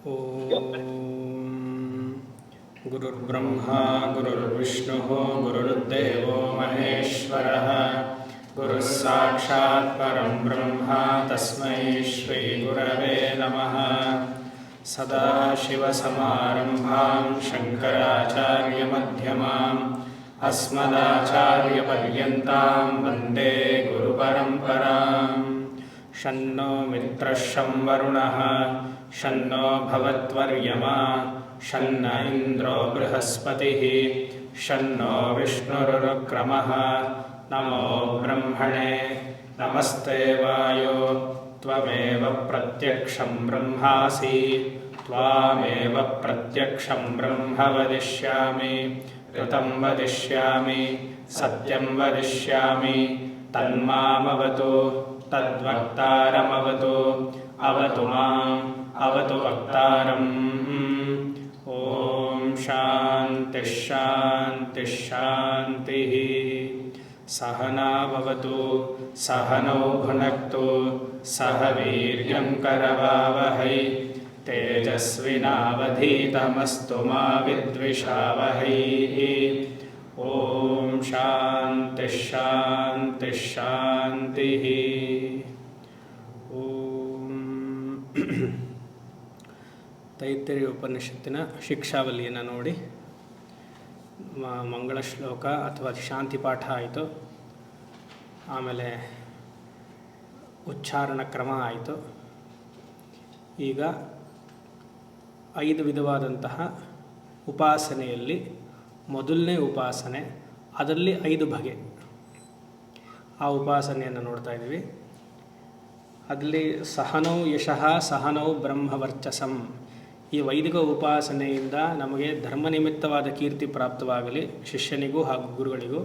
ಓಂ ಗುರುರ್ಬ್ರಹ್ಮ ಗುರುರ್ವಿಷ್ಣು ಗುರುರ್ದೇವೋ ಮಹೇಶ್ವರಃ ಗುರುಃ ಸಾಕ್ಷಾತ್ ಪರಂ ಬ್ರಹ್ಮ ತಸ್ಮೈ ಶ್ರೀ ಗುರವೇ ನಮಃ. ಸದಾಶಿವಸಮಾರಂಭಾಂ ಶಂಕರಾಚಾರ್ಯಮಧ್ಯಮಾಂ ಅಸ್ಮದಾಚಾರ್ಯಪರ್ಯಂತಾಂ ವಂದೇ ಗುರುಪರಂಪರಾಂ. ಶನ್ನೋ ಮಿತ್ರಃ ಶಂ ವರುಣಃ ಶನ್ನೋ ಭವತ್ವರ್ಯಮಾ ಶನ್ನ ಇಂದ್ರೋ ಬೃಹಸ್ಪತಿಃ ಶನ್ನೋ ವಿಷ್ಣುರುರುಕ್ರಮಃ. ನಮೋ ಬ್ರಹ್ಮಣೇ ನಮಸ್ತೆ ವಾಯೋ ತ್ವಮೇವ ಪ್ರತ್ಯಕ್ಷಂ ಬ್ರಹ್ಮಾಸಿ ತ್ವಾಮೇವ ಪ್ರತ್ಯಕ್ಷಂ ಬ್ರಹ್ಮ ವದಿಷ್ಯಾಮಿ ಋತಂ ವದಿಷ್ಯಾಮಿ ಸತ್ಯಂ ವದಿಷ್ಯಾಮಿ ತನ್ಮಾಮವತು ತದ್ವಕ್ತಾರಮವತು ಅವತು ಮಾಂ ಅವತು ವಕ್ತಾರಂ. ಓಂ ಶಾಂತಿ ಶಾಂತಿ ಶಾಂತಿ. ಸಹನಾ ಭವತು ಸಹನೌ ಭುನಕ್ತು ಸಹ ವೀರ್ಯಂ ಕರವಾವಹೈ ತೇಜಸ್ವಿನಾವಧೀತಮಸ್ತು ಮಾ ವಿದ್ವಿಷಾವಹೈ. ಓಂ ಶಾಂತಿ ಶಾಂತಿ ಶಾಂತಿ. ಓಂ ತೈತ್ತಿರೀಯ ಉಪನಿಷತ್ತಿನ ಶಿಕ್ಷಾವಲಿಯನ್ನು ನೋಡಿ ಮಂಗಳ ಶ್ಲೋಕ ಅಥವಾ ಶಾಂತಿ ಪಾಠ ಆಯಿತು. ಆಮೇಲೆ ಉಚ್ಚಾರಣ ಕ್ರಮ ಆಯಿತು. ಈಗ 5 ವಿಧವಾದಂತಹ ಉಪಾಸನೆಯಲ್ಲಿ ಮೊದಲನೇ ಉಪಾಸನೆ, ಅದರಲ್ಲಿ 5 ಬಗೆ ಆ ಉಪಾಸನೆಯನ್ನು ನೋಡ್ತಾ ಇದ್ದೀವಿ. ಅದರಲ್ಲಿ ಸಹನೌ ಯಶಃ ಸಹನೌ ಬ್ರಹ್ಮವರ್ಚಸಂ. ಈ ವೈದಿಕ ಉಪಾಸನೆಯಿಂದ ನಮಗೆ ಧರ್ಮನಿಮಿತ್ತವಾದ ಕೀರ್ತಿ ಪ್ರಾಪ್ತವಾಗಲಿ ಶಿಷ್ಯನಿಗೂ ಹಾಗೂ ಗುರುಗಳಿಗೂ.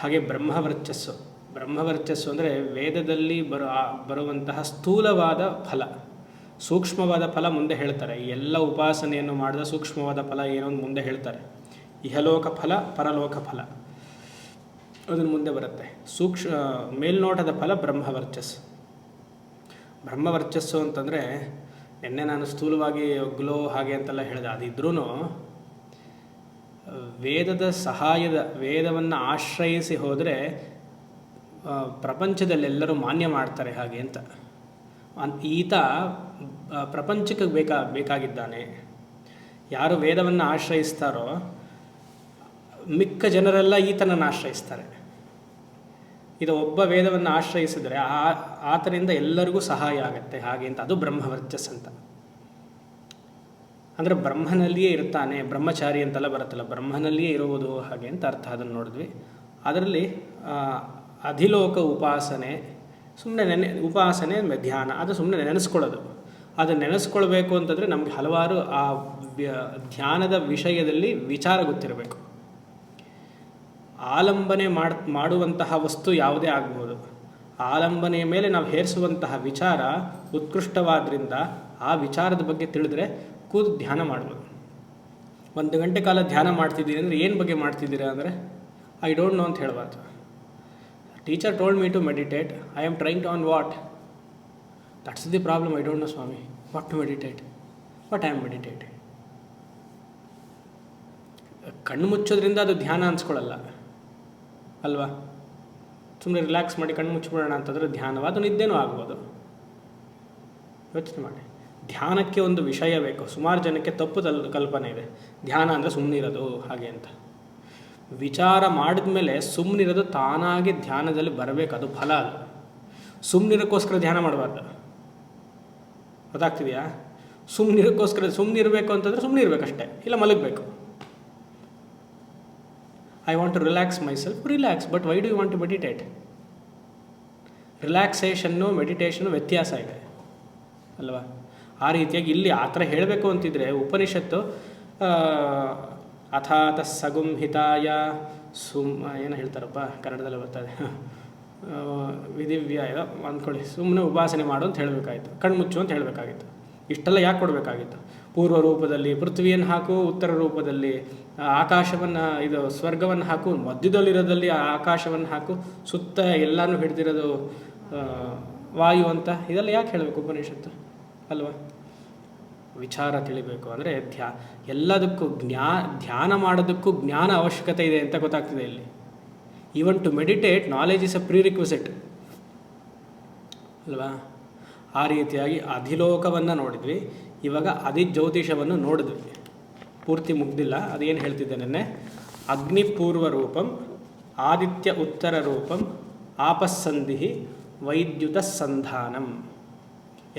ಹಾಗೆ ಬ್ರಹ್ಮವರ್ಚಸ್ಸು. ಬ್ರಹ್ಮವರ್ಚಸ್ಸು ಅಂದರೆ ವೇದದಲ್ಲಿ ಬರುವಂತಹ ಸ್ಥೂಲವಾದ ಫಲ, ಸೂಕ್ಷ್ಮವಾದ ಫಲ ಮುಂದೆ ಹೇಳ್ತಾರೆ. ಈ ಎಲ್ಲ ಉಪಾಸನೆಯನ್ನು ಮಾಡಿದ ಸೂಕ್ಷ್ಮವಾದ ಫಲ ಏನೋ ಮುಂದೆ ಹೇಳ್ತಾರೆ. ಇಹಲೋಕ ಫಲ, ಪರಲೋಕ ಫಲ, ಅದನ್ನು ಮುಂದೆ ಬರುತ್ತೆ. ಮೇಲ್ನೋಟದ ಫಲ ಬ್ರಹ್ಮವರ್ಚಸ್ಸು. ಬ್ರಹ್ಮವರ್ಚಸ್ಸು ಅಂತಂದರೆ ನಿನ್ನೆ ನಾನು ಸ್ಥೂಲವಾಗಿ ಗ್ಲೋ ಹಾಗೆ ಅಂತೆಲ್ಲ ಹೇಳಿದೆ. ಅದಿದ್ರೂ ವೇದವನ್ನು ಆಶ್ರಯಿಸಿ ಹೋದರೆ ಪ್ರಪಂಚದಲ್ಲೆಲ್ಲರೂ ಮಾನ್ಯ ಮಾಡ್ತಾರೆ ಹಾಗೆ ಅಂತ. ಈತ ಪ್ರಪಂಚಕ್ಕೆ ಬೇಕಾಗಿದ್ದಾನೆ. ಯಾರು ವೇದವನ್ನು ಆಶ್ರಯಿಸ್ತಾರೋ ಮಿಕ್ಕ ಜನರೆಲ್ಲ ಈತನನ್ನು ಆಶ್ರಯಿಸ್ತಾರೆ. ಇದು ಒಬ್ಬ ವೇದವನ್ನು ಆಶ್ರಯಿಸಿದರೆ ಆತನಿಂದ ಎಲ್ಲರಿಗೂ ಸಹಾಯ ಆಗುತ್ತೆ ಹಾಗೆ ಅಂತ. ಅದು ಬ್ರಹ್ಮವರ್ಚಸ್ ಅಂತ. ಅಂದರೆ ಬ್ರಹ್ಮನಲ್ಲಿಯೇ ಇರ್ತಾನೆ, ಬ್ರಹ್ಮಚಾರಿ ಅಂತೆಲ್ಲ ಬರುತ್ತಲ್ಲ, ಬ್ರಹ್ಮನಲ್ಲಿಯೇ ಇರುವುದು ಹಾಗೆ ಅಂತ ಅರ್ಥ. ಅದನ್ನು ನೋಡಿದ್ವಿ. ಅದರಲ್ಲಿ ಅಧಿಲೋಕ ಉಪಾಸನೆ, ಸುಮ್ಮನೆ ಉಪಾಸನೆ ಧ್ಯಾನ, ಅದು ಸುಮ್ಮನೆ ನೆನೆಸ್ಕೊಳ್ಳೋದು. ಅದನ್ನು ನೆನೆಸ್ಕೊಳ್ಬೇಕು ಅಂತಂದರೆ ನಮಗೆ ಹಲವಾರು ಆ ಧ್ಯಾನದ ವಿಷಯದಲ್ಲಿ ವಿಚಾರ ಗೊತ್ತಿರಬೇಕು. ಆಲಂಬನೆ ಮಾಡುವಂತಹ ವಸ್ತು ಯಾವುದೇ ಆಗ್ಬೋದು. ಆಲಂಬನೆಯ ಮೇಲೆ ನಾವು ಹೇರಿಸುವಂತಹ ವಿಚಾರ ಉತ್ಕೃಷ್ಟವಾದ್ರಿಂದ ಆ ವಿಚಾರದ ಬಗ್ಗೆ ತಿಳಿದ್ರೆ ಕೂತು ಧ್ಯಾನ ಮಾಡ್ಬೋದು. 1 ಗಂಟೆ ಕಾಲ ಧ್ಯಾನ ಮಾಡ್ತಿದ್ದೀರಿ ಅಂದರೆ ಏನು ಬಗ್ಗೆ ಮಾಡ್ತಿದ್ದೀರಾ ಅಂದರೆ ಐ ಡೋಂಟ್ ನೋ ಅಂತ ಹೇಳಬಾರ್ದು. Teacher told me to meditate, I am trying to on what, that's the problem. I don't know swami what to meditate, what I am meditating. ಕಣ್ಣು ಮುಚ್ಚೋದ್ರಿಂದ ಅದು ಧ್ಯಾನ ಅನ್ಸ್ಕೊಳ್ಳಲ್ಲ ಅಲ್ವಾ? ಸುಮ್ಮನೆ ರಿಲ್ಯಾಕ್ಸ್ ಮಾಡಿ ಕಣ್ಣು ಮುಚ್ಚಿಬಿಡೋಣ ಅಂತಂದರೆ ಧ್ಯಾನವ, ಅದು ನಿದ್ದೆನೂ ಆಗ್ಬೋದು. ಯೋಚನೆ ಮಾಡಿ. ಧ್ಯಾನಕ್ಕೆ ಒಂದು ವಿಷಯ ಬೇಕು. ಸುಮಾರು ಜನಕ್ಕೆ ತಪ್ಪು ಕಲ್ಪನೆ ಇದೆ, ಧ್ಯಾನ ಅಂದರೆ ಸುಮ್ಮನಿರೋದು ಹಾಗೆ ಅಂತ. ವಿಚಾರ ಮಾಡಿದ ಮೇಲೆ ಸುಮ್ಮನಿರೋದು ತಾನಾಗಿ ಧ್ಯಾನದಲ್ಲಿ ಬರಬೇಕು, ಅದು ಫಲ. ಅದು ಸುಮ್ಮನಿರೋಕ್ಕೋಸ್ಕರ ಧ್ಯಾನ ಮಾಡಬಾರ್ದು. ಗೊತ್ತಾಗ್ತಿದೆಯಾ? ಸುಮ್ಮನಿರಬೇಕು ಅಂತಂದರೆ ಸುಮ್ಮನಿರ್ಬೇಕಷ್ಟೇ, ಇಲ್ಲ ಮಲಗಬೇಕು. I want to relax myself, relax, but why do you want to meditate? ರಿಲ್ಯಾಕ್ಸೇಷನ್ನು ಮೆಡಿಟೇಷನ್ನು ವ್ಯತ್ಯಾಸ ಇದೆ ಅಲ್ವಾ? ಆ ರೀತಿಯಾಗಿ ಇಲ್ಲಿ ಆ ಥರ ಹೇಳಬೇಕು ಅಂತಿದ್ರೆ ಉಪನಿಷತ್ತು ಅಥಾತ ಸಗುಂಹಿತಾಯ ಏನು ಹೇಳ್ತಾರಪ್ಪ ಕನ್ನಡದಲ್ಲಿ ಬರ್ತದೆ, ವಿಧಿವ್ಯಾಯ ಅಂದ್ಕೊಳ್ಳಿ, ಸುಮ್ಮನೆ ಉಪಾಸನೆ ಮಾಡು ಅಂತ ಹೇಳಬೇಕಾಗಿತ್ತು, ಕಣ್ಮುಚ್ಚು ಅಂತ ಹೇಳಬೇಕಾಗಿತ್ತು. ಇಷ್ಟೆಲ್ಲ ಯಾಕೆ ಕೊಡಬೇಕಾಗಿತ್ತು? ಪೂರ್ವ ರೂಪದಲ್ಲಿ ಪೃಥ್ವಿಯನ್ನು ಹಾಕು, ಉತ್ತರ ರೂಪದಲ್ಲಿ ಆಕಾಶವನ್ನು, ಇದು ಸ್ವರ್ಗವನ್ನು ಹಾಕು, ಮಧ್ಯದಲ್ಲಿರೋದಲ್ಲಿ ಆಕಾಶವನ್ನು ಹಾಕು, ಸುತ್ತ ಎಲ್ಲನೂ ಹಿಡ್ದಿರೋದು ವಾಯು ಅಂತ. ಇದೆಲ್ಲ ಯಾಕೆ ಹೇಳಬೇಕು ಉಪನಿಷತ್ತು ಅಲ್ವಾ? ವಿಚಾರ ತಿಳಿಬೇಕು ಅಂದರೆ ಎಲ್ಲದಕ್ಕೂ ಧ್ಯಾನ ಮಾಡೋದಕ್ಕೂ ಜ್ಞಾನ ಅವಶ್ಯಕತೆ ಇದೆ ಅಂತ ಗೊತ್ತಾಗ್ತಿದೆ ಇಲ್ಲಿ. Even to meditate knowledge is a prerequisite ಅಲ್ವಾ? ಆ ರೀತಿಯಾಗಿ ಅಧಿಲೋಕವನ್ನು ನೋಡಿದ್ವಿ. ಇವಾಗ ಅಧಿಜ್ಯೋತಿಷವನ್ನು ನೋಡಿದ್ವಿ. ಪೂರ್ತಿ ಮುಗ್ದಿಲ್ಲ. ಅದೇನು ಹೇಳ್ತಿದ್ದೆ ನೆನ್ನೆ, ಅಗ್ನಿಪೂರ್ವ ರೂಪಂ, ಆದಿತ್ಯ ಉತ್ತರ ರೂಪಂ, ಆಪಸ್ಸಂಧಿ, ವೈದ್ಯುತ ಸಂಧಾನಂ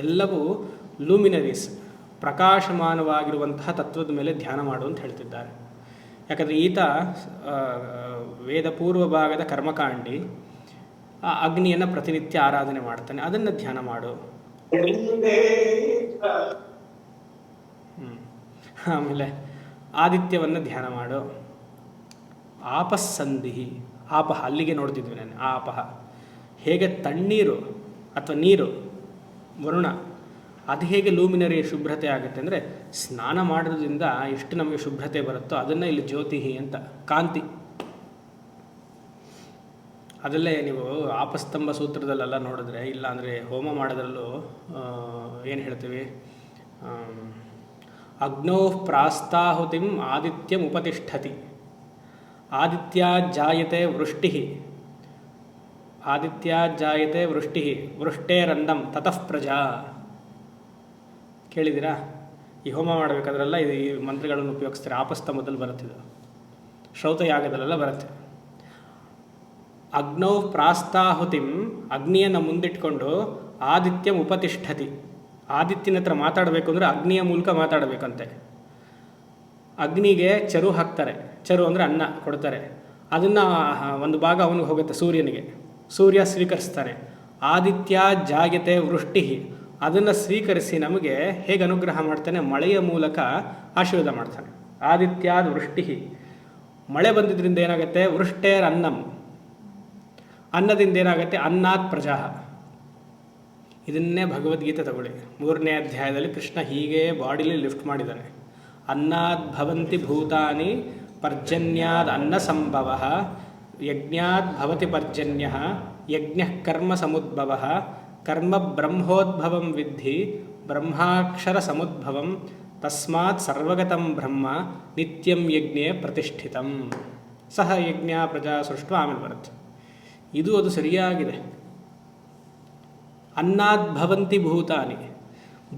ಎಲ್ಲವೂ ಲೂಮಿನರೀಸ್, ಪ್ರಕಾಶಮಾನವಾಗಿರುವಂತಹ ತತ್ವದ ಮೇಲೆ ಧ್ಯಾನ ಮಾಡು ಅಂತ ಹೇಳ್ತಿದ್ದಾರೆ. ಯಾಕಂದರೆ ಈತ ವೇದ ಪೂರ್ವ ಭಾಗದ ಕರ್ಮಕಾಂಡಿ, ಆ ಅಗ್ನಿಯನ್ನು ಪ್ರತಿನಿತ್ಯ ಆರಾಧನೆ ಮಾಡ್ತಾನೆ, ಅದನ್ನು ಧ್ಯಾನ ಮಾಡು. ಆಮೇಲೆ ಆದಿತ್ಯವನ್ನು ಧ್ಯಾನ ಮಾಡು. ಆಪಸ್ಸಂಧಿ, ಆಪಹ ಅಲ್ಲಿಗೆ ನೋಡ್ತಿದ್ವಿ ನಾನು. ಆಪಹ ಹೇಗೆ ತಣ್ಣೀರು ಅಥವಾ ನೀರು ವರುಣ ಅದು ಹೇಗೆ ಲೂಮಿನರಿ ಶುಭ್ರತೆ ಆಗುತ್ತೆ ಅಂದರೆ ಸ್ನಾನ ಮಾಡೋದ್ರಿಂದ ಎಷ್ಟು ನಮಗೆ ಶುಭ್ರತೆ ಬರುತ್ತೋ ಅದನ್ನು ಇಲ್ಲಿ ಜ್ಯೋತಿ ಅಂತ ಕಾಂತಿ. ಅದಲ್ಲೇ ನೀವು ಆಪಸ್ತಂಭ ಸೂತ್ರದಲ್ಲೆಲ್ಲ ನೋಡಿದ್ರೆ, ಇಲ್ಲ ಅಂದರೆ ಹೋಮ ಮಾಡೋದ್ರಲ್ಲೂ ಏನು ಹೇಳ್ತೀವಿ, ಅಗ್ನೋ ಪ್ರಾಸ್ತಾಹುತಿಂ ಆದಿತ್ಯಂ ಉಪತಿಷ್ಠತಿ, ಆದಿತ್ಯಾಜ್ಜಾಯತೆ ವೃಷ್ಟಿ, ಆದಿತ್ಯಾಜ್ಜಾಯತೆ ವೃಷ್ಟಿ, ವೃಷ್ಟೇರನ್ನಂ ತತಃ ಪ್ರಜಾ. ಕೇಳಿದ್ದೀರಾ? ಈ ಹೋಮ ಮಾಡಬೇಕಾದ್ರೆಲ್ಲ ಈ ಮಂತ್ರಗಳನ್ನು ಉಪಯೋಗಿಸ್ತಾರೆ. ಆಪಸ್ತಂಭದಲ್ಲಿ ಬರುತ್ತಿದ್ದು, ಶ್ರೌತಯಾಗದಲ್ಲೆಲ್ಲ ಬರುತ್ತೆ. ಅಗ್ನೌ ಪ್ರಾಸ್ತಾಹುತಿಂ, ಅಗ್ನಿಯನ್ನು ಮುಂದಿಟ್ಕೊಂಡು ಆದಿತ್ಯಂ ಉಪತಿಷ್ಠತಿ, ಆದಿತ್ಯನ ಹತ್ರ ಮಾತಾಡಬೇಕು ಅಂದರೆ ಅಗ್ನಿಯ ಮೂಲಕ ಮಾತಾಡಬೇಕಂತೆ. ಅಗ್ನಿಗೆ ಚರು ಹಾಕ್ತಾರೆ, ಚರು ಅಂದರೆ ಅನ್ನ ಕೊಡ್ತಾರೆ, ಅದನ್ನು ಒಂದು ಭಾಗ ಅವನಿಗೆ ಹೋಗುತ್ತೆ ಸೂರ್ಯನಿಗೆ, ಸೂರ್ಯ ಸ್ವೀಕರಿಸ್ತಾನೆ. ಆದಿತ್ಯ ಜಾಗ್ಯತೆ ವೃಷ್ಟಿ, ಅದನ್ನು ಸ್ವೀಕರಿಸಿ ನಮಗೆ ಹೇಗೆ ಅನುಗ್ರಹ ಮಾಡ್ತಾನೆ, ಮಳೆಯ ಮೂಲಕ ಆಶೀರ್ವಾದ ಮಾಡ್ತಾನೆ. ಆದಿತ್ಯಾದ ವೃಷ್ಟಿ, ಮಳೆ ಬಂದಿದ್ದರಿಂದ ಏನಾಗುತ್ತೆ, ವೃಷ್ಟೇರ್ ಅನ್ನಂ, ಅನ್ನದಿಂದ ಏನಾಗುತ್ತೆ, ಅನ್ನಾತ್ ಪ್ರಜಾ. ಇದನ್ನೇ ಭಗವದ್ಗೀತೆ ತಗೊಳ್ಳಿ, 3ನೇ ಅಧ್ಯಾಯದಲ್ಲಿ ಕೃಷ್ಣ ಹೀಗೆ ಬಾಡಿಲಿ ಲಿಫ್ಟ್ ಮಾಡಿದ್ದಾನೆ. ಅನ್ನಾದ್ ಭವಂತಿ ಭೂತಾನಿ ಪರ್ಜನ್ಯಾದ್ ಅನ್ನ ಸಂಭವ, ಯಜ್ಞಾದ್ ಭವತಿ ಪರ್ಜನ್ಯ, ಯಜ್ಞ ಕರ್ಮ ಸಮುದ್ಭವ, ಕರ್ಮ ಬ್ರಹ್ಮೋದ್ಭವಂ ವಿದ್ಧಿ, ಬ್ರಹ್ಮಾಕ್ಷರ ಸಮುದ್ಭವಂ, ತಸ್ಮಾತ್ ಸರ್ವಗತಂ ಬ್ರಹ್ಮ ನಿತ್ಯಂ ಯಜ್ಞೆ ಪ್ರತಿಷ್ಠಿತಂ, ಸಹ ಯಜ್ಞ ಪ್ರಜಾ ಸೃಷ್ಟ. ಆಮೇಲೆ ಬರುತ್ತೆ ಇದು, ಅದು ಸರಿಯಾಗಿದೆ. ಅನ್ನಾದ್ ಭವಂತಿ ಭೂತಾನಿ,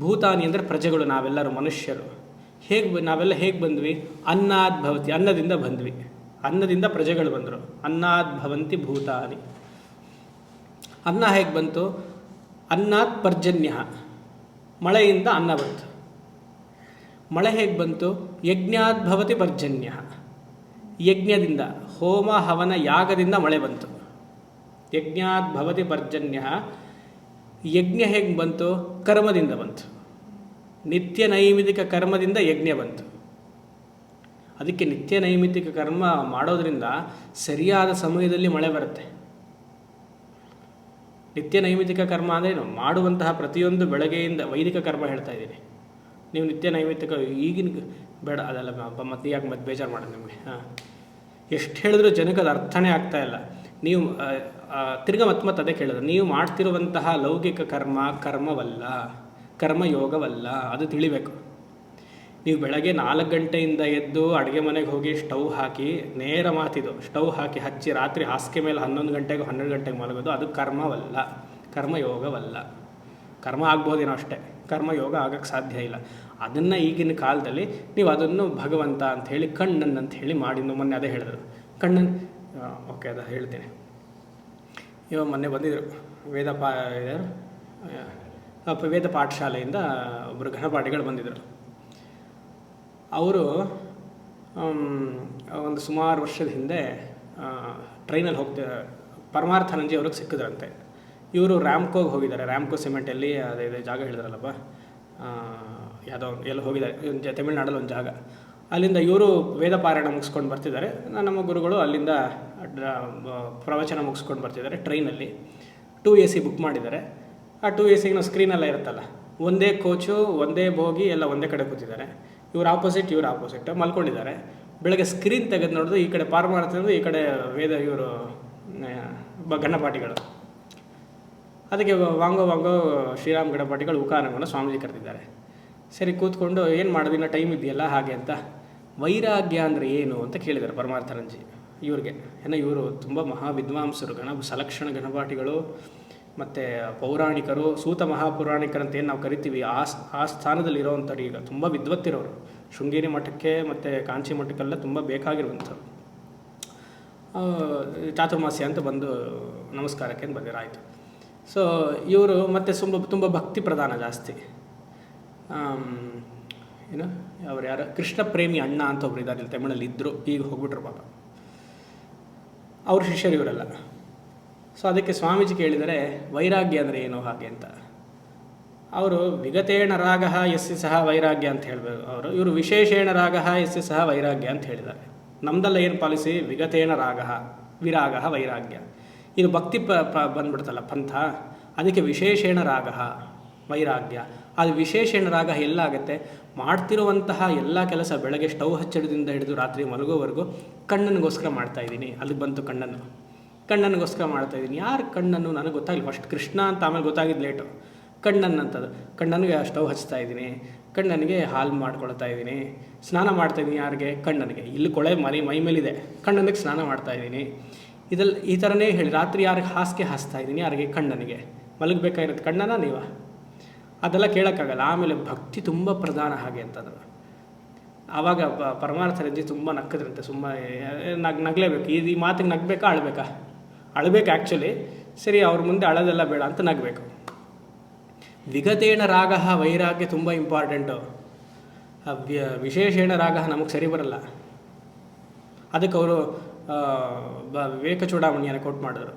ಭೂತಾನಿ ಅಂದರೆ ಪ್ರಜೆಗಳು, ನಾವೆಲ್ಲರೂ ಮನುಷ್ಯರು. ನಾವೆಲ್ಲ ಹೇಗೆ ಬಂದ್ವಿ, ಅನ್ನಾದ್ ಭವತಿ, ಅನ್ನದಿಂದ ಬಂದ್ವಿ, ಅನ್ನದಿಂದ ಪ್ರಜೆಗಳು ಬಂದರು. ಅನ್ನಾದ್ ಭವಂತಿ ಭೂತಾನಿ, ಅನ್ನ ಹೇಗೆ ಬಂತು, ಅನ್ನಾತ್ ಪರ್ಜನ್ಯ, ಮಳೆಯಿಂದ ಅನ್ನ ಬಂತು. ಮಳೆ ಹೇಗೆ ಬಂತು, ಯಜ್ಞಾದ್ ಭವತಿ ಪರ್ಜನ್ಯ, ಯಜ್ಞದಿಂದ, ಹೋಮ ಹವನ ಯಾಗದಿಂದ ಮಳೆ ಬಂತು. ಯಜ್ಞಾದ್ ಭವತಿ ಪರ್ಜನ್ಯ, ಯಜ್ಞ ಹೇಗೆ ಬಂತು, ಕರ್ಮದಿಂದ ಬಂತು. ನಿತ್ಯ ನೈಮಿತಿಕ ಕರ್ಮದಿಂದ ಯಜ್ಞ ಬಂತು. ಅದಕ್ಕೆ ನಿತ್ಯ ನೈಮಿತಿಕ ಕರ್ಮ ಮಾಡೋದ್ರಿಂದ ಸರಿಯಾದ ಸಮಯದಲ್ಲಿ ಮಳೆ ಬರುತ್ತೆ. ನಿತ್ಯ ನೈಮಿತಿಕ ಕರ್ಮ ಅಂದರೆ ಮಾಡುವಂತಹ ಪ್ರತಿಯೊಂದು ಬೆಳಗ್ಗೆಯಿಂದ, ವೈದಿಕ ಕರ್ಮ ಹೇಳ್ತಾ ಇದ್ದೀನಿ. ನೀವು ನಿತ್ಯ ನೈಮಿತಿಕ ಈಗಿನ ಬೇಡ, ಅದೆಲ್ಲ ಮತ್ತೆ ಯಾಕೆ ಮತ್ತೆ ಬೇಜಾರು ಮಾಡೋದು ನಿಮಗೆ. ಎಷ್ಟು ಹೇಳಿದ್ರೂ ಜನಕ್ಕೆ ಅದು ಅರ್ಥನೇ ಆಗ್ತಾ ಇಲ್ಲ. ನೀವು ತಿರ್ಗ ಮತ್ತೆ ಅದೇ ಕೇಳಿದ್ರು, ನೀವು ಮಾಡ್ತಿರುವಂತಹ ಲೌಕಿಕ ಕರ್ಮ ಕರ್ಮವಲ್ಲ, ಕರ್ಮಯೋಗವಲ್ಲ, ಅದು ತಿಳಿಬೇಕು. ನೀವು ಬೆಳಗ್ಗೆ 4 ಗಂಟೆಯಿಂದ ಎದ್ದು ಅಡುಗೆ ಮನೆಗೆ ಹೋಗಿ ಸ್ಟವ್ ಹಾಕಿ, ನೇರ ಮಾತಿದು, ಸ್ಟವ್ ಹಾಕಿ ಹಚ್ಚಿ ರಾತ್ರಿ ಹಾಸಿಗೆ ಮೇಲೆ 11 ಗಂಟೆಗೆ 12 ಗಂಟೆಗೆ ಮಲಗೋದು, ಅದು ಕರ್ಮವಲ್ಲ, ಕರ್ಮಯೋಗವಲ್ಲ. ಕರ್ಮ ಆಗ್ಬೋದೇನೋ ಅಷ್ಟೇ, ಕರ್ಮಯೋಗ ಆಗೋಕ್ಕೆ ಸಾಧ್ಯ ಇಲ್ಲ. ಅದನ್ನು ಈಗಿನ ಕಾಲದಲ್ಲಿ ನೀವು ಅದನ್ನು ಭಗವಂತ ಅಂಥೇಳಿ, ಕಣ್ಣನ್ ಅಂತ ಹೇಳಿ ಮಾಡಿ. ಮೊನ್ನೆ ಅದೇ ಹೇಳಿದ್ರು, ಕಣ್ಣನ್. ಓಕೆ, ಅದು ಹೇಳ್ತೀನಿ. ಇವಾಗ ಮೊನ್ನೆ ಬಂದಿದ್ದರು ವೇದ ಪಾಠಶಾಲೆಯಿಂದ ಒಬ್ಬರು ಘನಪಾಠಿಗಳು ಬಂದಿದ್ದರು. ಅವರು ಒಂದು ಸುಮಾರು ವರ್ಷದ ಹಿಂದೆ ಟ್ರೈನಲ್ಲಿ ಪರಮಾರ್ಥಾನಂಜಿ ಅವ್ರಿಗೆ ಸಿಕ್ಕಿದ್ರಂತೆ. ಇವರು ರ್ಯಾಮ್ಕೋಗೆ ಹೋಗಿದ್ದಾರೆ. ರ್ಯಾಮ್ಕೋ ಸಿಮೆಂಟಲ್ಲಿ ಅದೇ ಜಾಗ ಹೇಳಿದ್ರಲ್ಲಪ್ಪ, ಯಾವುದೋ ಎಲ್ಲ ಹೋಗಿದ್ದಾರೆ, ತಮಿಳ್ನಾಡಲ್ಲಿ ಒಂದು ಜಾಗ. ಅಲ್ಲಿಂದ ಇವರು ವೇದ ಪಾರಾಯಣ ಮುಗಿಸ್ಕೊಂಡು ಬರ್ತಿದ್ದಾರೆ. ನಮ್ಮ ಗುರುಗಳು ಅಲ್ಲಿಂದ ಪ್ರವಚನ ಮುಗಿಸ್ಕೊಂಡು ಬರ್ತಿದ್ದಾರೆ ಟ್ರೈನಲ್ಲಿ. 2 AC ಬುಕ್ ಮಾಡಿದ್ದಾರೆ. ಆ 2 ACಗೆ ನಾವು ಸ್ಕ್ರೀನೆಲ್ಲ ಇರುತ್ತಲ್ಲ, ಒಂದೇ ಕೋಚು, ಒಂದೇ ಬೋಗಿ, ಎಲ್ಲ ಒಂದೇ ಕಡೆ ಕೂತಿದ್ದಾರೆ. ಇವ್ರು ಆಪೋಸಿಟ್ ಮಲ್ಕೊಂಡಿದ್ದಾರೆ. ಬೆಳಗ್ಗೆ ಸ್ಕ್ರೀನ್ ತೆಗೆದು ನೋಡಿದ್ರು, ಈ ಕಡೆ ಪಾರಮಾರ್ಥ, ಈ ಕಡೆ ವೇದ, ಇವರು ಗಣಪಾಠಿಗಳು. ಅದಕ್ಕೆ ವಾಂಗೋ ಶ್ರೀರಾಮ್ ಗಣಪಾಠಿಗಳು ಉಕಾನವನ್ನು ಸ್ವಾಮೀಜಿ ಕರೆದಿದ್ದಾರೆ. ಸರಿ ಕೂತ್ಕೊಂಡು ಏನು ಮಾಡೋದಿಲ್ಲ, ಟೈಮ್ ಇದೆಯಲ್ಲ ಹಾಗೆ ಅಂತ. ವೈರಾಗ್ಯ ಅಂದರೆ ಏನು ಅಂತ ಕೇಳಿದ್ದಾರೆ ಪರಮಾರ್ಥರಂಜಿ ಇವ್ರಿಗೆ. ಏನೋ ಇವರು ತುಂಬ ಮಹಾವಿದ್ವಾಂಸರು, ಸಲಕ್ಷಣ ಘನಪಾಠಿಗಳು ಮತ್ತು ಪೌರಾಣಿಕರು, ಸೂತ ಮಹಾಪುರಾಣಿಕರಂತ ಏನು ನಾವು ಕರಿತೀವಿ ಆ ಸ್ಥಾನದಲ್ಲಿ ಇರೋವಂಥವ್ರು. ಈಗ ತುಂಬ ವಿದ್ವತ್ತಿರೋರು, ಶೃಂಗೇರಿ ಮಠಕ್ಕೆ ಮತ್ತು ಕಾಂಚಿ ಮಠಕ್ಕೆಲ್ಲ ತುಂಬ ಬೇಕಾಗಿರುವಂಥವ್ರು. ಚಾತುರ್ಮಾಸ್ಯ ಅಂತ ಬಂದು ನಮಸ್ಕಾರಕ್ಕೆ ಅಂತ ಬಂದಿರಾಯಿತು. ಸೊ ಇವರು ಮತ್ತು ತುಂಬ ಭಕ್ತಿ ಪ್ರಧಾನ ಜಾಸ್ತಿ. ಏನು ಅವ್ರು ಯಾರು ಕೃಷ್ಣ ಪ್ರೇಮಿ ಅಣ್ಣ ಅಂತ ಒಬ್ರು ಇದ್ದಾರೆ, ಇಲ್ಲಿ ತಮಿಳಲ್ಲಿ ಇದ್ದರು, ಈಗ ಹೋಗ್ಬಿಟ್ರು ಪಾಪ. ಅವ್ರ ಶಿಷ್ಯರು ಇವರೆಲ್ಲ. ಸೊ ಅದಕ್ಕೆ ಸ್ವಾಮೀಜಿ ಕೇಳಿದರೆ ವೈರಾಗ್ಯ ಅಂದರೆ ಏನು ಹಾಗೆ ಅಂತ. ಅವರು ವಿಗತೇಣ ರಾಗ ಯಸ್ಯ ಸಹ ವೈರಾಗ್ಯ ಅಂತ ಹೇಳಬೇಕು ಅವರು. ಇವರು ವಿಶೇಷೇಣ ರಾಗ ಯಸ್ಯ ಸಹ ವೈರಾಗ್ಯ ಅಂತ ಹೇಳಿದ್ದಾರೆ. ನಮ್ದೆಲ್ಲ ಏನು ಪಾಲಿಸಿ, ವಿಗತೇಣ ರಾಗ ವಿರಾಗ ವೈರಾಗ್ಯ. ಇದು ಭಕ್ತಿ ಬಂದ್ಬಿಡ್ತಲ್ಲ ಪಂಥ, ಅದಕ್ಕೆ ವಿಶೇಷೇಣ ರಾಗ ವೈರಾಗ್ಯ. ಅದು ವಿಶೇಷೇಣ ರಾಗ ಎಲ್ಲಾಗುತ್ತೆ, ಮಾಡ್ತಿರುವಂತಹ ಎಲ್ಲ ಕೆಲಸ ಬೆಳಗ್ಗೆ ಸ್ಟವ್ ಹಚ್ಚಡದಿಂದ ಹಿಡಿದು ರಾತ್ರಿ ಮಲಗೋವರೆಗೂ ಕಣ್ಣನಿಗೋಸ್ಕರ ಮಾಡ್ತಾಯಿದ್ದೀನಿ. ಅಲ್ಲಿಗೆ ಬಂತು ಕಣ್ಣನಿಗೋಸ್ಕರ ಮಾಡ್ತಾಯಿದ್ದೀನಿ. ಯಾರು ಕಣ್ಣನ್ನು ನನಗೆ ಗೊತ್ತಾಗಲಿ, ಫಸ್ಟ್ ಕೃಷ್ಣ ಅಂತ ಆಮೇಲೆ ಗೊತ್ತಾಗಿದ್ದು ಲೇಟು. ಕಣ್ಣನ್ನು ಅಂತದ್ದು, ಕಣ್ಣನಿಗೆ ಸ್ಟವ್ ಹಚ್ತಾ ಇದ್ದೀನಿ, ಕಣ್ಣನಿಗೆ ಹಾಲು ಮಾಡ್ಕೊಳ್ತಾ ಇದ್ದೀನಿ, ಸ್ನಾನ ಮಾಡ್ತಾಯಿದ್ದೀನಿ. ಯಾರಿಗೆ? ಕಣ್ಣನಿಗೆ. ಇಲ್ಲಿ ಕೊಳೆ ಮೈ ಮೇಲಿದೆ, ಕಣ್ಣನಿಗೆ ಸ್ನಾನ ಮಾಡ್ತಾಯಿದ್ದೀನಿ. ಈ ಥರನೇ ಹೇಳಿ. ರಾತ್ರಿ ಯಾರಿಗೆ ಹಾಸಿಗೆ ಹಾಸ್ತಾ ಇದ್ದೀನಿ, ಯಾರಿಗೆ? ಕಣ್ಣನಿಗೆ. ಮಲಗಬೇಕಾಗಿರೋದು ಕಣ್ಣನ ನೀವ? ಅದೆಲ್ಲ ಕೇಳೋಕ್ಕಾಗಲ್ಲ. ಆಮೇಲೆ ಭಕ್ತಿ ತುಂಬ ಪ್ರಧಾನ ಹಾಗೆ ಅಂತಂದ್ರೆ ಆವಾಗ ಪರಮಾರ್ಥರಂಜಿ ತುಂಬ ನಕ್ಕದ್ರಂತೆ. ನಗಲೇಬೇಕು. ಈ ಮಾತಿಗೆ ನಗಬೇಕಾ ಅಳಬೇಕಾ? ಅಳಬೇಕು ಆ್ಯಕ್ಚುಲಿ. ಸರಿ, ಅವ್ರ ಮುಂದೆ ಅಳೋದೆಲ್ಲ ಬೇಡ ಅಂತ ನಗಬೇಕು. ವಿಗತೇಣ ರಾಗ ವೈರಾಗ್ಯ ತುಂಬ ಇಂಪಾರ್ಟೆಂಟು. ವಿಶೇಷೇಣ ರಾಗ ನಮಗೆ ಸರಿ ಬರಲ್ಲ. ಅದಕ್ಕೆ ಅವರು ವಿವೇಕ ಚೂಡಾಮಣಿಯನ್ನು ಕೊಟ್ಟು ಮಾಡಿದ್ರು.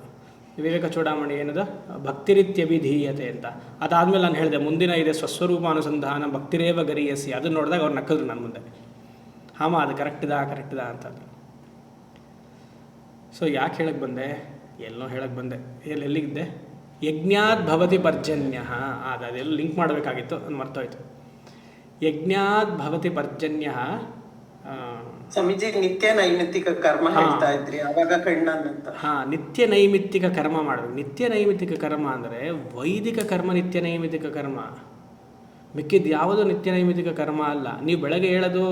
ವಿವೇಕ ಚೂಡಾಮಣಿ ಏನದು? ಭಕ್ತಿರಿತ್ಯಭಿಧೀಯತೆ ಅಂತ. ಅದಾದಮೇಲೆ ನಾನು ಹೇಳಿದೆ ಮುಂದಿನ ಇದೆ ಸ್ವಸ್ವರೂಪಾನುಸಂಧಾನ ಭಕ್ತಿರೇವ ಗರಿಯಸಿ. ಅದನ್ನು ನೋಡಿದಾಗ ಅವ್ರು ನಕ್ಕಿದ್ರು ನನ್ನ ಮುಂದೆ. ಅದು ಕರೆಕ್ಟಿದಾ ಅಂತಂದ್ರು. ಸೊ ಯಾಕೆ ಹೇಳಕ್ಕೆ ಬಂದೆ? ಎಲ್ಲೋ ಹೇಳಕ್ಕೆ ಬಂದೆ. ಎಲ್ಲಿದ್ದೆ? ಯಜ್ಞಾತ್ ಭವತಿ ಪರ್ಜನ್ಯ. ಅದೆಲ್ಲ ಲಿಂಕ್ ಮಾಡಬೇಕಾಗಿತ್ತು, ಅದು ಮರ್ತೋಯ್ತು. ಯಜ್ಞಾತ್ ಭವತಿ ಪರ್ಜನ್ಯ. ಸ್ವಾಮೀಜಿ ನಿತ್ಯ ನೈಮಿತ್ತಿಕ ಕರ್ಮ ಹೇಳ್ತಾ ಇದ್ರಿ ಅವಾಗ ಕಣ್ಣನ್ನಂತ. ನಿತ್ಯ ನೈಮಿತ್ತಿಕ ಕರ್ಮ ಮಾಡಬೇಕು. ನಿತ್ಯ ನೈಮಿತ್ತಿಕ ಕರ್ಮ ಅಂದರೆ ವೈದಿಕ ಕರ್ಮ ನಿತ್ಯ ನೈಮಿತ್ತಿಕ ಕರ್ಮ. ಮಿಕ್ಕಿದ್ದು ಯಾವುದೋ ನಿತ್ಯ ನೈಮಿತ್ತಿಕ ಕರ್ಮ ಅಲ್ಲ. ನೀವು ಬೆಳಗ್ಗೆ ಹೇಳೋದು,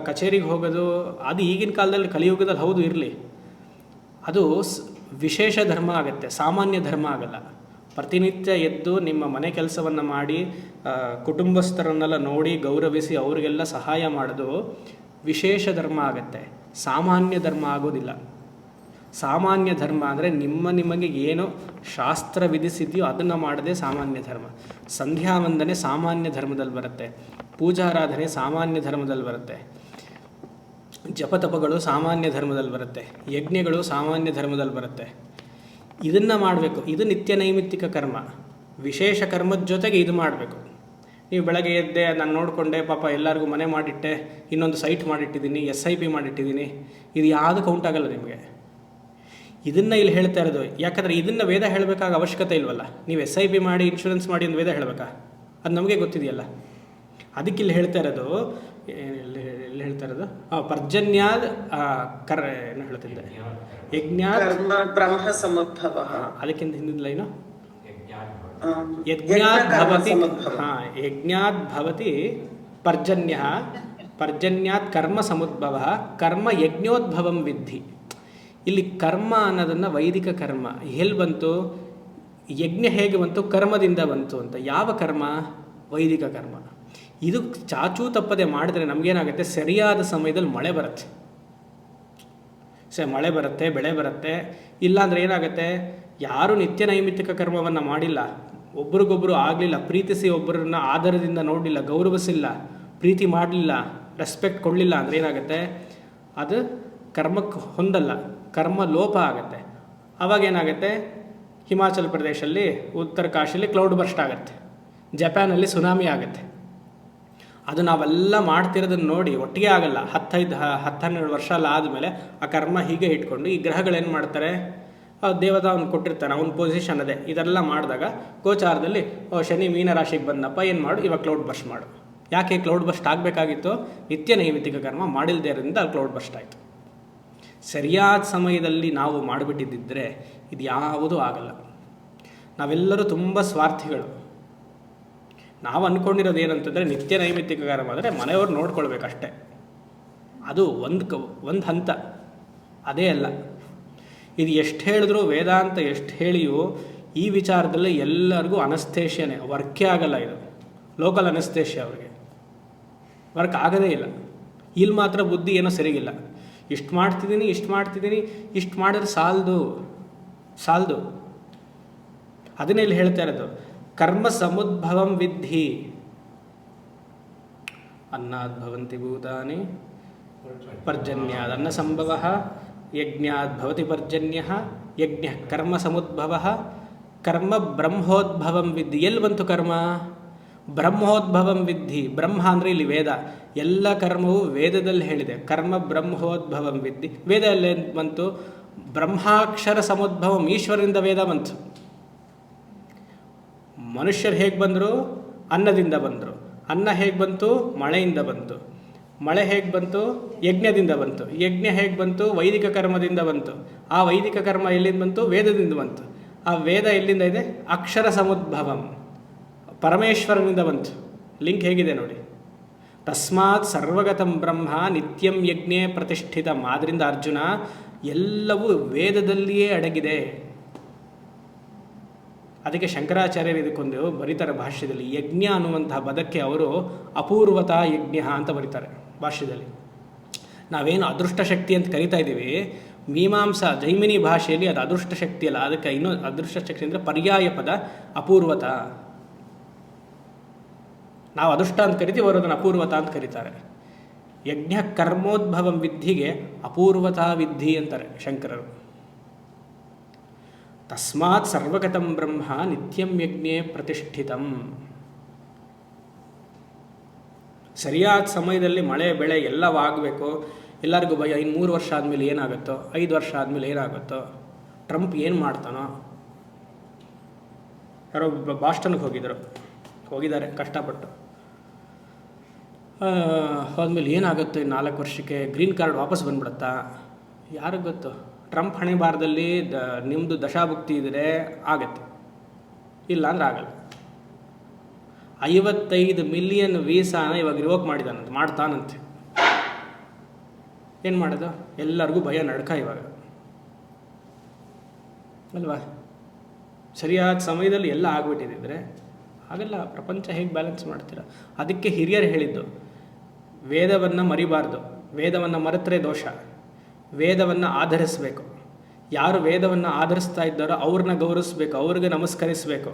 ಕಚೇರಿಗೆ ಹೋಗೋದು, ಅದು ಈಗಿನ ಕಾಲದಲ್ಲಿ ಕಲಿಯುಗದಲ್ಲಿ ಹೌದು ಇರಲಿ, ಅದು ವಿಶೇಷ ಧರ್ಮ ಆಗುತ್ತೆ, ಸಾಮಾನ್ಯ ಧರ್ಮ ಆಗಲ್ಲ. ಪ್ರತಿನಿತ್ಯ ಎದ್ದು ನಿಮ್ಮ ಮನೆ ಕೆಲಸವನ್ನು ಮಾಡಿ ಕುಟುಂಬಸ್ಥರನ್ನೆಲ್ಲ ನೋಡಿ ಗೌರವಿಸಿ ಅವರಿಗೆಲ್ಲ ಸಹಾಯ ಮಾಡೋದು ವಿಶೇಷ ಧರ್ಮ ಆಗುತ್ತೆ, ಸಾಮಾನ್ಯ ಧರ್ಮ ಆಗೋದಿಲ್ಲ. ಸಾಮಾನ್ಯ ಧರ್ಮ ಅಂದರೆ ನಿಮಗೆ ಏನು ಶಾಸ್ತ್ರ ವಿಧಿಸಿದೆಯೋ ಅದನ್ನು ಮಾಡದೆ ಸಾಮಾನ್ಯ ಧರ್ಮ. ಸಂಧ್ಯಾ ವಂದನೆ ಸಾಮಾನ್ಯ ಧರ್ಮದಲ್ಲಿ ಬರುತ್ತೆ, ಪೂಜಾರಾಧನೆ ಸಾಮಾನ್ಯ ಧರ್ಮದಲ್ಲಿ ಬರುತ್ತೆ, ಜಪತಪಗಳು ಸಾಮಾನ್ಯ ಧರ್ಮದಲ್ಲಿ ಬರುತ್ತೆ, ಯಜ್ಞಗಳು ಸಾಮಾನ್ಯ ಧರ್ಮದಲ್ಲಿ ಬರುತ್ತೆ. ಇದನ್ನು ಮಾಡಬೇಕು. ಇದು ನಿತ್ಯ ನೈಮಿತ್ತಿಕ ಕರ್ಮ. ವಿಶೇಷ ಕರ್ಮದ ಜೊತೆಗೆ ಇದು ಮಾಡಬೇಕು. ನೀವು ಬೆಳಗ್ಗೆ ಎದ್ದೆ, ನಾನು ನೋಡಿಕೊಂಡೆ, ಪಾಪ ಎಲ್ಲರಿಗೂ ಮನೆ ಮಾಡಿಟ್ಟೆ, ಇನ್ನೊಂದು ಸೈಟ್ ಮಾಡಿಟ್ಟಿದ್ದೀನಿ, SIP ಮಾಡಿಟ್ಟಿದ್ದೀನಿ, ಇದು ಯಾವುದು ಕೌಂಟ್ ಆಗಲ್ಲ ನಿಮಗೆ. ಇದನ್ನು ಇಲ್ಲಿ ಹೇಳ್ತಾ ಇರೋದು. ಯಾಕಂದರೆ ಇದನ್ನು ವೇದ ಹೇಳಬೇಕಾಗ ಅವಶ್ಯಕತೆ ಇಲ್ವಲ್ಲ. ನೀವು SIP ಮಾಡಿ ಇನ್ಶೂರೆನ್ಸ್ ಮಾಡಿ ಅಂತ ವೇದ ಹೇಳಬೇಕಾ? ಅದು ನಮಗೆ ಗೊತ್ತಿದೆಯಲ್ಲ. ಅದಕ್ಕೆ ಇಲ್ಲಿ ಹೇಳ್ತಾ ಇರೋದು. ಎಲ್ಲಿ ಹೇಳ್ತಾ ಇರೋದು? ಪರ್ಜನ್ಯಾದ್ ಏನು ಹೇಳ್ತಿದ್ದೆ? ಯಜ್ಞಾತ್ ಬ್ರಹ್ಮ ಸಮುದ್ಭವ. ಅದಕ್ಕಿಂತ ಹಿಂದಿನ ಲೈನು ಯಜ್ಞಾತ್ ಭವತಿ. ಯಜ್ಞಾತ್ ಭವತಿ ಪರ್ಜನ್ಯ. ಪರ್ಜನ್ಯಾತ್ ಕರ್ಮ ಸಮುದ್ಭವ. ಕರ್ಮ ಯಜ್ಞೋದ್ಭವಂ ವಿದ್ಧಿ. ಇಲ್ಲಿ ಕರ್ಮ ಅನ್ನೋದನ್ನು ವೈದಿಕ ಕರ್ಮ ಎಲ್ಲಿ ಬಂತು? ಯಜ್ಞ ಹೇಗೆ ಬಂತು? ಕರ್ಮದಿಂದ ಬಂತು ಅಂತ. ಯಾವ ಕರ್ಮ? ವೈದಿಕ ಕರ್ಮ. ಇದು ಚಾಚೂ ತಪ್ಪದೆ ಮಾಡಿದ್ರೆ ನಮಗೇನಾಗುತ್ತೆ? ಸರಿಯಾದ ಸಮಯದಲ್ಲಿ ಮಳೆ ಬರುತ್ತೆ, ಮಳೆ ಬರುತ್ತೆ, ಬೆಳೆ ಬರುತ್ತೆ. ಇಲ್ಲಾಂದರೆ ಏನಾಗುತ್ತೆ? ಯಾರು ನಿತ್ಯ ನೈಮಿತ್ತಿಕ ಕರ್ಮವನ್ನು ಮಾಡಿಲ್ಲ, ಒಬ್ರಿಗೊಬ್ಬರು ಆಗಲಿಲ್ಲ, ಪ್ರೀತಿಸಿ ಒಬ್ಬರನ್ನ ಆಧಾರದಿಂದ ನೋಡಲಿಲ್ಲ, ಗೌರವಿಸಿಲ್ಲ, ಪ್ರೀತಿ ಮಾಡಲಿಲ್ಲ, ರೆಸ್ಪೆಕ್ಟ್ ಕೊಡಲಿಲ್ಲ ಅಂದರೆ ಏನಾಗುತ್ತೆ? ಅದು ಕರ್ಮಕ್ಕೆ ಹೊಂದಲ್ಲ, ಕರ್ಮ ಲೋಪ ಆಗುತ್ತೆ. ಅವಾಗೇನಾಗುತ್ತೆ? ಹಿಮಾಚಲ ಪ್ರದೇಶಲ್ಲಿ, ಉತ್ತರ ಕಾಶಿಯಲ್ಲಿ ಕ್ಲೌಡ್ ಬರ್ಸ್ಟ್ ಆಗುತ್ತೆ, ಜಪಾನಲ್ಲಿ ಸುನಾಮಿ ಆಗುತ್ತೆ. ಅದು ನಾವೆಲ್ಲ ಮಾಡ್ತಿರೋದನ್ನು ನೋಡಿ ಒಟ್ಟಿಗೆ ಆಗಲ್ಲ. 10-12 ವರ್ಷ ಎಲ್ಲ ಆದಮೇಲೆ ಆ ಕರ್ಮ ಹೀಗೆ ಇಟ್ಕೊಂಡು ಈ ಗ್ರಹಗಳೇನು ಮಾಡ್ತಾರೆ? ದೇವತಾ ಅವ್ನು ಕೊಟ್ಟಿರ್ತಾನೆ, ಅವ್ನ ಪೊಸಿಷನ್ ಅದೇ. ಇದೆಲ್ಲ ಮಾಡಿದಾಗ ಗೋಚಾರದಲ್ಲಿ ಶನಿ ಮೀನರಾಶಿಗೆ ಬಂದಪ್ಪ, ಏನು ಮಾಡು, ಇವಾಗ ಕ್ಲೌಡ್ ಬರ್ಸ್ಟ್ ಮಾಡು. ಯಾಕೆ ಕ್ಲೌಡ್ ಬರ್ಸ್ಟ್ ಆಗಬೇಕಾಗಿತ್ತು? ನಿತ್ಯ ನೈಮಿತ್ತಿಕ ಕರ್ಮ ಮಾಡಿಲ್ದೇ ಇರೋದ್ರಿಂದ ಅಲ್ಲಿ ಕ್ಲೌಡ್ ಬರ್ಸ್ಟ್ ಆಯಿತು. ಸರಿಯಾದ ಸಮಯದಲ್ಲಿ ನಾವು ಮಾಡಿಬಿಟ್ಟಿದ್ದರೆ ಇದು ಯಾವುದೂ ಆಗಲ್ಲ. ನಾವೆಲ್ಲರೂ ತುಂಬ ಸ್ವಾರ್ಥಿಗಳು. ನಾವು ಅಂದ್ಕೊಂಡಿರೋದು ಏನಂತಂದರೆ ನಿತ್ಯ ನೈಮಿತ್ತಿಕ ಕರ್ಮ ಅಂದರೆ ಮನೆಯವ್ರು ನೋಡ್ಕೊಳ್ಬೇಕಷ್ಟೆ. ಅದು ಒಂದು ಹಂತ, ಅದೇ ಅಲ್ಲ. ಇದು ಎಷ್ಟು ಹೇಳಿದ್ರು ವೇದಾಂತ ಎಷ್ಟು ಹೇಳಿಯೂ ಈ ವಿಚಾರದಲ್ಲಿ ಎಲ್ಲರಿಗೂ ಅನಸ್ತೇಷ್ಯನೇ, ವರ್ಕೇ ಆಗಲ್ಲ. ಇದು ಲೋಕಲ್ ಅನಸ್ತೇಷ್ಯ, ಅವ್ರಿಗೆ ವರ್ಕ್ ಆಗೋದೇ ಇಲ್ಲ. ಇಲ್ಲಿ ಮಾತ್ರ ಬುದ್ಧಿ ಏನೋ ಸರಿಗಿಲ್ಲ. ಇಷ್ಟು ಮಾಡ್ತಿದ್ದೀನಿ ಇಷ್ಟು ಮಾಡಿದ್ರೆ ಸಾಲದು. ಅದನ್ನೇ ಇಲ್ಲಿ ಹೇಳ್ತಾ ಇರೋದು, ಕರ್ಮ ಸಮುದ್ಭವಂ ವಿದ್ಧಿ. ಅನ್ನಾದ್ ಭವಂತಿ ಭೂತಾನಿ ಪರ್ಜನ್ಯಾದ ಅನ್ನ ಸಂಭವ, ಯಜ್ಞಾದ್ ಭವತಿ ಪರ್ಜನ್ಯ, ಯಜ್ಞ ಕರ್ಮ ಸಮುದ್ಭವ, ಕರ್ಮ ಬ್ರಹ್ಮೋದ್ಭವಂ ವಿದ್ಧಿ. ಎಲ್ಲಿ ಬಂತು ಕರ್ಮ? ಬ್ರಹ್ಮೋದ್ಭವಂ ವಿದ್ಧಿ. ಬ್ರಹ್ಮ ಅಂದರೆ ಇಲ್ಲಿ ವೇದ. ಎಲ್ಲ ಕರ್ಮವು ವೇದದಲ್ಲಿ ಹೇಳಿದೆ. ಕರ್ಮ ಬ್ರಹ್ಮೋದ್ಭವಂ ವಿದ್ಧಿ. ವೇದ ಎಲ್ಲೇ ಬಂತು? ಬ್ರಹ್ಮಾಕ್ಷರ ಸಮುದ್ಭವಂ, ಈಶ್ವರದಿಂದ ವೇದ ಬಂತು. ಮನುಷ್ಯರು ಹೇಗೆ ಬಂದರು? ಅನ್ನದಿಂದ ಬಂದರು. ಅನ್ನ ಹೇಗೆ ಬಂತು? ಮಳೆಯಿಂದ ಬಂತು. ಮಳೆ ಹೇಗೆ ಬಂತು? ಯಜ್ಞದಿಂದ ಬಂತು. ಯಜ್ಞ ಹೇಗೆ ಬಂತು? ವೈದಿಕ ಕರ್ಮದಿಂದ ಬಂತು. ಆ ವೈದಿಕ ಕರ್ಮ ಎಲ್ಲಿಂದ ಬಂತು? ವೇದದಿಂದ ಬಂತು. ಆ ವೇದ ಎಲ್ಲಿಂದ ಇದೆ? ಅಕ್ಷರ ಸಮುದ್ಭವಂ, ಪರಮೇಶ್ವರನಿಂದ ಬಂತು. ಲಿಂಕ್ ಹೇಗಿದೆ ನೋಡಿ. ತಸ್ಮಾತ್ ಸರ್ವಗತಂ ಬ್ರಹ್ಮ ನಿತ್ಯಂ ಯಜ್ಞೆ ಪ್ರತಿಷ್ಠಿತಂ. ಆದ್ದರಿಂದ ಅರ್ಜುನ, ಎಲ್ಲವೂ ವೇದದಲ್ಲಿಯೇ ಅಡಗಿದೆ. ಅದಕ್ಕೆ ಶಂಕರಾಚಾರ್ಯರು ಇದಕ್ಕೊಂದು ಬರೀತಾರೆ ಭಾಷ್ಯದಲ್ಲಿ. ಯಜ್ಞ ಅನ್ನುವಂತಹ ಪದಕ್ಕೆ ಅವರು ಅಪೂರ್ವತಾ ಯಜ್ಞ ಅಂತ ಬರೀತಾರೆ ಭಾಷ್ಯದಲ್ಲಿ. ನಾವೇನು ಅದೃಷ್ಟ ಶಕ್ತಿ ಅಂತ ಕರಿತಾ ಇದ್ದೀವಿ, ಮೀಮಾಂಸಾ ಜೈಮಿನಿ ಭಾಷೆಯಲ್ಲಿ ಅದು ಅದೃಷ್ಟ ಶಕ್ತಿ ಅಲ್ಲ. ಅದಕ್ಕೆ ಇನ್ನೂ ಅದೃಷ್ಟ ಶಕ್ತಿ ಅಂದರೆ ಪರ್ಯಾಯ ಪದ ಅಪೂರ್ವತ. ನಾವು ಅದೃಷ್ಟ ಅಂತ ಕರಿತೀವಿ, ಅವರು ಅದನ್ನು ಅಪೂರ್ವತ ಅಂತ ಕರೀತಾರೆ. ಯಜ್ಞ ಕರ್ಮೋದ್ಭವಂ ವಿದ್ಧಿಗೆ ಅಪೂರ್ವತಾ ವಿದ್ಧಿ ಅಂತಾರೆ ಶಂಕರರು. ತಸ್ಮಾತ್ ಸರ್ವಗತಂ ಬ್ರಹ್ಮ ನಿತ್ಯಂ ಯಜ್ಞೆ ಪ್ರತಿಷ್ಠಿತಂ. ಸರಿಯಾದ ಸಮಯದಲ್ಲಿ ಮಳೆ ಬೆಳೆ ಎಲ್ಲವಾಗಬೇಕು. ಎಲ್ಲರಿಗೂ ಭಯ, ಇನ್ನು 3 ವರ್ಷ ಆದಮೇಲೆ ಏನಾಗುತ್ತೋ, 5 ವರ್ಷ ಆದಮೇಲೆ ಏನಾಗುತ್ತೋ, ಟ್ರಂಪ್ ಏನು ಮಾಡ್ತಾನೋ. ಯಾರೋ ಬಾಸ್ಟನ್ಗೆ ಹೋಗಿದ್ದಾರೆ ಕಷ್ಟಪಟ್ಟು. ಹೋದ್ಮೇಲೆ ಏನಾಗುತ್ತೋ, ಇನ್ನು 4 ವರ್ಷಕ್ಕೆ ಗ್ರೀನ್ ಕಾರ್ಡ್ ವಾಪಸ್ ಬಂದ್ಬಿಡುತ್ತಾ, ಯಾರಿಗೆ ಗೊತ್ತು. ಟ್ರಂಪ್ ಹಣೆ ಬಾರದಲ್ಲಿ ನಿಮ್ಮದು ದಶಾಭುಕ್ತಿ ಇದ್ದರೆ ಆಗತ್ತೆ, ಇಲ್ಲ ಅಂದ್ರೆ ಆಗಲ್ಲ. 55 ಮಿಲಿಯನ್ ವೀಸಾನ ಇವಾಗ ರಿವೋಕ್ ಮಾಡ್ತಾನಂತೆ. ಏನು ಮಾಡೋದು? ಎಲ್ಲರಿಗೂ ಭಯ, ನಡ್ಕ ಇವಾಗ ಅಲ್ವಾ. ಸರಿಯಾದ ಸಮಯದಲ್ಲಿ ಎಲ್ಲ ಆಗ್ಬಿಟ್ಟಿದ್ದರೆ ಆಗಲ್ಲ. ಪ್ರಪಂಚ ಹೇಗೆ ಬ್ಯಾಲೆನ್ಸ್ ಮಾಡ್ತೀರ? ಅದಕ್ಕೆ ಹಿರಿಯರು ಹೇಳಿದ್ದು, ವೇದವನ್ನು ಮರಿಬಾರ್ದು. ವೇದವನ್ನು ಮರೆತರೆ ದೋಷ. ವೇದವನ್ನು ಆಧರಿಸಬೇಕು. ಯಾರು ವೇದವನ್ನು ಆಧರಿಸ್ತಾ ಇದ್ದಾರೋ ಅವ್ರನ್ನ ಗೌರವಿಸ್ಬೇಕು, ಅವ್ರಿಗೆ ನಮಸ್ಕರಿಸಬೇಕು,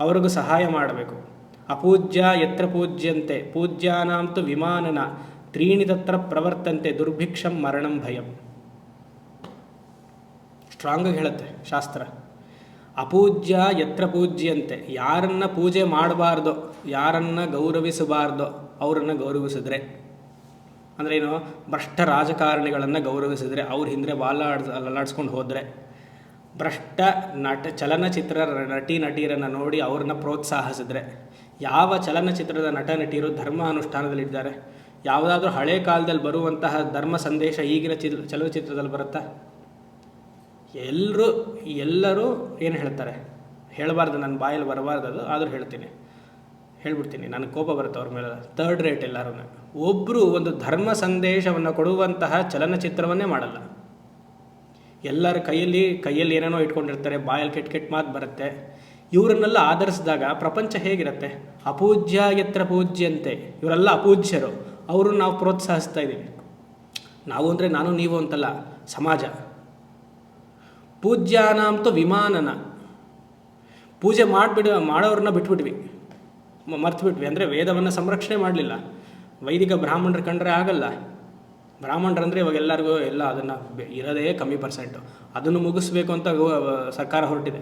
ಅವ್ರಿಗೂ ಸಹಾಯ ಮಾಡಬೇಕು. ಅಪೂಜ್ಯ ಯತ್ರ ಪೂಜ್ಯಂತೆ ಪೂಜ್ಯಾನಾಂತು ವಿಮಾನನ ತ್ರೀಣಿ ತತ್ರ ಪ್ರವರ್ತಂತೆ ದುರ್ಭಿಕ್ಷಂ ಮರಣಂ ಭಯಂ. ಸ್ಟ್ರಾಂಗಾಗಿ ಹೇಳುತ್ತೆ ಶಾಸ್ತ್ರ. ಅಪೂಜ್ಯ ಯತ್ರ ಪೂಜ್ಯಂತೆ, ಯಾರನ್ನ ಪೂಜೆ ಮಾಡಬಾರ್ದೋ, ಯಾರನ್ನ ಗೌರವಿಸಬಾರ್ದೋ ಅವ್ರನ್ನ ಗೌರವಿಸಿದ್ರೆ, ಅಂದರೆ ಏನು, ಭ್ರಷ್ಟ ರಾಜಕಾರಣಿಗಳನ್ನು ಗೌರವಿಸಿದ್ರೆ, ಅವ್ರ ಹಿಂದೆ ಅಲ್ಲಾಡಿಸ್ಕೊಂಡು ಹೋದರೆ, ಭ್ರಷ್ಟ ಚಲನಚಿತ್ರ ನಟಿಯರನ್ನು ನೋಡಿ ಅವ್ರನ್ನ ಪ್ರೋತ್ಸಾಹಿಸಿದ್ರೆ, ಯಾವ ಚಲನಚಿತ್ರದ ನಟಿಯರು ಧರ್ಮ ಅನುಷ್ಠಾನದಲ್ಲಿದ್ದಾರೆ? ಯಾವುದಾದ್ರೂ ಹಳೆ ಕಾಲದಲ್ಲಿ ಬರುವಂತಹ ಧರ್ಮ ಸಂದೇಶ ಈಗಿನ ಚಲನಚಿತ್ರದಲ್ಲಿ ಬರುತ್ತಾ? ಎಲ್ಲರೂ ಏನು ಹೇಳ್ತಾರೆ? ಹೇಳಬಾರ್ದು, ನನ್ನ ಬಾಯಲ್ಲಿ ಬರಬಾರ್ದು ಅದು, ಆದರೂ ಹೇಳ್ಬಿಡ್ತೀನಿ. ನನಗೆ ಕೋಪ ಬರುತ್ತೆ ಅವ್ರ ಮೇಲೆ. ಥರ್ಡ್ ರೇಟ್ ಎಲ್ಲರೂ. ಒಬ್ಬರು ಒಂದು ಧರ್ಮ ಸಂದೇಶವನ್ನು ಕೊಡುವಂತಹ ಚಲನಚಿತ್ರವನ್ನೇ ಮಾಡಲ್ಲ. ಎಲ್ಲರ ಕೈಯಲ್ಲಿ ಏನೇನೋ ಇಟ್ಕೊಂಡಿರ್ತಾರೆ, ಬಾಯಲ್ಲಿ ಕೆಟ್ಟ ಮಾತು ಬರುತ್ತೆ. ಇವರನ್ನೆಲ್ಲ ಆಧರಿಸಿದಾಗ ಪ್ರಪಂಚ ಹೇಗಿರುತ್ತೆ? ಅಪೂಜ್ಯ ಯತ್ರ ಪೂಜ್ಯಂತೆ, ಇವರೆಲ್ಲ ಅಪೂಜ್ಯರು, ಅವ್ರನ್ನ ನಾವು ಪ್ರೋತ್ಸಾಹಿಸ್ತಾ ಇದ್ದೀವಿ. ನಾವು ಅಂದರೆ ನಾನು ನೀವು ಅಂತಲ್ಲ, ಸಮಾಜ. ಪೂಜ್ಯಾನಾಂತು ವಿಮಾನನ, ಪೂಜೆ ಮಾಡೋರನ್ನ ಬಿಟ್ಬಿಟ್ವಿ, ಮರ್ತು ಅಂದರೆ ವೇದವನ್ನು ಸಂರಕ್ಷಣೆ ಮಾಡಲಿಲ್ಲ. ವೈದಿಕ ಬ್ರಾಹ್ಮಣರು ಕಂಡ್ರೆ ಆಗಲ್ಲ. ಬ್ರಾಹ್ಮಣರಂದರೆ ಇವಾಗ ಎಲ್ಲರಿಗೂ ಎಲ್ಲ ಅದನ್ನು ಇರೋದೇ ಕಮ್ಮಿ ಪರ್ಸೆಂಟು, ಅದನ್ನು ಮುಗಿಸ್ಬೇಕು ಅಂತ ಸರ್ಕಾರ ಹೊರಟಿದೆ.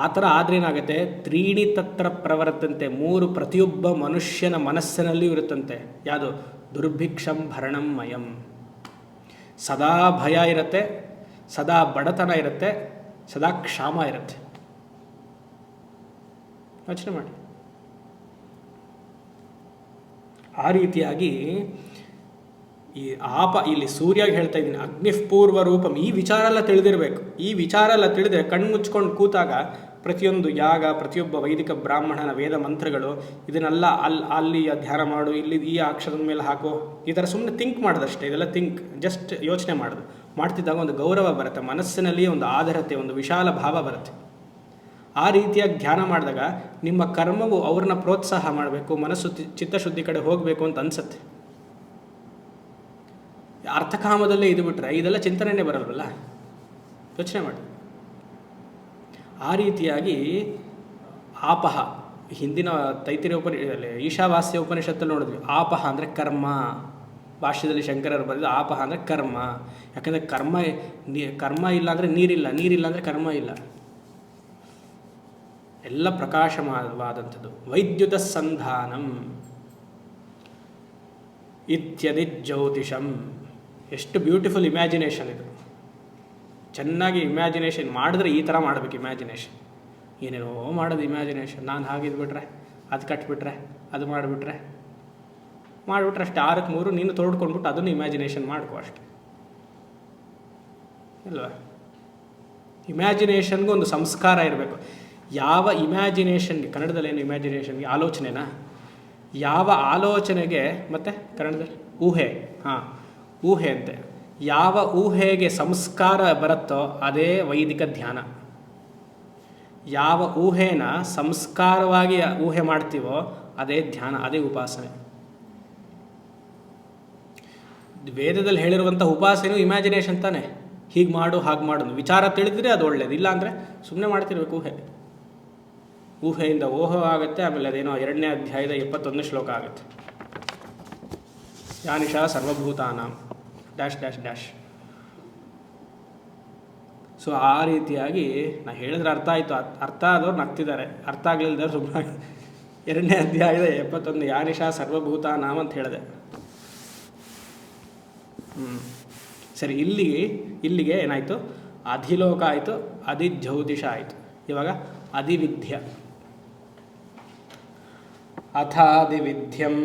ಆ ಥರ ಆದ್ರೇನಾಗುತ್ತೆ? ತ್ರೀಣಿ ತತ್ರ ಪ್ರವರ್ತಂತೆ, 3 ಪ್ರತಿಯೊಬ್ಬ ಮನುಷ್ಯನ ಮನಸ್ಸಿನಲ್ಲಿಯೂ ಇರುತ್ತಂತೆ. ಯಾವುದು? ದುರ್ಭಿಕ್ಷಂ ಭರಣಂ ಮಯಂ. ಸದಾ ಭಯ ಇರುತ್ತೆ, ಸದಾ ಬಡತನ ಇರುತ್ತೆ, ಸದಾ ಕ್ಷಾಮ ಇರುತ್ತೆ. ಯೋಚನೆ ಮಾಡಿ. ಆ ರೀತಿಯಾಗಿ ಇಲ್ಲಿ ಸೂರ್ಯಾಗಿ ಹೇಳ್ತಾ ಇದ್ದೀನಿ, ಅಗ್ನಿಪೂರ್ವ ರೂಪಂ. ಈ ವಿಚಾರ ಎಲ್ಲ ತಿಳಿದಿರಬೇಕು. ಈ ವಿಚಾರ ಎಲ್ಲ ತಿಳಿದ್ರೆ ಕಣ್ಣು ಮುಚ್ಕೊಂಡು ಕೂತಾಗ ಪ್ರತಿಯೊಂದು ಯಾಗ, ಪ್ರತಿಯೊಬ್ಬ ವೈದಿಕ ಬ್ರಾಹ್ಮಣನ ವೇದ ಮಂತ್ರಗಳು, ಇದನ್ನೆಲ್ಲ ಅಲ್ಲಿ ಧ್ಯಾನ ಮಾಡು, ಇಲ್ಲಿ ಈ ಅಕ್ಷರದ ಮೇಲೆ ಹಾಕು, ಈ ಥರ ಸುಮ್ಮನೆ ಥಿಂಕ್ ಮಾಡೋದಷ್ಟೇ. ಇದೆಲ್ಲ ಜಸ್ಟ್ ಯೋಚನೆ ಮಾಡೋದು. ಮಾಡ್ತಿದ್ದಾಗ ಒಂದು ಗೌರವ ಬರುತ್ತೆ, ಮನಸ್ಸಿನಲ್ಲಿ ಒಂದು ಆದರತೆ, ಒಂದು ವಿಶಾಲ ಭಾವ ಬರುತ್ತೆ. ಆ ರೀತಿಯಾಗಿ ಧ್ಯಾನ ಮಾಡಿದಾಗ ನಿಮ್ಮ ಕರ್ಮವು ಅವ್ರನ್ನ ಪ್ರೋತ್ಸಾಹ ಮಾಡಬೇಕು, ಮನಸ್ಸು ಚಿತ್ತಶುದ್ಧಿ ಕಡೆ ಹೋಗಬೇಕು ಅಂತ ಅನಿಸುತ್ತೆ. ಅರ್ಥಕಾಮದಲ್ಲೇ ಇದು ಬಿಟ್ಟರೆ ಇದೆಲ್ಲ ಚಿಂತನೆಯೇ ಬರಲ್ವಲ್ಲ, ಯೋಚನೆ ಮಾಡಿ. ಆ ರೀತಿಯಾಗಿ ಆಪಹ, ಹಿಂದಿನ ತೈತಿರಿಯ ಈಶಾವಾಸ್ಯ ಉಪನಿಷತ್ತಲ್ಲಿ ನೋಡಿದ್ವಿ. ಆಪಹ ಅಂದರೆ ಕರ್ಮ, ಭಾಷ್ಯದಲ್ಲಿ ಶಂಕರರು ಬರೆದು ಆಪಹ ಅಂದರೆ ಕರ್ಮ. ಯಾಕಂದರೆ ಕರ್ಮ ಇಲ್ಲ ಅಂದರೆ ನೀರಿಲ್ಲ, ನೀರಿಲ್ಲ ಅಂದರೆ ಕರ್ಮ ಇಲ್ಲ. ಎಲ್ಲ ಪ್ರಕಾಶವಾದಂಥದ್ದು. ವೈದ್ಯುತ ಸಂಧಾನಂ ಇತ್ಯದಿ ಜ್ಯೋತಿಷಂ. ಎಷ್ಟು ಬ್ಯೂಟಿಫುಲ್ ಇಮ್ಯಾಜಿನೇಷನ್ ಇದು. ಚೆನ್ನಾಗಿ ಇಮ್ಯಾಜಿನೇಷನ್ ಮಾಡಿದ್ರೆ ಈ ಥರ ಮಾಡಬೇಕು. ಇಮ್ಯಾಜಿನೇಷನ್ ಏನೇನೋ ಮಾಡೋದು ಇಮ್ಯಾಜಿನೇಷನ್. ನಾನು ಹಾಗಿದ್ಬಿಟ್ರೆ, ಅದು ಕಟ್ಬಿಟ್ರೆ, ಅದು ಮಾಡಿಬಿಟ್ರೆ ಅಷ್ಟೇ. 6ಕ್ಕೆ 3 ನೀನು ತೋಡ್ಕೊಂಡ್ಬಿಟ್ಟು ಅದನ್ನು ಇಮ್ಯಾಜಿನೇಷನ್ ಮಾಡ್ಕೋ ಅಷ್ಟೆ ಅಲ್ವಾ. ಇಮ್ಯಾಜಿನೇಷನ್ಗೂ ಒಂದು ಸಂಸ್ಕಾರ ಇರಬೇಕು. ಯಾವ ಇಮ್ಯಾಜಿನೇಷನ್ಗೆ, ಕನ್ನಡದಲ್ಲಿ ಏನು ಇಮ್ಯಾಜಿನೇಷನ್ಗೆ ಆಲೋಚನೆನಾ, ಯಾವ ಆಲೋಚನೆಗೆ, ಮತ್ತು ಕನ್ನಡದಲ್ಲಿ ಊಹೆ, ಊಹೆ ಅಂತೆ. ಯಾವ ಊಹೆಗೆ ಸಂಸ್ಕಾರ ಬರುತ್ತೋ ಅದೇ ವೈದಿಕ ಧ್ಯಾನ. ಯಾವ ಊಹೆನ ಸಂಸ್ಕಾರವಾಗಿ ಊಹೆ ಮಾಡ್ತೀವೋ ಅದೇ ಧ್ಯಾನ, ಅದೇ ಉಪಾಸನೆ. ವೇದದಲ್ಲಿ ಹೇಳಿರುವಂಥ ಉಪಾಸನೆಯು ಇಮ್ಯಾಜಿನೇಷನ್ ತಾನೆ. ಹೀಗೆ ಮಾಡು, ಹಾಗೆ ಮಾಡು, ವಿಚಾರ ತಿಳಿದ್ರೆ ಅದು ಒಳ್ಳೇದು. ಇಲ್ಲ ಅಂದರೆ ಸುಮ್ಮನೆ ಮಾಡ್ತಿರ್ಬೇಕು ಊಹೆ. ಊಹೆಯಿಂದ ಓಹೋ ಆಗುತ್ತೆ. ಆಮೇಲೆ ಅದೇನೋ 2ನೇ ಅಧ್ಯಾಯದ 71ನೇ ಶ್ಲೋಕ ಆಗುತ್ತೆ. ಯಾನಿಶಾ ಸರ್ವಭೂತಾನಾಂ ಡ್ಯಾಶ್ ಡ್ಯಾಶ್ ಡ್ಯಾಶ್. ಸೊ ಆ ರೀತಿಯಾಗಿ ನಾನು ಹೇಳಿದ್ರೆ ಅರ್ಥ ಆಯಿತು. ಅರ್ಥ ಆದವ್ರು ನಗ್ತಿದ್ದಾರೆ, ಅರ್ಥ ಆಗಲಿಲ್ಲದವ್ರು ಸುಮ್ಮನೆ. 2ನೇ ಅಧ್ಯಾಯದ 71 ಯಾನಿಶಾ ಸರ್ವಭೂತಾನಾಂ ಅಂತ ಹೇಳಿದೆ. ಸರಿ, ಇಲ್ಲಿಗೆ ಏನಾಯಿತು? ಅಧಿಲೋಕ ಆಯಿತು, ಅಧಿಜ್ಯೋತಿಷ ಆಯಿತು. ಇವಾಗ ಅಧಿವಿದ್ಯ. ಅಥಾದಿವಿದ್ಯಂ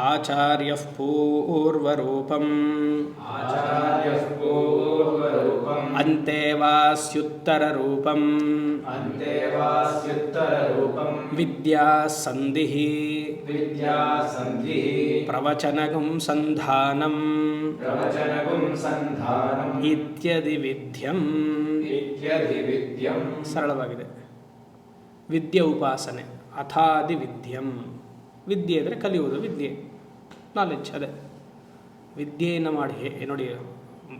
ಆಚಾರ್ಯಃ ಪೂರ್ವರೂಪಂ ಅಂತೇವಾಸ್ಯುತ್ತರರೂಪಂ ವಿದ್ಯಾಸಂಧಿಃ ಪ್ರವಚನಗುಂ ಸಂಧಾನಂ ಇತ್ಯದಿವಿದ್ಯಂ. ಸರಳವಾಗಿದೆ. ವಿದ್ಯೆ ಉಪಾಸನೆ. ಅಥಾದಿವಿದ್ಯಂ. ವಿದ್ಯೆ ಅಂದರೆ ಕಲಿಯುವುದು, ವಿದ್ಯೆ ನಾಲೆಡ್ಜ್. ಅದೇ ವಿದ್ಯೆಯನ್ನು ಮಾಡಿ ನೋಡಿ,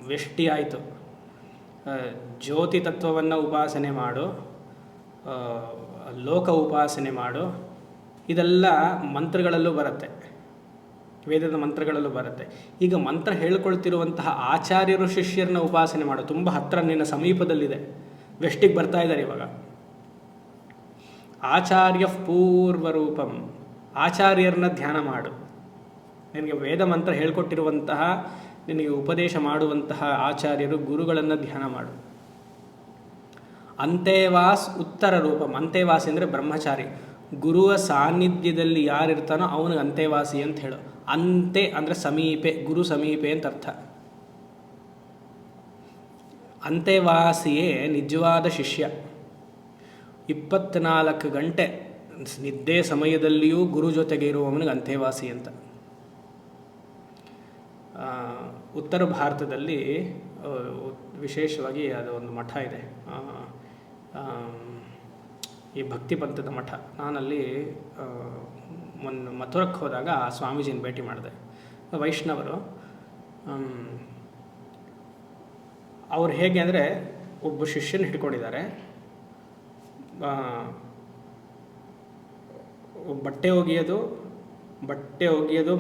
ವ್ಯಷ್ಟಿ ಆಯಿತು. ಜ್ಯೋತಿ ತತ್ವವನ್ನು ಉಪಾಸನೆ ಮಾಡು, ಲೋಕ ಉಪಾಸನೆ ಮಾಡು. ಇದೆಲ್ಲ ಮಂತ್ರಗಳಲ್ಲೂ ಬರುತ್ತೆ, ವೇದದ ಮಂತ್ರಗಳಲ್ಲೂ ಬರುತ್ತೆ. ಈಗ ಮಂತ್ರ ಹೇಳ್ಕೊಳ್ತಿರುವಂತಹ ಆಚಾರ್ಯರು ಶಿಷ್ಯರನ್ನ ಉಪಾಸನೆ ಮಾಡು. ತುಂಬ ಹತ್ತಿರ, ನಿನ್ನ ಸಮೀಪದಲ್ಲಿದೆ. ವ್ಯಷ್ಟಿಗೆ ಬರ್ತಾ ಇದ್ದಾರೆ ಇವಾಗ. ಆಚಾರ್ಯ ಪೂರ್ವರೂಪಂ, ಆಚಾರ್ಯರನ್ನ ಧ್ಯಾನ ಮಾಡು. ನಿನಗೆ ವೇದ ಮಂತ್ರ ಹೇಳ್ಕೊಟ್ಟಿರುವಂತಹ, ನಿನಗೆ ಉಪದೇಶ ಮಾಡುವಂತಹ ಆಚಾರ್ಯರು, ಗುರುಗಳನ್ನು ಧ್ಯಾನ ಮಾಡು. ಅಂತೇವಾಸ್ ಉತ್ತರ ರೂಪಂ. ಅಂತೇವಾಸಿ ಅಂದರೆ ಬ್ರಹ್ಮಚಾರಿ. ಗುರುವ ಸಾನ್ನಿಧ್ಯದಲ್ಲಿ ಯಾರಿರ್ತಾನೋ ಅವನಿಗೆ ಅಂತೇವಾಸಿ ಅಂತ ಹೇಳು. ಅಂತೆ ಅಂದರೆ ಸಮೀಪೆ, ಗುರು ಸಮೀಪೆ ಅಂತ ಅರ್ಥ. ಅಂತೇವಾಸಿಯೇ ನಿಜವಾದ ಶಿಷ್ಯ. 24 ಗಂಟೆ ನಿದ್ದೆ ಸಮಯದಲ್ಲಿಯೂ ಗುರು ಜೊತೆಗೆ ಇರುವವನಿಗೆ ಅಂತೇವಾಸಿ ಅಂತ. ಉತ್ತರ ಭಾರತದಲ್ಲಿ ವಿಶೇಷವಾಗಿ ಅದು ಒಂದು ಮಠ ಇದೆ, ಈ ಭಕ್ತಿ ಪಂಥದ ಮಠ. ನಾನಲ್ಲಿ ಒಂದು ಮಥುರಕ್ಕೆ ಹೋದಾಗ ಆ ಸ್ವಾಮೀಜಿನ ಭೇಟಿ ಮಾಡಿದೆ. ವೈಷ್ಣವರು. ಅವ್ರು ಹೇಗೆ ಅಂದರೆ, ಒಬ್ಬ ಶಿಷ್ಯನ ಹಿಡ್ಕೊಂಡಿದ್ದಾರೆ. ಬಟ್ಟೆ ಒಗೆಯೋದು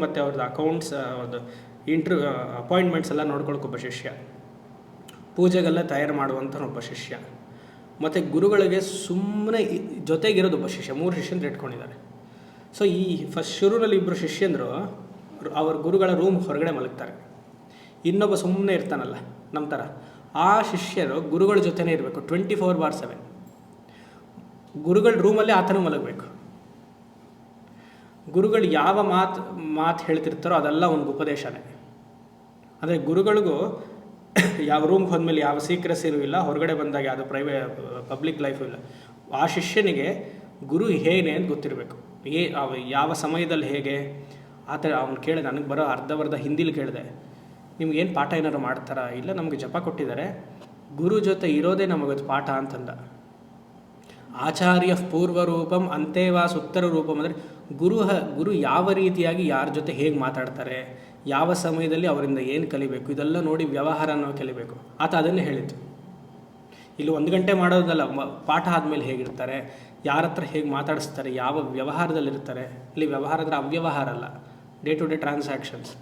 ಮತ್ತು ಅವ್ರದ್ದು ಅಕೌಂಟ್ಸ್, ಅವ್ರದ್ದು ಅಪಾಯಿಂಟ್ಮೆಂಟ್ಸ್ ಎಲ್ಲ ನೋಡ್ಕೊಳಕ್ಕೆ ಒಬ್ಬ ಶಿಷ್ಯ. ಪೂಜೆಗೆಲ್ಲ ತಯಾರು ಮಾಡುವಂಥ ಒಬ್ಬ ಶಿಷ್ಯ. ಮತ್ತು ಗುರುಗಳಿಗೆ ಸುಮ್ಮನೆ ಜೊತೆಗಿರೋದು ಒಬ್ಬ ಶಿಷ್ಯ. 3 ಶಿಷ್ಯಂದ್ರು ಇಟ್ಕೊಂಡಿದ್ದಾರೆ. ಸೊ ಈ ಶುರುನಲ್ಲಿ 2 ಶಿಷ್ಯಂದರು ಅವ್ರ ಗುರುಗಳ ರೂಮ್ ಹೊರಗಡೆ ಮಲಗ್ತಾರೆ. ಇನ್ನೊಬ್ಬ ಸುಮ್ಮನೆ ಇರ್ತಾನಲ್ಲ ನಮ್ಮ ಥರ. ಆ ಶಿಷ್ಯರು ಗುರುಗಳ ಜೊತೆನೇ ಇರಬೇಕು 24/7. ಗುರುಗಳ ರೂಮಲ್ಲೇ ಆತನೂ ಮಲಗಬೇಕು. ಗುರುಗಳು ಯಾವ ಮಾತು ಹೇಳ್ತಿರ್ತಾರೋ ಅದೆಲ್ಲ ಒಂದು ಉಪದೇಶನೇ. ಅಂದರೆ ಗುರುಗಳಿಗೂ ಯಾವ ರೂಮ್ಗೆ ಹೋದ್ಮೇಲೆ ಯಾವ ಸೀಕ್ರೆಸಿನೂ ಇಲ್ಲ, ಹೊರಗಡೆ ಬಂದಾಗ ಯಾವುದು ಪಬ್ಲಿಕ್ ಲೈಫು ಇಲ್ಲ. ಆ ಶಿಷ್ಯನಿಗೆ ಗುರು ಹೇಗೆ ಅಂತ ಗೊತ್ತಿರಬೇಕು. ಯಾವ ಸಮಯದಲ್ಲಿ ಹೇಗೆ ಆ ಥರ ಅವ್ನು ಕೇಳಿದೆ. ನನಗೆ ಬರೋ ಅರ್ಧ ಹಿಂದಿಲಿ ಕೇಳಿದೆ, ನಿಮ್ಗೇನು ಪಾಠ ಏನಾದ್ರು ಮಾಡ್ತಾರಾ? ಇಲ್ಲ, ನಮಗೆ ಜಪ ಕೊಟ್ಟಿದ್ದಾರೆ, ಗುರು ಜೊತೆ ಇರೋದೇ ನಮಗದು ಪಾಠ ಅಂತಂದ. ಆಚಾರ್ಯ ಪೂರ್ವರೂಪಂ ಅಂತೇವಾಸ ಉತ್ತರ ರೂಪಂ ಅಂದರೆ ಗುರು ಯಾವ ರೀತಿಯಾಗಿ ಯಾರ ಜೊತೆ ಹೇಗೆ ಮಾತಾಡ್ತಾರೆ, ಯಾವ ಸಮಯದಲ್ಲಿ ಅವರಿಂದ ಏನು ಕಲಿಬೇಕು, ಇದೆಲ್ಲ ನೋಡಿ ವ್ಯವಹಾರ ನಾವು ಕಲಿಬೇಕು. ಆತ ಅದನ್ನೇ ಹೇಳಿತ್ತು. ಇಲ್ಲಿ 1 ಗಂಟೆ ಮಾಡೋದಲ್ಲ, ಪಾಠ ಆದಮೇಲೆ ಹೇಗಿರ್ತಾರೆ, ಯಾರ ಹತ್ರ ಹೇಗೆ ಮಾತಾಡಿಸ್ತಾರೆ, ಯಾವ ವ್ಯವಹಾರದಲ್ಲಿರ್ತಾರೆ. ಇಲ್ಲಿ ವ್ಯವಹಾರ ಅಂದರೆ ಅವ್ಯವಹಾರ ಅಲ್ಲ, ಡೇ ಟು ಡೇ ಟ್ರಾನ್ಸಾಕ್ಷನ್ಸ್.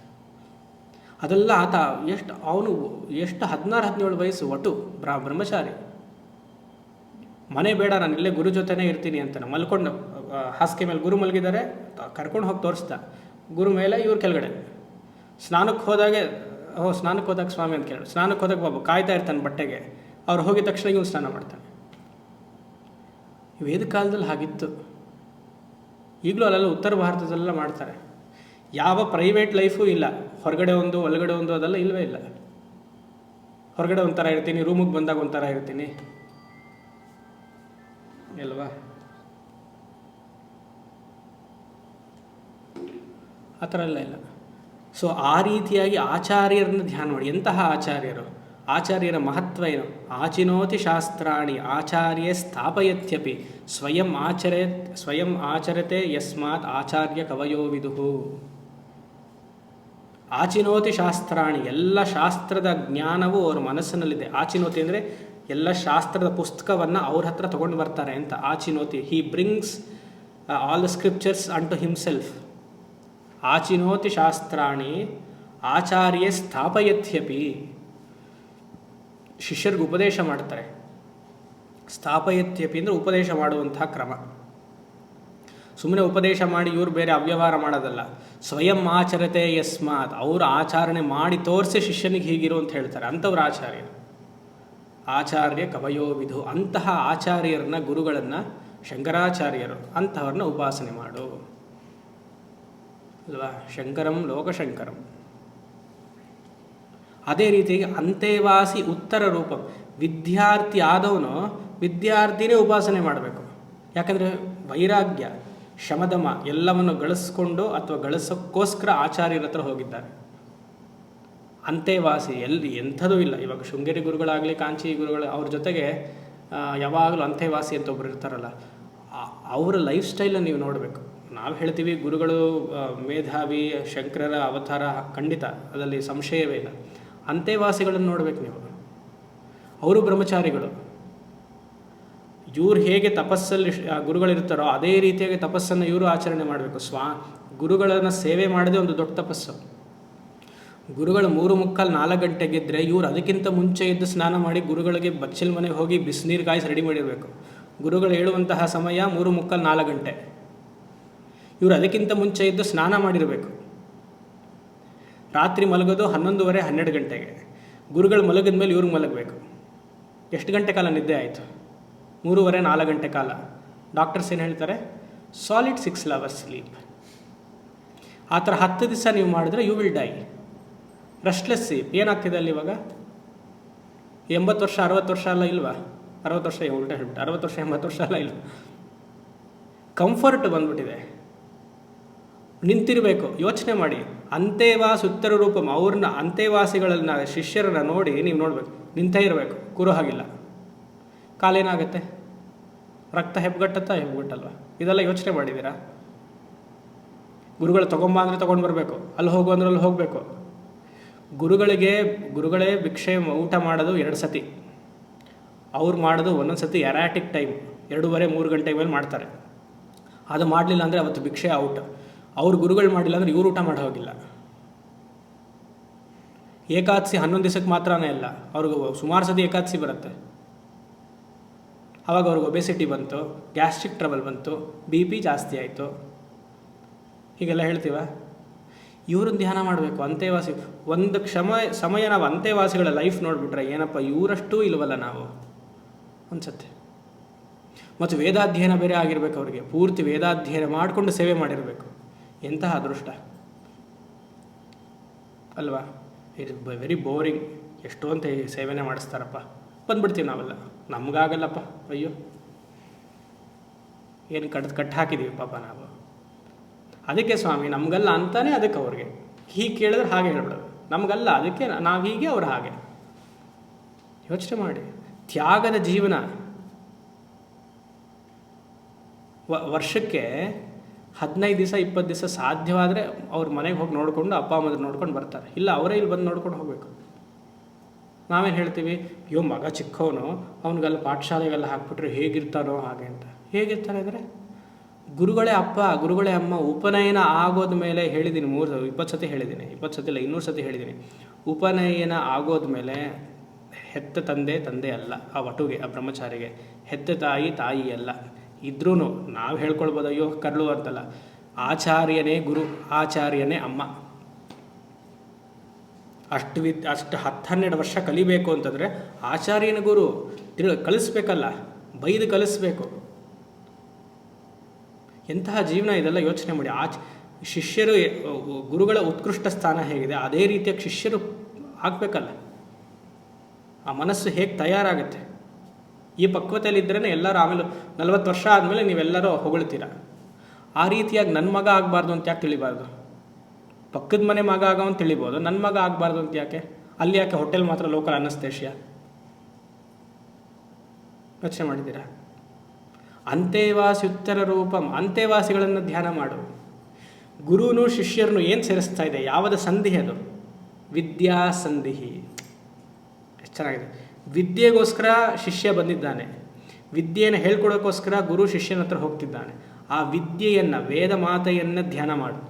ಅದೆಲ್ಲ ಆತ ಅವನು 16-17 ವಯಸ್ಸು, ಒಟ್ಟು ಬ್ರಹ್ಮಚಾರಿ. ಮನೆ ಬೇಡ, ನಾನು ಇಲ್ಲೇ ಗುರು ಜೊತೆನೇ ಇರ್ತೀನಿ ಅಂತಾನೆ. ಮಲ್ಕೊಂಡು ಹಾಸಿಗೆ ಮೇಲೆ ಗುರು ಮಲಗಿದ್ದಾರೆ, ಕರ್ಕೊಂಡು ಹೋಗಿ ತೋರಿಸ್ತಾ. ಗುರು ಮೇಲೆ, ಇವ್ರು ಕೆಳಗಡೆ. ಸ್ನಾನಕ್ಕೆ ಹೋದಾಗ ಸ್ವಾಮಿ ಅಂತ ಕೇಳಿ, ಸ್ನಾನಕ್ಕೆ ಹೋದಾಗ ಬಾಬು ಕಾಯ್ತಾ ಇರ್ತಾನೆ ಬಟ್ಟೆಗೆ. ಅವ್ರು ಹೋಗಿದ ತಕ್ಷಣ ಇವ್ನು ಸ್ನಾನ ಮಾಡ್ತಾನೆ. ವೇದ ಕಾಲದಲ್ಲಿ ಹಾಗಿತ್ತು. ಈಗಲೂ ಅಲ್ಲೆಲ್ಲ ಉತ್ತರ ಭಾರತದಲ್ಲೆಲ್ಲ ಮಾಡ್ತಾರೆ. ಯಾವ ಪ್ರೈವೇಟ್ ಲೈಫು ಇಲ್ಲ, ಹೊರಗಡೆ ಒಂದು ಒಳಗಡೆ ಒಂದು ಅದೆಲ್ಲ ಇಲ್ಲವೇ ಇಲ್ಲ. ಹೊರಗಡೆ ಒಂಥರ ಇರ್ತೀನಿ, ರೂಮಿಗೆ ಬಂದಾಗ ಒಂಥರ ಇರ್ತೀನಿ ಅಲ್ವಾ? ಆ ಥರ ಎಲ್ಲ ಇಲ್ಲ. ಸೊ ಆ ರೀತಿಯಾಗಿ ಆಚಾರ್ಯರನ್ನ ಧ್ಯಾನ ಮಾಡಿ. ಎಂತಹ ಆಚಾರ್ಯರು? ಆಚಾರ್ಯರ ಮಹತ್ವ ಏನು? ಆಚಿನೋತಿ ಶಾಸ್ತ್ರಾಣಿ ಆಚಾರ್ಯೇ ಸ್ಥಾಪಯತ್ಯಪಿ ಸ್ವಯಂ ಆಚರತೆ ಯಸ್ಮಾತ್ ಆಚಾರ್ಯ ಕವಯೋ ವಿದುಹು. ಆಚಿನೋತಿ ಶಾಸ್ತ್ರಾಣಿ, ಎಲ್ಲ ಶಾಸ್ತ್ರದ ಜ್ಞಾನವು ಅವ್ರ ಮನಸ್ಸಿನಲ್ಲಿದೆ. ಆಚಿನೋತಿ ಅಂದರೆ ಎಲ್ಲ ಶಾಸ್ತ್ರದ ಪುಸ್ತಕವನ್ನು ಅವ್ರ ಹತ್ರ ತೊಗೊಂಡು ಬರ್ತಾರೆ ಅಂತ. ಆಚಿನೋತಿ, he brings all the scriptures unto himself. ಆಚಿನೋತಿ ಶಾಸ್ತ್ರಾಣಿ ಆಚಾರ್ಯೇ ಸ್ಥಾಪಯತ್ಯಪಿ, ಶಿಷ್ಯರಿಗೆ ಉಪದೇಶ ಮಾಡ್ತಾರೆ. ಸ್ಥಾಪಯತ್ಯಪಿ ಅಂದರೆ ಉಪದೇಶ ಮಾಡುವಂತಹ ಕ್ರಮ. ಸುಮ್ಮನೆ ಉಪದೇಶ ಮಾಡಿ ಇವ್ರು ಬೇರೆ ಅವ್ಯವಹಾರ ಮಾಡೋದಲ್ಲ. ಸ್ವಯಂ ಆಚರತೆ ಯಸ್ಮಾತ್, ಅವರು ಆಚರಣೆ ಮಾಡಿ ತೋರಿಸಿ ಶಿಷ್ಯನಿಗೆ ಹೀಗಿರು ಅಂತ ಹೇಳ್ತಾರೆ. ಅಂಥವ್ರು ಆಚಾರ್ಯರು. ಆಚಾರ್ಯ ಕವಯೋ ವಿಧು. ಅಂತಹ ಆಚಾರ್ಯರನ್ನ, ಗುರುಗಳನ್ನು, ಶಂಕರಾಚಾರ್ಯರು ಅಂತಹವ್ರನ್ನ ಉಪಾಸನೆ ಮಾಡು ಅಲ್ವಾ? ಶಂಕರಂ ಲೋಕಶಂಕರಂ. ಅದೇ ರೀತಿಯಾಗಿ ಅಂತೇವಾಸಿ ಉತ್ತರ ರೂಪಂ. ವಿದ್ಯಾರ್ಥಿ ಆದವನು ವಿದ್ಯಾರ್ಥಿನೇ ಉಪಾಸನೆ ಮಾಡಬೇಕು. ಯಾಕಂದರೆ ವೈರಾಗ್ಯ, ಶಮದಮ ಎಲ್ಲವನ್ನು ಗಳಿಸ್ಕೊಂಡು ಅಥವಾ ಗಳಿಸೋಕ್ಕೋಸ್ಕರ ಆಚಾರ್ಯರ ಹತ್ರ ಹೋಗಿದ್ದಾರೆ. ಅಂತೇವಾಸಿ ಎಲ್ಲಿ ಎಂಥದೂ ಇಲ್ಲ. ಇವಾಗ ಶೃಂಗೇರಿ ಗುರುಗಳಾಗಲಿ, ಕಾಂಚಿ ಗುರುಗಳು, ಅವ್ರ ಜೊತೆಗೆ ಯಾವಾಗಲೂ ಅಂತೇವಾಸಿ ಅಂತ ಒಬ್ಬರು ಇರ್ತಾರಲ್ಲ, ಅವರ ಲೈಫ್ ಸ್ಟೈಲನ್ನು ನೀವು ನೋಡಬೇಕು. ನಾವು ಹೇಳ್ತೀವಿ ಗುರುಗಳು ಮೇಧಾವಿ, ಶಂಕರರ ಅವತಾರ, ಖಂಡಿತ ಅದರಲ್ಲಿ ಸಂಶಯವೇ ಇಲ್ಲ. ಅಂತೇವಾಸಿಗಳನ್ನು ನೋಡಬೇಕು ನೀವು. ಅವರು ಬ್ರಹ್ಮಚಾರಿಗಳು. ಇವ್ರು ಹೇಗೆ ತಪಸ್ಸಲ್ಲಿ ಗುರುಗಳಿರ್ತಾರೋ ಅದೇ ರೀತಿಯಾಗಿ ತಪಸ್ಸನ್ನು ಇವರು ಆಚರಣೆ ಮಾಡಬೇಕು. ಗುರುಗಳನ್ನು ಸೇವೆ ಮಾಡೋದೇ ಒಂದು ದೊಡ್ಡ ತಪಸ್ಸು. ಗುರುಗಳು 3:45-4 ಗಂಟೆಗಿದ್ದರೆ ಇವ್ರು ಅದಕ್ಕಿಂತ ಮುಂಚೆ ಎದ್ದು ಸ್ನಾನ ಮಾಡಿ ಗುರುಗಳಿಗೆ ಬಚ್ಚಲ ಮನೆಗೆ ಹೋಗಿ ಬಿಸಿನೀರು ಕಾಯಿಸಿ ರೆಡಿ ಮಾಡಿರಬೇಕು. ಗುರುಗಳು ಹೇಳುವಂತಹ ಸಮಯ 3:45-4 ಗಂಟೆ. ಇವರು ಅದಕ್ಕಿಂತ ಮುಂಚೆ ಎದ್ದು ಸ್ನಾನ ಮಾಡಿರಬೇಕು. ರಾತ್ರಿ ಮಲಗೋದು 11:30-12 ಗಂಟೆಗೆ. ಗುರುಗಳು ಮಲಗಿದ ಮೇಲೆ ಇವ್ರಿಗೆ ಮಲಗಬೇಕು. ಎಷ್ಟು ಗಂಟೆ ಕಾಲ ನಿದ್ದೆ ಆಯಿತು? 3:30-4 ಗಂಟೆ ಕಾಲ. ಡಾಕ್ಟರ್ಸ್ ಏನು ಹೇಳ್ತಾರೆ? Solid 6 hours sleep. ಆ ಥರ 10 ದಿವಸ ನೀವು ಮಾಡಿದ್ರೆ you will die. Restless sleep. ಏನಾಗ್ತಿದೆ ಅಲ್ಲಿ ಇವಾಗ? 80 ವರ್ಷ 60 ವರ್ಷ ಅಲ್ಲ ಇಲ್ವಾ? 60 ವರ್ಷ ಉಲ್ಟಾ ಹೇಳ್ಬಿಟ್ಟು 60 ವರ್ಷ 80 ವರ್ಷ ಅಲ್ಲ ಇಲ್ವಾ? ಕಂಫರ್ಟ್ ಬಂದ್ಬಿಟ್ಟಿದೆ. ನಿಂತಿರಬೇಕು. ಯೋಚನೆ ಮಾಡಿ. ಅಂತೇವಾಸ ಉತ್ತರ ರೂಪಂ. ಅವ್ರನ್ನ ಅಂತೇವಾಸಿಗಳನ್ನ, ಶಿಷ್ಯರನ್ನ ನೋಡಿ ನೀವು ನೋಡಬೇಕು. ನಿಂತೇ ಇರಬೇಕು, ಕೂರೋ ಹಾಗಿಲ್ಲ. ಕಾಲೇನಾಗುತ್ತೆ? ರಕ್ತ ಹೆಪ್ಪಗಟ್ಟಲ್ವ? ಇದೆಲ್ಲ ಯೋಚನೆ ಮಾಡಿದ್ದೀರಾ? ಗುರುಗಳು ತೊಗೊಂಬ ಅಂದರೆ ತೊಗೊಂಡು ಬರಬೇಕು, ಅಲ್ಲಿ ಹೋಗು ಅಂದ್ರೆ ಅಲ್ಲಿ ಹೋಗಬೇಕು. ಗುರುಗಳೇ ಭಿಕ್ಷೆ ಊಟ ಮಾಡೋದು 2 ಸತಿ. ಅವ್ರು ಮಾಡೋದು ಒಂದೊಂದು ಸತಿ ಎರಾಟಿಕ್ ಟೈಮ್, 2:30-3 ಗಂಟೆ ಮೇಲೆ ಮಾಡ್ತಾರೆ. ಅದು ಮಾಡಲಿಲ್ಲ ಅಂದರೆ ಅವತ್ತು ಭಿಕ್ಷೆ ಔಟ್. ಅವ್ರು ಗುರುಗಳು ಮಾಡಿಲ್ಲ ಅಂದರೆ ಇವ್ರು ಊಟ ಮಾಡೋ ಹೋಗಿಲ್ಲ. ಏಕಾದಶಿ 11 ದಿವಸಕ್ಕೆ ಮಾತ್ರನೇ ಅಲ್ಲ, ಅವ್ರಿಗೂ ಸುಮಾರು ಸತಿ ಏಕಾದಶಿ ಬರುತ್ತೆ. ಆವಾಗ ಅವ್ರಿಗೆ ಒಬೆಸಿಟಿ ಬಂತು, ಗ್ಯಾಸ್ಟ್ರಿಕ್ ಟ್ರಬಲ್ ಬಂತು, BP ಜಾಸ್ತಿ ಆಯಿತು. ಹೀಗೆಲ್ಲ ಹೇಳ್ತೀವ? ಇವ್ರನ್ನ ಧ್ಯಾನ ಮಾಡಬೇಕು. ಅಂತೇವಾಸಿ ಒಂದು ಸಮಯ ನಾವು ಅಂತೇವಾಸಿಗಳ ಲೈಫ್ ನೋಡಿಬಿಟ್ರೆ ಏನಪ್ಪ ಇವರಷ್ಟೂ ಇಲ್ವಲ್ಲ ನಾವು ಅನ್ಸುತ್ತೆ. ಮತ್ತು ವೇದಾಧ್ಯಯನ ಬೇರೆ ಆಗಿರಬೇಕು ಅವರಿಗೆ. ಪೂರ್ತಿ ವೇದಾಧ್ಯಯನ ಮಾಡಿಕೊಂಡು ಸೇವೆ ಮಾಡಿರಬೇಕು. ಎಂತಹ ಅದೃಷ್ಟ ಅಲ್ವಾ? It is very boring. ಎಷ್ಟೋ ಅಂತ ಸೇವೆನೇ ಮಾಡಿಸ್ತಾರಪ್ಪ, ಬಂದ್ಬಿಡ್ತೀವಿ ನಾವೆಲ್ಲ. ನಮಗಾಗಲ್ಲಪ್ಪ, ಅಯ್ಯೋ ಏನು ಕಟ್ಟು ಹಾಕಿದ್ದೀವಿ ಪಾಪ ನಾವು. ಅದಕ್ಕೆ ಸ್ವಾಮಿ ನಮಗಲ್ಲ ಅಂತಾನೆ, ಅದಕ್ಕೆ ಅವ್ರಿಗೆ ಹೀಗೆ ಕೇಳಿದ್ರೆ ಹಾಗೆ ಹೇಳ್ಬಿಡೋದು, ನಮಗಲ್ಲ ಅದಕ್ಕೆ ನಾವು ಹೀಗೆ, ಅವ್ರು ಹಾಗೆ. ಯೋಚನೆ ಮಾಡಿ, ತ್ಯಾಗದ ಜೀವನ. ವರ್ಷಕ್ಕೆ 15 ದಿವಸ 20 ದಿವಸ ಸಾಧ್ಯವಾದರೆ ಅವ್ರ ಮನೆಗೆ ಹೋಗಿ ನೋಡಿಕೊಂಡು ಅಪ್ಪ ಅಮ್ಮದ್ರು ನೋಡ್ಕೊಂಡು ಬರ್ತಾರೆ. ಇಲ್ಲ ಅವರೇ ಇಲ್ಲಿ ಬಂದು ನೋಡ್ಕೊಂಡು ಹೋಗಬೇಕು. ನಾವೇನು ಹೇಳ್ತೀವಿ, ಅಯ್ಯೋ ಮಗ ಚಿಕ್ಕವನು, ಅವನಿಗೆಲ್ಲ ಪಾಠಶಾಲೆಗೆಲ್ಲ ಹಾಕ್ಬಿಟ್ರೆ ಹೇಗಿರ್ತಾನೋ ಹಾಗೆ ಅಂತ. ಹೇಗಿರ್ತಾರೆ ಅಂದರೆ, ಗುರುಗಳೇ ಅಪ್ಪ ಗುರುಗಳೇ ಅಮ್ಮ. ಉಪನಯನ ಆಗೋದ ಮೇಲೆ ಹೇಳಿದ್ದೀನಿ, 20 ಸತಿ ಹೇಳಿದ್ದೀನಿ, 20 ಸತಿ ಇಲ್ಲ 200 ಸತಿ ಹೇಳಿದ್ದೀನಿ. ಉಪನಯನ ಆಗೋದ ಮೇಲೆ ಹೆತ್ತ ತಂದೆ ತಂದೆ ಅಲ್ಲ, ಆ ವಟುಗೆ, ಆ ಬ್ರಹ್ಮಚಾರಿಗೆ. ಹೆತ್ತ ತಾಯಿ ತಾಯಿ ಅಲ್ಲ. ಇದ್ರೂ ನಾವು ಹೇಳ್ಕೊಳ್ಬೋದು, ಅಯ್ಯೋ ಕರ್ಳು ಅಂತಲ್ಲ. ಆಚಾರ್ಯನೇ ಗುರು, ಆಚಾರ್ಯನೇ ಅಮ್ಮ. ಅಷ್ಟು 10-12 ವರ್ಷ ಕಲಿಬೇಕು ಅಂತಂದರೆ ಆಚಾರ್ಯನ ಗುರು ಕಲಿಸ್ಬೇಕಲ್ಲ, ಬೈದು ಕಲಿಸ್ಬೇಕು. ಎಂತಹ ಜೀವನ ಇದೆಲ್ಲ ಯೋಚನೆ ಮಾಡಿ. ಶಿಷ್ಯರು, ಗುರುಗಳ ಉತ್ಕೃಷ್ಟ ಸ್ಥಾನ ಹೇಗಿದೆ ಅದೇ ರೀತಿಯಾಗಿ ಶಿಷ್ಯರು ಆಗಬೇಕಲ್ಲ. ಆ ಮನಸ್ಸು ಹೇಗೆ ತಯಾರಾಗುತ್ತೆ, ಈ ಪಕ್ವತೆಯಲ್ಲಿದ್ದರೇ ಎಲ್ಲರೂ ಆಮೇಲೆ 40 ವರ್ಷ ಆದಮೇಲೆ ನೀವೆಲ್ಲರೂ ಹೊಗಳ್ತೀರ. ಆ ರೀತಿಯಾಗಿ ನನ್ನ ಮಗ ಆಗಬಾರ್ದು ಅಂತ ಯಾಕೆ ತಿಳಿಬಾರ್ದು? ಪಕ್ಕದ ಮನೆ ಮಗ ಆಗೋವಂತ ತಿಳಿಬೋದು, ನನ್ನ ಮಗ ಆಗಬಾರ್ದು ಅಂತ ಯಾಕೆ? ಅಲ್ಲಿ ಯಾಕೆ ಹೋಟೆಲ್ ಮಾತ್ರ ಲೋಕಲ್ ಅನಸ್ತೇಷಿಯಾ? ಯೋಚನೆ ಮಾಡಿದ್ದೀರಾ? ಅಂತೇವಾಸಿ ಉತ್ತರ ರೂಪಂ, ಅಂತೇವಾಸಿಗಳನ್ನು ಧ್ಯಾನ ಮಾಡು. ಗುರುನು ಶಿಷ್ಯರನ್ನು ಏನು ಸೇರಿಸ್ತಾ ಇದೆ? ಯಾವದ ಸಂಧಿ ಅದು? ವಿದ್ಯಾ ಸಂಧಿಹಿ. ಎಷ್ಟು ಚೆನ್ನಾಗಿದೆ. ವಿದ್ಯೆಗೋಸ್ಕರ ಶಿಷ್ಯ ಬಂದಿದ್ದಾನೆ, ವಿದ್ಯೆಯನ್ನು ಹೇಳ್ಕೊಡೋಕ್ಕೋಸ್ಕರ ಗುರು ಶಿಷ್ಯನ ಹತ್ರ ಹೋಗ್ತಿದ್ದಾನೆ. ಆ ವಿದ್ಯೆಯನ್ನು, ವೇದ ಮಾತೆಯನ್ನು ಧ್ಯಾನ ಮಾಡು.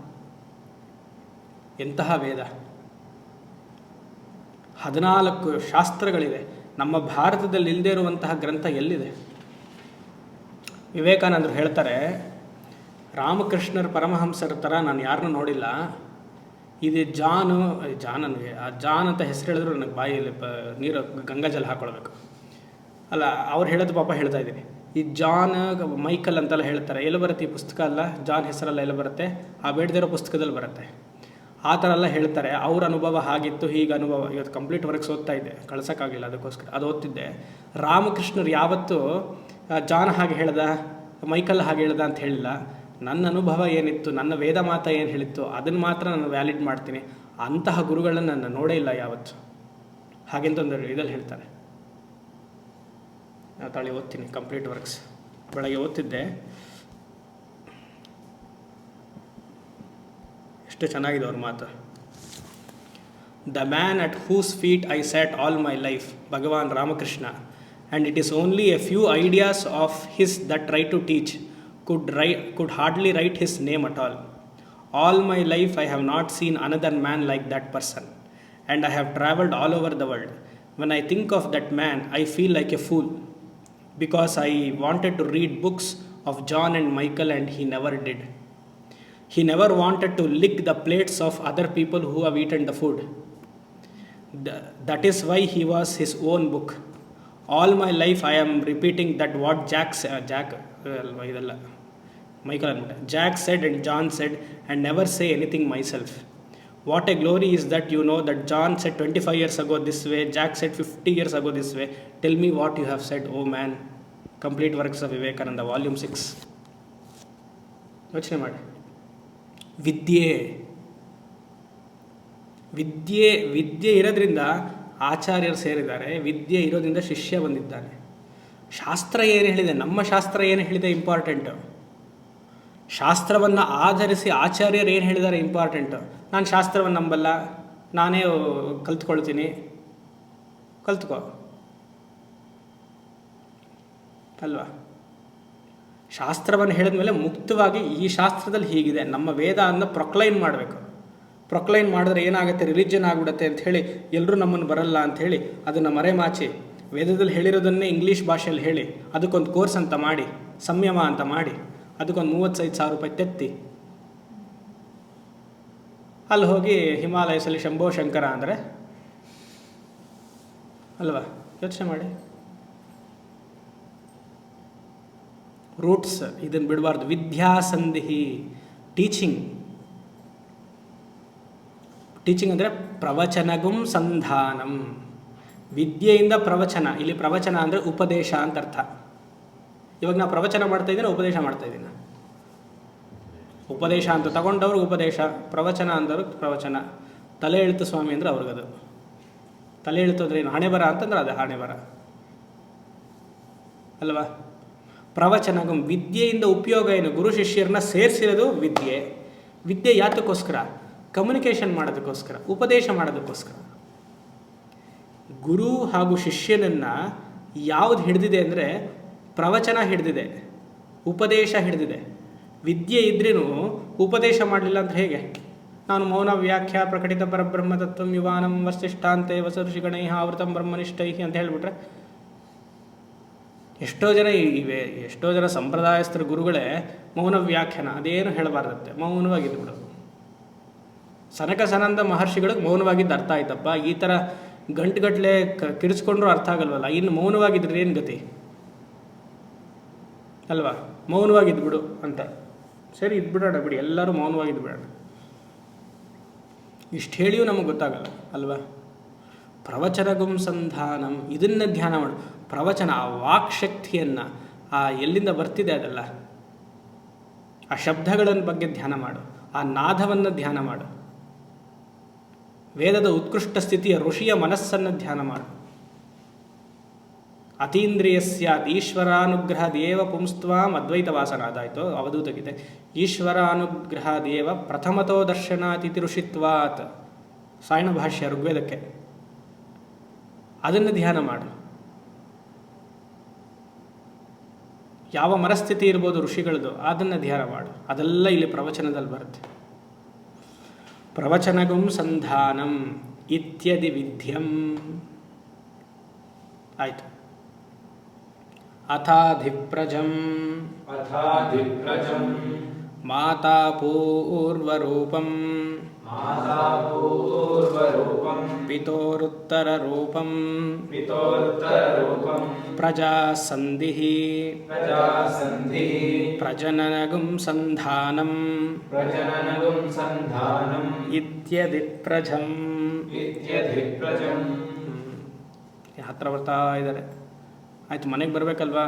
ಎಂತಹ ವೇದ! 14 ಶಾಸ್ತ್ರಗಳಿದೆ. ನಮ್ಮ ಭಾರತದಲ್ಲಿ ಇಲ್ಲದೇ ಇರುವಂತಹ ಗ್ರಂಥ ಎಲ್ಲಿದೆ? ವಿವೇಕಾನಂದರು ಹೇಳ್ತಾರೆ, ರಾಮಕೃಷ್ಣರ ಪರಮಹಂಸರ ಥರ ನಾನು ಯಾರನ್ನೂ ನೋಡಿಲ್ಲ. ಇದು ಜಾನನಿಗೆ ಆ ಜಾನ್ ಅಂತ ಹೆಸರು ಹೇಳಿದ್ರು ನನಗೆ ಬಾಯಲ್ಲಿ ನೀರು ಗಂಗಾಜಲ ಹಾಕ್ಕೊಳ್ಬೇಕು ಅಲ್ಲ. ಅವ್ರು ಹೇಳೋದು ಪಾಪ ಹೇಳ್ತಾ ಇದ್ದೀನಿ. ಈ ಜಾನ್ ಮೈಕಲ್ ಅಂತೆಲ್ಲ ಹೇಳ್ತಾರೆ. ಎಲ್ಲಿ ಬರುತ್ತೆ ಈ ಪುಸ್ತಕ? ಅಲ್ಲ, ಜಾನ್ ಹೆಸರೆಲ್ಲ ಎಲ್ಲ ಬರುತ್ತೆ, ಆ ಬೇಡದಿರೋ ಪುಸ್ತಕದಲ್ಲಿ ಬರುತ್ತೆ. ಆ ಥರ ಎಲ್ಲ ಹೇಳ್ತಾರೆ. ಅವ್ರ ಅನುಭವ ಹಾಗಿತ್ತು, ಹೀಗೆ ಅನುಭವ. ಇವತ್ತು ಕಂಪ್ಲೀಟ್ ವರ್ಕ್ಸ್ ಓದ್ತಾ ಇದ್ದೆ, ಕಳ್ಸೋಕ್ಕಾಗಲಿಲ್ಲ, ಅದಕ್ಕೋಸ್ಕರ ಅದು ಓದ್ತಿದ್ದೆ. ರಾಮಕೃಷ್ಣರು ಯಾವತ್ತೂ ಜಾನ್ ಹಾಗೆ ಹೇಳ್ದ, ಮೈಕಲ್ ಹಾಗೆ ಹೇಳ್ದ ಅಂತ ಹೇಳಿಲ್ಲ. ನನ್ನ ಅನುಭವ ಏನಿತ್ತು, ನನ್ನ ವೇದ ಮಾತ ಏನು ಹೇಳಿತ್ತು, ಅದನ್ನು ಮಾತ್ರ ನಾನು ವ್ಯಾಲಿಡ್ ಮಾಡ್ತೀನಿ. ಅಂತಹ ಗುರುಗಳನ್ನ ನಾನು ನೋಡೇ ಇಲ್ಲ ಯಾವತ್ತು. ಹಾಗೆಂತಂದು ಇದಲ್ಲಿ ಹೇಳ್ತಾರೆ. ನಾನು ತಾಳಿ ಓದ್ತೀನಿ ಕಂಪ್ಲೀಟ್ ವರ್ಕ್ಸ್. ಬೆಳಗ್ಗೆ ಓದ್ತಿದ್ದೆ, ಎಷ್ಟು ಚೆನ್ನಾಗಿದೆ ಅವ್ರ ಮಾತು. The man at whose feet I sat all my life, Bhagwan Ramakrishna. And it is only a few ideas of his that try to teach could hardly write his name at all. All my life I have not seen another man like that person, and I have travelled all over the world. When I think of that man, I feel like a fool, because I wanted to read books of John and Michael and he never did. He never wanted to lick the plates of other people who have eaten the food. That is why he was his own book. All my life I am repeating that what Jack said and John said, and never say anything myself. What a glory is that you know that John said 25 years ago this way, Jack said 50 years ago this way. Tell me what you have said, oh man. Complete Works of Vivekananda, Volume 6. ಯೋಚನೆ ಮಾಡಿ. ವಿದ್ಯೆ ಇರೋದ್ರಿಂದ ಆಚಾರ್ಯರು ಸೇರಿದ್ದಾರೆ, ವಿದ್ಯೆ ಇರೋದ್ರಿಂದ ಶಿಷ್ಯ ಬಂದಿದ್ದಾನೆ. ಶಾಸ್ತ್ರ ಏನು ಹೇಳಿದೆ, ನಮ್ಮ ಶಾಸ್ತ್ರ ಏನು ಹೇಳಿದೆ ಇಂಪಾರ್ಟೆಂಟು. ಶಾಸ್ತ್ರವನ್ನು ಆಧರಿಸಿ ಆಚಾರ್ಯರು ಏನು ಹೇಳಿದ್ದಾರೆ ಇಂಪಾರ್ಟೆಂಟು. ನಾನು ಶಾಸ್ತ್ರವನ್ನು ನಂಬಲ್ಲ, ನಾನೇ ಕಲ್ತ್ಕೊಳ್ತೀನಿ, ಕಲ್ತ್ಕೋ ಅಲ್ವಾ. ಶಾಸ್ತ್ರವನ್ನು ಹೇಳಿದ ಮೇಲೆ ಮುಕ್ತವಾಗಿ ಈ ಶಾಸ್ತ್ರದಲ್ಲಿ ಹೀಗಿದೆ, ನಮ್ಮ ವೇದ ಅನ್ನು ಪ್ರೊಕ್ಲೈನ್ ಮಾಡಬೇಕು. ಪ್ರೊಕ್ಲೈನ್ ಮಾಡಿದ್ರೆ ಏನಾಗುತ್ತೆ, ರಿಲಿಜನ್ ಆಗಿಬಿಡುತ್ತೆ ಅಂಥೇಳಿ ಎಲ್ಲರೂ ನಮ್ಮನ್ನು ಬರಲ್ಲ ಅಂಥೇಳಿ ಅದನ್ನು ಮರೆಮಾಚಿ ವೇದದಲ್ಲಿ ಹೇಳಿರೋದನ್ನೇ ಇಂಗ್ಲೀಷ್ ಭಾಷೆಯಲ್ಲಿ ಹೇಳಿ ಅದಕ್ಕೊಂದು ಕೋರ್ಸ್ ಅಂತ ಮಾಡಿ, ಸಂಯಮ ಅಂತ ಮಾಡಿ, ಅದಕ್ಕೊಂದು 35,000 ರೂಪಾಯಿ ತೆತ್ತಿ ಅಲ್ಲಿ ಹೋಗಿ ಹಿಮಾಲಯಸಲ್ಲಿ ಶಂಭೋ ಶಂಕರ ಅಂದರೆ ಅಲ್ವಾ. ಯೋಚನೆ ಮಾಡಿ. ರೂಟ್ಸ್ ಇದನ್ನು ಬಿಡಬಾರ್ದು. ವಿದ್ಯಾಸಂಧಿ, ಟೀಚಿಂಗ್ ಅಂದರೆ ಪ್ರವಚನಗುಂ ಸಂಧಾನಂ. ವಿದ್ಯೆಯಿಂದ ಪ್ರವಚನ, ಇಲ್ಲಿ ಪ್ರವಚನ ಅಂದರೆ ಉಪದೇಶ ಅಂತ ಅರ್ಥ. ಇವಾಗ ನಾವು ಪ್ರವಚನ ಮಾಡ್ತಾ ಇದ್ದೀನಿ, ಉಪದೇಶ ಮಾಡ್ತಾ ಇದ್ದೀನಿ. ಉಪದೇಶ ಅಂತ ತಗೊಂಡವ್ರಿಗೆ ಉಪದೇಶ, ಪ್ರವಚನ ಅಂದವ್ರಿಗೆ ಪ್ರವಚನ. ತಲೆ ಎಳುತ್ತು ಸ್ವಾಮಿ ಅಂದರೆ ಅವ್ರಿಗದು. ತಲೆ ಎಳುತ್ತು ಅಂದ್ರೆ ಏನು? ಹಣೆ ಬರ ಅಂತಂದ್ರೆ ಅದು ಹಣೆ ಬರ ಅಲ್ವಾ? ಪ್ರವಚನಗೂ ವಿದ್ಯೆಯಿಂದ ಉಪಯೋಗ ಏನು? ಗುರು ಶಿಷ್ಯರನ್ನ ಸೇರಿಸಿರೋದು ವಿದ್ಯೆ. ವಿದ್ಯೆ ಯಾತಕ್ಕೋಸ್ಕರ? ಕಮ್ಯುನಿಕೇಷನ್ ಮಾಡೋದಕ್ಕೋಸ್ಕರ, ಉಪದೇಶ ಮಾಡೋದಕ್ಕೋಸ್ಕರ. ಗುರು ಹಾಗೂ ಶಿಷ್ಯನನ್ನು ಯಾವುದು ಹಿಡಿದಿದೆ ಅಂದರೆ ಪ್ರವಚನ ಹಿಡಿದಿದೆ, ಉಪದೇಶ ಹಿಡಿದಿದೆ. ವಿದ್ಯೆ ಇದ್ರೂ ಉಪದೇಶ ಮಾಡಲಿಲ್ಲ ಅಂದರೆ ಹೇಗೆ? ನಾನು ಮೌನ ವ್ಯಾಖ್ಯಾ ಪ್ರಕಟಿತ ಪರಬ್ರಹ್ಮ ತತ್ವಂ ಯುವಾನಂ ವಸಿಷ್ಠಾಂತೆ ವಸಋಷಿಗಣೈ ಆವೃತಂ ಬ್ರಹ್ಮನಿಷ್ಠೈ ಅಂತ ಹೇಳಿಬಿಟ್ರೆ ಎಷ್ಟೋ ಜನ ಸಂಪ್ರದಾಯಸ್ಥರ ಗುರುಗಳೇ ಮೌನ ವ್ಯಾಖ್ಯಾನ ಅದೇನು ಹೇಳಬಾರ್ದತ್ತೆ, ಮೌನವಾಗಿದ್ದು ಬಿಡೋದು. ಸನಕ ಸನಂದ ಮಹರ್ಷಿಗಳಿಗೆ ಮೌನವಾಗಿದ್ದು ಅರ್ಥ ಆಯ್ತಪ್ಪ. ಈ ಥರ ಗಂಟುಗಟ್ಟಲೆ ಕಿರಿಸ್ಕೊಂಡ್ರೂ ಅರ್ಥ ಆಗಲ್ವಲ್ಲ, ಇನ್ನು ಮೌನವಾಗಿದ್ರೆ ಏನು ಗತಿ ಅಲ್ವಾ? ಮೌನವಾಗಿದ್ದು ಬಿಡು ಅಂತ. ಸರಿ, ಇದ್ಬಿಡೋಣ ಬಿಡಿ, ಎಲ್ಲರೂ ಮೌನವಾಗಿದ್ದು ಬಿಡೋಣ. ಇಷ್ಟು ಹೇಳಿಯೂ ನಮಗೆ ಗೊತ್ತಾಗಲ್ಲ ಅಲ್ವಾ? ಪ್ರವಚನಗುಂ ಸಂಧಾನಂ, ಇದನ್ನು ಧ್ಯಾನ ಮಾಡು. ಪ್ರವಚನ, ಆ ವಾಕ್ಶಕ್ತಿಯನ್ನು, ಆ ಎಲ್ಲಿಂದ ಬರ್ತಿದೆ ಅದಲ್ಲ, ಆ ಶಬ್ದಗಳ ಬಗ್ಗೆ ಧ್ಯಾನ ಮಾಡು, ಆ ನಾದವನ್ನು ಧ್ಯಾನ ಮಾಡು. ವೇದದ ಉತ್ಕೃಷ್ಟ ಸ್ಥಿತಿಯ ಋಷಿಯ ಮನಸ್ಸನ್ನು ಧ್ಯಾನ ಮಾಡು. ಅತೀಂದ್ರಿಯ ಸ್ಯಾತ್ ಈಶ್ವರಾನುಗ್ರಹ ದೇವ ಪುಂಸ್ತ್ವಾಂ ಅದ್ವೈತ ವಾಸನ. ಅದಾಯಿತು, ಅವಧೂತಗಿದೆ. ಈಶ್ವರಾನುಗ್ರಹ ದೇವ ಪ್ರಥಮತೋ ದರ್ಶನಾತಿಥಿ ಋಷಿತ್ವಾತ್, ಸಾಯಣ ಭಾಷ್ಯ ಋಗ್ವೇದಕ್ಕೆ. ಅದನ್ನು ಧ್ಯಾನ ಮಾಡು. ಯಾವ ಮನಸ್ಥಿತಿ ಇರ್ಬೋದು ಋಷಿಗಳದು, ಅದನ್ನು ಧ್ಯಾನ ಮಾಡು. ಅದೆಲ್ಲ ಇಲ್ಲಿ ಪ್ರವಚನದಲ್ಲಿ ಬರುತ್ತೆ. ಪ್ರವಚನಗುಂ ಸಂಧಾನಂ ಇತ್ಯದಿ ವಿದ್ಯಂ. ಆಯಿತು. ಅಥಾಧಿಪ್ರಜಂ ಮಾತಾ ಪೂರ್ವರೂಪಂ ಪಿತೋರುತ್ತರರೂಪಂ ಪ್ರಜಾಸಂಧಿಃ ಪ್ರಜನನಗುಂ ಸಂಧಾನಂ ಇತ್ಯದಿ ಪ್ರಜಂ. ಹತ್ರ ಬರ್ತಾ ಇದ್ದಾರೆ. ಆಯಿತು, ಮನೆಗೆ ಬರಬೇಕಲ್ವಾ?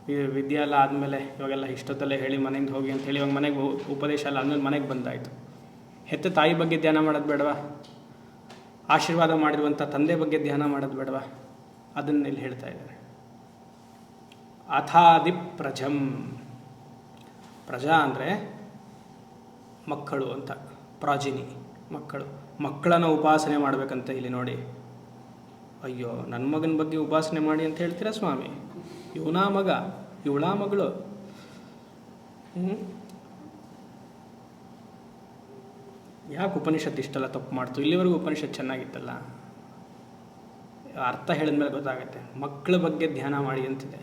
ಈ ವಿದ್ಯೆ ಎಲ್ಲ ಆದಮೇಲೆ ಇವಾಗೆಲ್ಲ ಇಷ್ಟೊತ್ತಲ್ಲೇ ಹೇಳಿ ಮನೆಯಿಂದ ಹೋಗಿ ಅಂತ ಹೇಳಿ ಇವಾಗ ಮನೆಗೆ ಉಪದೇಶ ಎಲ್ಲ ಆದಮೇಲೆ ಮನೆಗೆ ಬಂದಾಯಿತು. ಹೆತ್ತ ತಾಯಿ ಬಗ್ಗೆ ಧ್ಯಾನ ಮಾಡೋದು ಬೇಡವಾ? ಆಶೀರ್ವಾದ ಮಾಡಿರುವಂಥ ತಂದೆ ಬಗ್ಗೆ ಧ್ಯಾನ ಮಾಡೋದು ಬೇಡವಾ? ಅದನ್ನ ಇಲ್ಲಿ ಹೇಳ್ತಾ ಇದ್ದಾರೆ. ಅಥಾದಿ ಪ್ರಜಂ. ಪ್ರಜಾ ಅಂದರೆ ಮಕ್ಕಳು ಅಂತ, ಪ್ರಾಜಿನಿ, ಮಕ್ಕಳನ್ನು ಉಪಾಸನೆ ಮಾಡಬೇಕಂತ ಇಲ್ಲಿ ನೋಡಿ. ಅಯ್ಯೋ, ನನ್ನ ಮಗನ ಬಗ್ಗೆ ಉಪಾಸನೆ ಮಾಡಿ ಅಂತ ಹೇಳ್ತೀರಾ ಸ್ವಾಮಿ? ಇವನಾ ಮಗ, ಇವಳಾ ಮಗಳು. ಯಾಕೆ ಉಪನಿಷತ್ತು ಇಷ್ಟೆಲ್ಲ ತಪ್ಪು ಮಾಡ್ತು? ಇಲ್ಲಿವರೆಗೂ ಉಪನಿಷತ್ತು ಚೆನ್ನಾಗಿತ್ತಲ್ಲ. ಅರ್ಥ ಹೇಳಿದ್ಮೇಲೆ ಗೊತ್ತಾಗುತ್ತೆ. ಮಕ್ಕಳ ಬಗ್ಗೆ ಧ್ಯಾನ ಮಾಡಿ ಅಂತಿದೆ.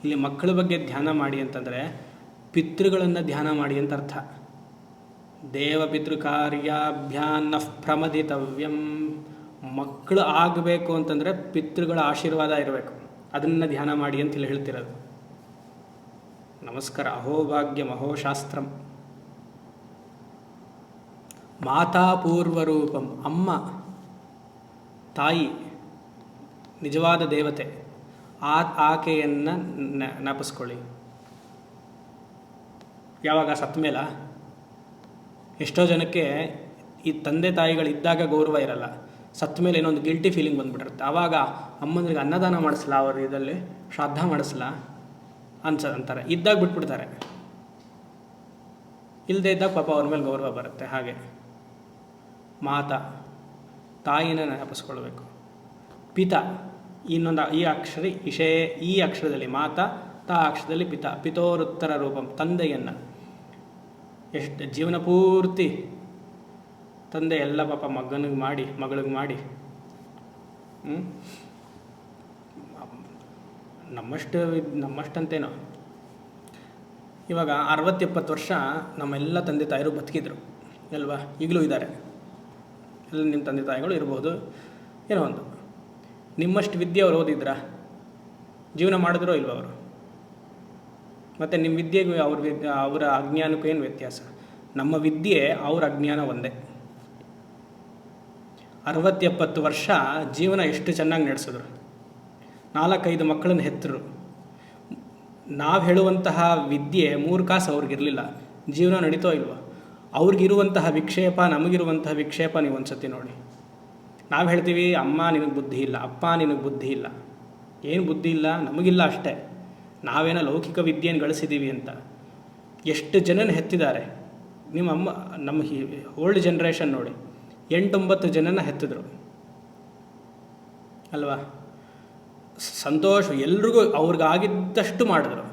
ಇಲ್ಲಿ ಮಕ್ಕಳ ಬಗ್ಗೆ ಧ್ಯಾನ ಮಾಡಿ ಅಂತಂದರೆ ಪಿತೃಗಳನ್ನು ಧ್ಯಾನ ಮಾಡಿ ಅಂತ ಅರ್ಥ. ದೇವ ಪಿತೃಕಾರ್ಯಾಭ್ಯಾನ್ನಃ ಪ್ರಮದಿತವ್ಯಂ. ಮಕ್ಕಳು ಆಗಬೇಕು ಅಂತಂದರೆ ಪಿತೃಗಳ ಆಶೀರ್ವಾದ ಇರಬೇಕು, ಅದನ್ನು ಧ್ಯಾನ ಮಾಡಿ ಅಂತ ಇಲ್ಲಿ ಹೇಳ್ತಿರೋದು. ನಮಸ್ಕಾರ. ಅಹೋಭಾಗ್ಯ ಮಹೋಶಾಸ್ತ್ರಂ. ಮಾತಾ ಪೂರ್ವರೂಪಂ, ಅಮ್ಮ, ತಾಯಿ, ನಿಜವಾದ ದೇವತೆ. ಆಕೆಯನ್ನು ನೆನಪಿಸ್ಕೊಳ್ಳಿ. ಯಾವಾಗ? ಸತ್ತ ಮೇಲ. ಎಷ್ಟೋ ಜನಕ್ಕೆ ಈ ತಂದೆ ತಾಯಿಗಳಿದ್ದಾಗ ಗೌರವ ಇರಲ್ಲ, ಸತ್ತ ಮೇಲೆ ಏನೋ ಒಂದು ಗಿಲ್ಟಿ ಫೀಲಿಂಗ್ ಬಂದುಬಿಟ್ಟಿರುತ್ತೆ. ಆವಾಗ ಅಮ್ಮಂದ್ರಿಗೆ ಅನ್ನದಾನ ಮಾಡಿಸ್ಲಾ, ಅವ್ರ ಇದರಲ್ಲಿ ಶ್ರಾದ್ದ ಮಾಡಿಸ್ಲಾ ಅಂತಾರೆ. ಇದ್ದಾಗ ಬಿಟ್ಬಿಡ್ತಾರೆ, ಇಲ್ಲದೇ ಇದ್ದಾಗ ಪಾಪ ಅವ್ರ ಮೇಲೆ ಗೌರವ ಬರುತ್ತೆ. ಹಾಗೆ ಮಾತಾ, ತಾಯಿನ ನೆನಪಿಸ್ಕೊಳ್ಬೇಕು. ಪಿತ, ಇನ್ನೊಂದು ಈ ಅಕ್ಷರ ಈ ಅಕ್ಷರದಲ್ಲಿ ಮಾತಾ, ತಾ ಅಕ್ಷರದಲ್ಲಿ ಪಿತ. ಪಿತೋರುತ್ತರ ರೂಪಂ, ತಂದೆಯನ್ನು. ಎಷ್ಟು ಜೀವನ ಪೂರ್ತಿ ತಂದೆ ಎಲ್ಲ ಪಾಪ ಮಗನಿಗೆ ಮಾಡಿ, ಮಗಳಿಗೆ ಮಾಡಿ, ನಮ್ಮಷ್ಟಂತೇನೋ. ಇವಾಗ 60-70 ವರ್ಷ ನಮ್ಮೆಲ್ಲ ತಂದೆ ತಾಯಿರು ಬದುಕಿದ್ರು ಅಲ್ವಾ? ಈಗಲೂ ಇದ್ದಾರೆ. ಎಲ್ಲ ನಿಮ್ಮ ತಂದೆ ತಾಯಿಗಳು ಇರ್ಬೋದು, ಏನೋ ಒಂದು. ನಿಮ್ಮಷ್ಟು ವಿದ್ಯೆ ಅವ್ರು ಓದಿದ್ರಾ? ಜೀವನ ಮಾಡಿದ್ರೋ ಇಲ್ವ ಅವರು? ಮತ್ತು ನಿಮ್ಮ ವಿದ್ಯೆಗೂ ಅವರ ಅಜ್ಞಾನಕ್ಕೂ ಏನು ವ್ಯತ್ಯಾಸ? ನಮ್ಮ ವಿದ್ಯೆ, ಅವ್ರ ಅಜ್ಞಾನ ಒಂದೇ. 60-70 ವರ್ಷ ಜೀವನ ಎಷ್ಟು ಚೆನ್ನಾಗಿ ನಡೆಸಿದ್ರು. 4-5 ಮಕ್ಕಳನ್ನ ಹೆತ್ತರು. ನಾವು ಹೇಳುವಂತಹ ವಿದ್ಯೆ 3 ಕಾಸು ಅವ್ರಿಗಿರಲಿಲ್ಲ. ಜೀವನ ನಡೀತೋ ಇಲ್ವೋ? ಅವ್ರಿಗಿರುವಂತಹ ವಿಕ್ಷೇಪ, ನಮಗಿರುವಂತಹ ವಿಕ್ಷೇಪ ನೀವು ಒಂದ್ಸತಿ ನೋಡಿ. ನಾವು ಹೇಳ್ತೀವಿ ಅಮ್ಮ ನಿನಗೆ ಬುದ್ಧಿ ಇಲ್ಲ, ಅಪ್ಪ ನಿನಗೆ ಬುದ್ಧಿ ಇಲ್ಲ. ಏನು ಬುದ್ಧಿ ಇಲ್ಲ? ನಮಗಿಲ್ಲ ಅಷ್ಟೇ. ನಾವೇನೋ ಲೌಕಿಕ ವಿದ್ಯೆಯನ್ನು ಗಳಿಸಿದ್ದೀವಿ ಅಂತ. ಎಷ್ಟು ಜನನ ಹೆತ್ತಿದ್ದಾರೆ ನಿಮ್ಮ ಅಮ್ಮ. ನಮ್ಮ ಓಲ್ಡ್ ಜನ್ರೇಷನ್ ನೋಡಿ, 8-9 ಜನನ ಹೆತ್ತಿದ್ರು ಅಲ್ವಾ? ಸಂತೋಷ, ಎಲ್ರಿಗೂ ಅವ್ರಿಗಾಗಿದ್ದಷ್ಟು ಮಾಡಿದ್ರು.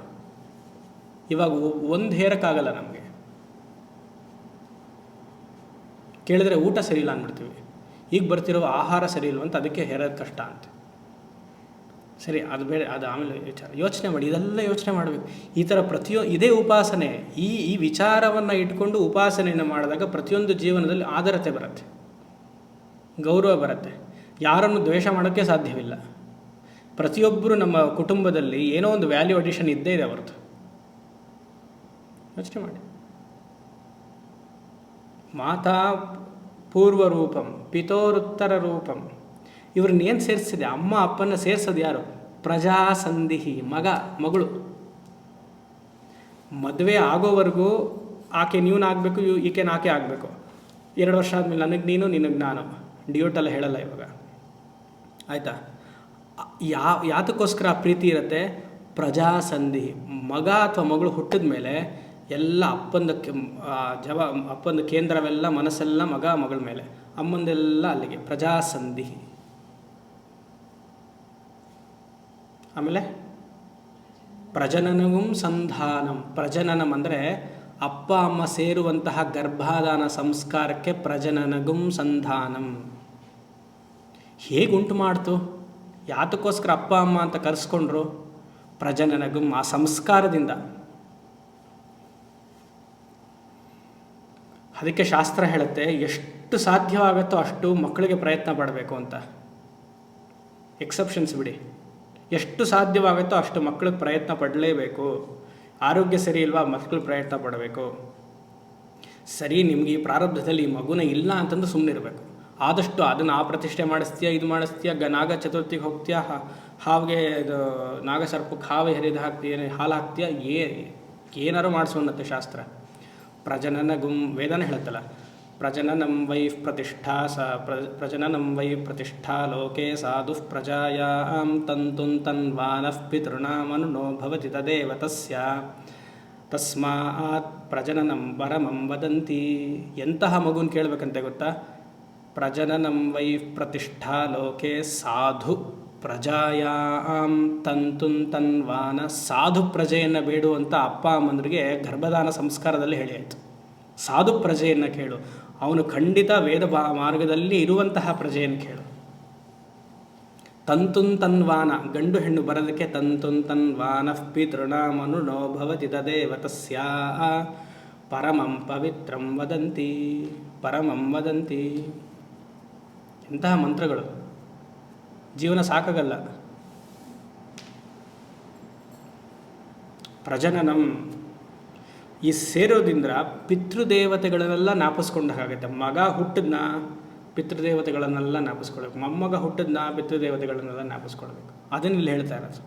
ಇವಾಗ ಒಂದು ಹೇರಕ್ಕಾಗಲ್ಲ ನಮಗೆ. ಕೇಳಿದ್ರೆ ಊಟ ಸರಿ ಇಲ್ಲ ಅಂದ್ಬಿಡ್ತೀವಿ. ಈಗ ಬರ್ತಿರೋ ಆಹಾರ ಸರಿ ಇಲ್ವಂತ, ಅದಕ್ಕೆ ಹೇರೋದು ಕಷ್ಟ ಅಂತ. ಸರಿ, ಅದು ಬೇರೆ, ಅದು ಆಮೇಲೆ ವಿಚಾರ. ಯೋಚನೆ ಮಾಡಿ, ಇದೆಲ್ಲ ಯೋಚನೆ ಮಾಡಬೇಕು. ಈ ಥರ ಇದೇ ಉಪಾಸನೆ. ಈ ವಿಚಾರವನ್ನು ಇಟ್ಕೊಂಡು ಉಪಾಸನೆಯನ್ನು ಮಾಡಿದಾಗ ಪ್ರತಿಯೊಂದು ಜೀವನದಲ್ಲಿ ಆದರತೆ ಬರುತ್ತೆ, ಗೌರವ ಬರುತ್ತೆ. ಯಾರನ್ನು ದ್ವೇಷ ಮಾಡೋಕ್ಕೆ ಸಾಧ್ಯವಿಲ್ಲ. ಪ್ರತಿಯೊಬ್ಬರು ನಮ್ಮ ಕುಟುಂಬದಲ್ಲಿ ಏನೋ ಒಂದು ವ್ಯಾಲ್ಯೂ ಅಡಿಷನ್ ಇದ್ದೇ ಇದೆ ಹೊರತು. ಯೋಚನೆ ಮಾಡಿ. ಮಾತಾ ಪೂರ್ವ ರೂಪಂ ಪಿತೋರುತ್ತರ ರೂಪಂ. ಇವ್ರನ್ನೇನು ಸೇರಿಸಿದೆ? ಅಮ್ಮ ಅಪ್ಪನ ಸೇರಿಸೋದು ಯಾರು? ಪ್ರಜಾಸಂಧಿಹಿ, ಮಗಳು. ಮದುವೆ ಆಗೋವರೆಗೂ ಆಕೆ ನೀನಾಗಬೇಕು, ಈಕೆ ನಾಕೆ ಆಗಬೇಕು. 2 ವರ್ಷ ಆದಮೇಲೆ ನನಗೆ ನೀನು, ನಿನಗೆ ನಾನು. ಡ್ಯೂಟೆಲ್ಲ ಹೇಳಲ್ಲ ಇವಾಗ, ಆಯಿತಾ? ಯಾತಕ್ಕೋಸ್ಕರ ಆ ಪ್ರೀತಿ ಇರುತ್ತೆ? ಪ್ರಜಾಸಂಧಿ. ಮಗ ಅಥವಾ ಮಗಳು ಹುಟ್ಟಿದ ಮೇಲೆ ಎಲ್ಲ ಅಪ್ಪಂದು ಕೇಂದ್ರವೆಲ್ಲ, ಮನಸ್ಸೆಲ್ಲ ಮಗಳ ಮೇಲೆ, ಅಮ್ಮಂದೆಲ್ಲ ಅಲ್ಲಿಗೆ. ಪ್ರಜಾಸಂಧಿ. ಆಮೇಲೆ ಪ್ರಜನನಂ ಸಂಧಾನಂ. ಪ್ರಜನನಂ ಅಂದರೆ ಅಪ್ಪ ಅಮ್ಮ ಸೇರುವಂತಹ ಗರ್ಭಾಧಾನ ಸಂಸ್ಕಾರಕ್ಕೆ ಪ್ರಜನನಗಂ ಸಂಧಾನಂ. ಹೇಗುಂಟು ಮಾಡ್ತು? ಯಾತಕ್ಕೋಸ್ಕರ ಅಪ್ಪ ಅಮ್ಮ ಅಂತ ಕರೆಸ್ಕೊಂಡ್ರು? ಪ್ರಜನನಗಂ, ಆ ಸಂಸ್ಕಾರದಿಂದ. ಅದಕ್ಕೆ ಶಾಸ್ತ್ರ ಹೇಳುತ್ತೆ, ಎಷ್ಟು ಸಾಧ್ಯವಾಗುತ್ತೋ ಅಷ್ಟು ಮಕ್ಕಳಿಗೆ ಪ್ರಯತ್ನ ಪಡಬೇಕು ಅಂತ. ಎಕ್ಸೆಪ್ಷನ್ಸ್ ಬಿಡಿ. ಎಷ್ಟು ಸಾಧ್ಯವಾಗುತ್ತೋ ಅಷ್ಟು ಮಕ್ಕಳಿಗೆ ಪ್ರಯತ್ನ ಪಡಲೇಬೇಕು. ಆರೋಗ್ಯ ಸರಿ ಇಲ್ವಾ? ಮಕ್ಕಳು ಪ್ರಯತ್ನ ಪಡಬೇಕು. ಸರಿ, ನಿಮ್ಗೆ ಈ ಪ್ರಾರಬ್ಧದಲ್ಲಿ ಈ ಮಗುನ ಇಲ್ಲ ಅಂತಂದು ಸುಮ್ಮನೆ ಇರಬೇಕು. ಆದಷ್ಟು ಅದನ್ನು ಆ ಪ್ರತಿಷ್ಠೆ ಮಾಡಿಸ್ತೀಯ, ಇದು ಮಾಡಿಸ್ತೀಯ, ನಾಗ ಚತುರ್ಥಿಗೆ ಹೋಗ್ತೀಯ, ಹಾವಿಗೆ ಇದು ನಾಗಸರ್ಪಕ್ಕೆ ಹಾವು ಹೆರಿದು ಹಾಕ್ತೀಯ, ಹಾಲು ಹಾಕ್ತೀಯ, ಏನಾರು ಮಾಡಿಸೋನ್ನತ್ತೆ ಶಾಸ್ತ್ರ. ಪ್ರಜನನಗುಂ, ವೇದನೆ ಹೇಳುತ್ತಲ್ಲ, ಪ್ರಜನನಂ ವೈ ಪ್ರತಿಷ್ಠಾ ಲೋಕೆ ಸಾಧು ಪ್ರಜಾಯಾಂ ತಂತುಂ ತನ್ವಾನಃ ಪಿತೃಣಾಮನುನೋ ಭವತಿ ತದೇವ ತಸ್ಯ ತಸ್ಮಾತ್ ಪ್ರಜನನಂ ಪರಮಂ ವದಂತಿ. ಎಂತಹ ಮಗುನ ಕೇಳಬೇಕಂತೆ ಗೊತ್ತಾ? ಪ್ರಜನನಂ ವೈ ಪ್ರತಿಷ್ಠಾ ಲೋಕೆ ಸಾಧು ಪ್ರಜಾಯಾಂ ತಂತುಂ ತನ್ವಾನ. ಸಾಧು ಪ್ರಜೆಯನ್ನು ಬೇಡುವಂಥ ಅಪ್ಪ ಅಮ್ಮಂದ್ರಿಗೆ ಗರ್ಭಧಾನ ಸಂಸ್ಕಾರದಲ್ಲಿ ಹೇಳಿ ಆಯಿತು. ಸಾಧು ಪ್ರಜೆಯನ್ನು ಕೇಳು, ಅವನು ಖಂಡಿತ ವೇದ ಮಾರ್ಗದಲ್ಲಿ ಇರುವಂತಹ ಪ್ರಜೆಯನ್ನು ಕೇಳು. ತಂತುಂ ತನ್ವಾನ, ಗಂಡು ಹೆಣ್ಣು ಬರೋದಕ್ಕೆ ತಂತುಂ ತನ್ವಾನಃ ಪಿತೃಣಾಮನುನೋ ಭವತಿ ತದೇವ ತಸ್ಯ ಪರಮಂ ಪವಿತ್ರಂ ವದಂತಿ. ಪರಮಂ ವದಂತಿ. ಇಂತಹ ಮಂತ್ರಗಳು ಜೀವನ ಸಾಕಾಗಲ್ಲ. ಪ್ರಜನನಂ ಈ ಸೇರೋದ್ರಿಂದ ಪಿತೃದೇವತೆಗಳನ್ನೆಲ್ಲ ಜ್ಞಾಪಿಸ್ಕೊಂಡಾಗುತ್ತೆ. ಮಗ ಹುಟ್ಟಿದ್ನ ಪಿತೃದೇವತೆಗಳನ್ನೆಲ್ಲ ಜ್ಞಾಪಿಸ್ಕೊಳ್ಬೇಕು, ಮೊಮ್ಮಗ ಹುಟ್ಟಿದ್ನ ಪಿತೃದೇವತೆಗಳನ್ನೆಲ್ಲ ಜ್ಞಾಪಿಸ್ಕೊಳ್ಬೇಕು. ಅದನ್ನ ಇಲ್ಲಿ ಹೇಳ್ತಾ ಇರೋದು.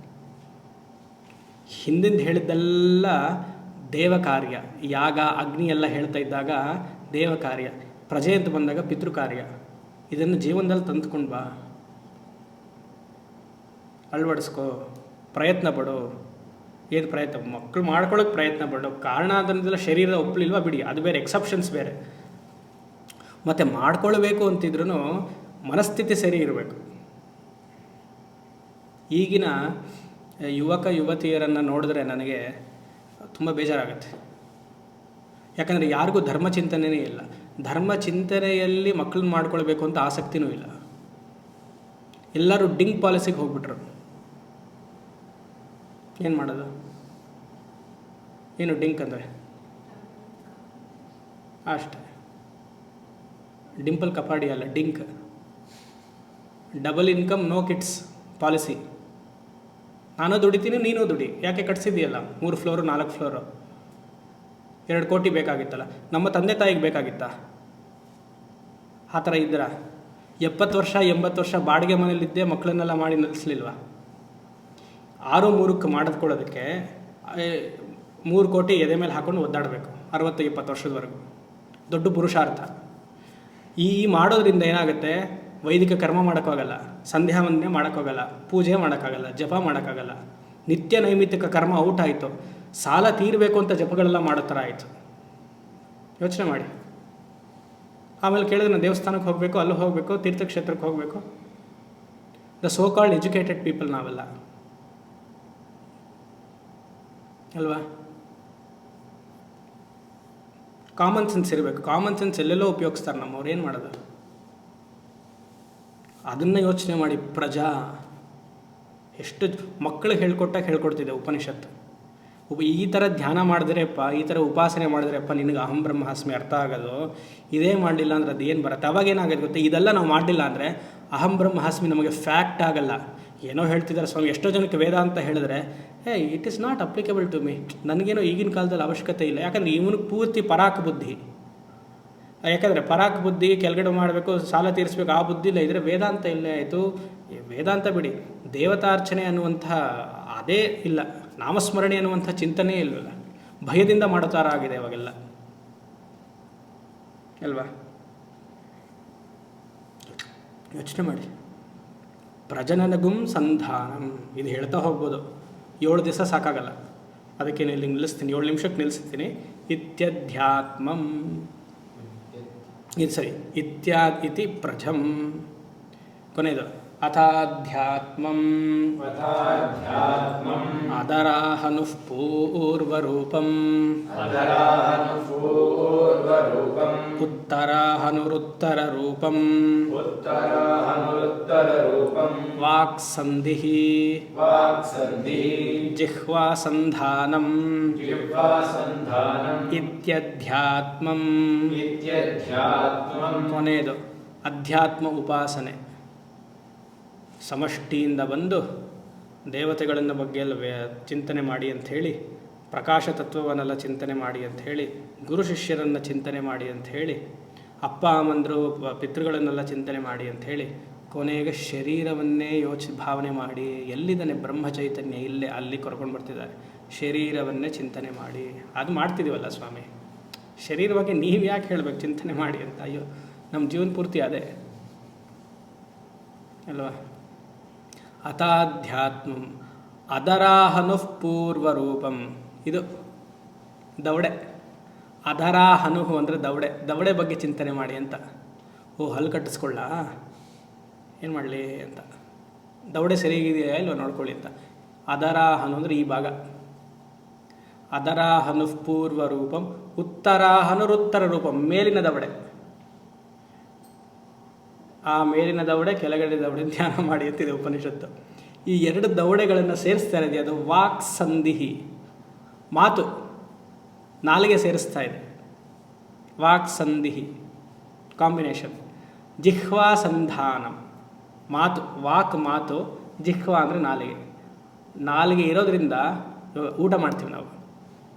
ಹಿಂದಿಂದ ಹೇಳಿದ್ದೆಲ್ಲ ದೇವ ಕಾರ್ಯ, ಯಾಗ ಅಗ್ನಿ ಎಲ್ಲ ಹೇಳ್ತಾ ಇದ್ದಾಗ ದೇವ ಕಾರ್ಯ, ಪ್ರಜೆ ಅಂತ ಬಂದಾಗ ಪಿತೃ ಕಾರ್ಯ. ಇದನ್ನು ಜೀವನದಲ್ಲಿ ತಂದುಕೊಂಡು ಬಾ, ಅಳವಡಿಸ್ಕೋ, ಪ್ರಯತ್ನ ಪಡು. ಏನು ಪ್ರಯತ್ನ? ಮಕ್ಕಳು ಮಾಡ್ಕೊಳ್ಳೋಕೆ ಪ್ರಯತ್ನ ಪಡು. ಕಾರಣ ಅದನ್ನೆಲ್ಲ ಶರೀರದ ಒಪ್ಪಲಿಲ್ವಾ ಬಿಡಿ, ಅದು ಬೇರೆ, ಎಕ್ಸೆಪ್ಷನ್ಸ್ ಬೇರೆ. ಮತ್ತು ಮಾಡ್ಕೊಳ್ಬೇಕು ಅಂತಿದ್ರೂ ಮನಸ್ಥಿತಿ ಸರಿ ಇರಬೇಕು. ಈಗಿನ ಯುವಕ ಯುವತಿಯರನ್ನು ನೋಡಿದ್ರೆ ನನಗೆ ತುಂಬ ಬೇಜಾರಾಗುತ್ತೆ. ಯಾಕಂದರೆ ಯಾರಿಗೂ ಧರ್ಮ ಚಿಂತನೆಯೇ ಇಲ್ಲ. ಧರ್ಮ ಚಿಂತನೆಯಲ್ಲಿ ಮಕ್ಕಳನ್ನ ಮಾಡ್ಕೊಳ್ಬೇಕು ಅಂತ ಆಸಕ್ತಿನೂ ಇಲ್ಲ. ಎಲ್ಲರೂ ಡಿಂಗ್ ಪಾಲಿಸಿಗೆ ಹೋಗ್ಬಿಟ್ರು. ಏನು ಮಾಡೋದು? ಏನು ಡಿಂಕ್ ಅಂದರೆ? ಅಷ್ಟೇ, Dimple Kapadia, DINK. Double income no kids policy. ನಾನು ದುಡಿತೀನಿ, ನೀನು ದುಡಿ. ಯಾಕೆ ಕಟ್ಸಿದೆಯಲ್ಲ 3 ಫ್ಲೋರು 4 ಫ್ಲೋರು, 2 ಕೋಟಿ ಬೇಕಾಗಿತ್ತಲ್ಲ. ನಮ್ಮ ತಂದೆ ತಾಯಿಗೆ ಬೇಕಾಗಿತ್ತಾ? ಆ ಥರ ಇದ್ದೀರಾ? 70 ವರ್ಷ 80 ವರ್ಷ ಬಾಡಿಗೆ ಮನೇಲಿದ್ದೆ ಮಕ್ಕಳನ್ನೆಲ್ಲ ಮಾಡಿ ನಿಲ್ಲಿಸ್ಲಿಲ್ವಾ? 6-3ಕ್ಕೆ ಮಾಡಿದ್ಕೊಳ್ಳೋದಕ್ಕೆ 3 ಕೋಟಿ ಎದೆ ಮೇಲೆ ಹಾಕೊಂಡು ಒದ್ದಾಡಬೇಕು 60-70 ವರ್ಷದವರೆಗೂ. ದೊಡ್ಡ ಪುರುಷಾರ್ಥ. ಈ ಮಾಡೋದ್ರಿಂದ ಏನಾಗುತ್ತೆ, ವೈದಿಕ ಕರ್ಮ ಮಾಡೋಕ್ಕಾಗಲ್ಲ, ಸಂಧ್ಯಾ ವಂದನೆ ಮಾಡೋಕ್ಕಾಗಲ್ಲ, ಪೂಜೆ ಮಾಡೋಕ್ಕಾಗಲ್ಲ, ಜಪ ಮಾಡೋಕ್ಕಾಗಲ್ಲ. ನಿತ್ಯ ನೈಮಿತ್ತಿಕ ಕರ್ಮ ಔಟ್ ಆಯಿತು. ಸಾಲ ತೀರಬೇಕು ಅಂತ ಜಪಗಳೆಲ್ಲ ಮಾಡೋ ಥರ ಆಯಿತು. ಯೋಚನೆ ಮಾಡಿ. ಆಮೇಲೆ ಕೇಳಿದ್ರೆ ನಾನು ದೇವಸ್ಥಾನಕ್ಕೆ ಹೋಗಬೇಕು, ಅಲ್ಲಿ ಹೋಗಬೇಕು, ತೀರ್ಥಕ್ಷೇತ್ರಕ್ಕೆ ಹೋಗಬೇಕು. The so called educated people ನಾವೆಲ್ಲ ಅಲ್ವಾ? ಕಾಮನ್ ಸೆನ್ಸ್ ಇರಬೇಕು. ಕಾಮನ್ ಸೆನ್ಸ್ ಎಲ್ಲೆಲ್ಲೋ ಉಪಯೋಗಿಸ್ತಾರೆ ನಮ್ಮವ್ರು. ಏನು ಮಾಡೋದು? ಅದನ್ನು ಯೋಚನೆ ಮಾಡಿ. ಪ್ರಜಾ ಎಷ್ಟು ಮಕ್ಕಳಿಗೆ ಹೇಳ್ಕೊಡ್ತಿದ್ದೆ ಉಪನಿಷತ್ತು. ಈ ಥರ ಧ್ಯಾನ ಮಾಡಿದ್ರೆಪ್ಪ, ಈ ಥರ ಉಪಾಸನೆ ಮಾಡಿದ್ರೆಪ್ಪ ನಿನಗೆ ಅಹಂ ಬ್ರಹ್ಮಾಸ್ಮಿ ಅರ್ಥ ಆಗೋದು. ಇದೇ ಮಾಡಲಿಲ್ಲ ಅಂದ್ರೆ ಅದು ಏನು ಬರುತ್ತೆ? ಅವಾಗ ಏನಾಗೋದು ಗೊತ್ತೆ, ಇದೆಲ್ಲ ನಾವು ಮಾಡಲಿಲ್ಲ ಅಂದರೆ ಅಹಂ ಬ್ರಹ್ಮಾಸ್ಮಿ ನಮಗೆ ಫ್ಯಾಕ್ಟ್ ಆಗಲ್ಲ. ಏನೋ ಹೇಳ್ತಿದ್ದಾರೆ ಸ್ವಾಮಿ. ಎಷ್ಟೋ ಜನಕ್ಕೆ ವೇದ ಅಂತ ಹೇಳಿದ್ರೆ it is not applicable to me, ನನಗೇನೋ ಈಗಿನ ಕಾಲದಲ್ಲಿ ಅವಶ್ಯಕತೆ ಇಲ್ಲ. ಯಾಕಂದರೆ ಇವನಿಗೆ ಪೂರ್ತಿ ಪರಾಕ್ ಬುದ್ಧಿ. ಯಾಕಂದರೆ ಪರಾಕ್ ಬುದ್ಧಿ, ಕೆಳಗಡೆ ಮಾಡಬೇಕು, ಸಾಲ ತೀರಿಸ್ಬೇಕು, ಆ ಬುದ್ಧಿ ಇಲ್ಲ. ಇದ್ರೆ ವೇದಾಂತ ಇಲ್ಲೇ ಆಯಿತು. ವೇದಾಂತ ಬಿಡಿ, ದೇವತಾರ್ಚನೆ ಅನ್ನುವಂಥ ಅದೇ ಇಲ್ಲ, ನಾಮಸ್ಮರಣೆ ಅನ್ನುವಂಥ ಚಿಂತನೆ ಇಲ್ಲವಲ್ಲ. ಭಯದಿಂದ ಮಾಡೋ ಥರ ಆಗಿದೆ ಅವಾಗೆಲ್ಲ ಅಲ್ವಾ? ಯೋಚನೆ ಮಾಡಿ. ಪ್ರಜನನಗುಂ ಸಂಧಾನಂ, ಇದು ಹೇಳ್ತಾ ಹೋಗ್ಬೋದು. 7 ದಿವಸ ಸಾಕಾಗಲ್ಲ. ಅದಕ್ಕೆ ಇಲ್ಲಿ ನಿಲ್ಲಿಸ್ತೀನಿ, 7 ನಿಮಿಷಕ್ಕೆ ನಿಲ್ಲಿಸ್ತೀನಿ. ಇತ್ಯಧ್ಯಾತ್ಮಂ, ಇದು ಸರಿ. ಇತಿ ಪ್ರಜಂ, ಕೊನೆಯದು ಅಥಾಧ್ಯಾತ್ಮಂ ಅದರಾಹನುಃ ಪೂರ್ವರೂಪಂ ಉತ್ತರಾಹನುರುತ್ತರರೂಪಂ ವಾಕ್ಸಂಧಿಃ ಜಿಹ್ವಾಸಂಧಾನಂ ಇತ್ಯಧ್ಯಾತ್ಮಂ. ಕೊನೆಯದು ಅಧ್ಯಾತ್ಮ ಉಪಾಸನೆ. ಸಮಷ್ಟಿಯಿಂದ ಬಂದು ದೇವತೆಗಳನ್ನು ಬಗ್ಗೆ ಎಲ್ಲ ಚಿಂತನೆ ಮಾಡಿ ಅಂಥೇಳಿ, ಪ್ರಕಾಶ ತತ್ವವನ್ನೆಲ್ಲ ಚಿಂತನೆ ಮಾಡಿ ಅಂಥೇಳಿ, ಗುರು ಶಿಷ್ಯರನ್ನು ಚಿಂತನೆ ಮಾಡಿ ಅಂಥೇಳಿ, ಅಪ್ಪ ಅಮ್ಮಂದರು ಪಿತೃಗಳನ್ನೆಲ್ಲ ಚಿಂತನೆ ಮಾಡಿ ಅಂಥೇಳಿ, ಕೊನೆಗೆ ಶರೀರವನ್ನೇ ಭಾವನೆ ಮಾಡಿ, ಎಲ್ಲಿದ್ದಾನೆ ಬ್ರಹ್ಮ ಚೈತನ್ಯ, ಇಲ್ಲೇ ಅಲ್ಲಿ ಕರ್ಕೊಂಡು ಬರ್ತಿದ್ದಾರೆ. ಶರೀರವನ್ನೇ ಚಿಂತನೆ ಮಾಡಿ. ಅದು ಮಾಡ್ತಿದ್ದೀವಲ್ಲ ಸ್ವಾಮಿ. ಶರೀರ ಬಗ್ಗೆ ನೀವು ಯಾಕೆ ಹೇಳಬೇಕು ಚಿಂತನೆ ಮಾಡಿ ಅಂತ? ಅಯ್ಯೋ, ನಮ್ಮ ಜೀವನ ಪೂರ್ತಿ ಅದೇ ಅಲ್ವಾ? ಅಥಾಧ್ಯಾತ್ಮಂ ಅದರಾಹನುಃ ಪೂರ್ವರೂಪಂ. ಇದು ದವಡೆ. ಅದರಾಹನು ಅಂದರೆ ದವಡೆ. ದವಡೆ ಬಗ್ಗೆ ಚಿಂತನೆ ಮಾಡಿ ಅಂತ. ಹಲ್ಲು ಕಟ್ಟಿಸ್ಕೊಳ್ಳ, ಏನು ಮಾಡಲಿ ಅಂತ. ದವಡೆ ಸರಿಯಾಗಿದೆಯಾ ಇಲ್ವ ನೋಡ್ಕೊಳ್ಳಿ ಅಂತ. ಅದರಾಹನು ಅಂದರೆ ಈ ಭಾಗ. ಅದರಾಹನುಃ ಪೂರ್ವರೂಪಂ ಉತ್ತರಾಹನುರುತ್ತರ ರೂಪಂ, ಮೇಲಿನ ದವಡೆ. ಆ ಮೇಲಿನ ದವಡೆ, ಕೆಳಗಡೆ ದವಡೆ ಧ್ಯಾನ ಮಾಡಿ ಅಂತಿದೆ ಉಪನಿಷತ್ತು. ಈ 2 ದವಡೆಗಳನ್ನು ಸೇರಿಸ್ತಾ ಇದೆ. ಅದು ವಾಕ್ ಸಂಧಿಹಿ, ಮಾತು, ನಾಲಿಗೆ ಸೇರಿಸ್ತಾ ಇದೆ. Walk ಸಂಧಿಹಿ combination. ಜಿಹ್ವಾ ಸಂಧಾನಂ, ಮಾತು, ವಾಕ್ ಮಾತು, ಜಿಹ್ವಾ ಅಂದರೆ ನಾಲಿಗೆ. ನಾಲಿಗೆ ಇರೋದ್ರಿಂದ ಊಟ ಮಾಡ್ತೀವಿ ನಾವು.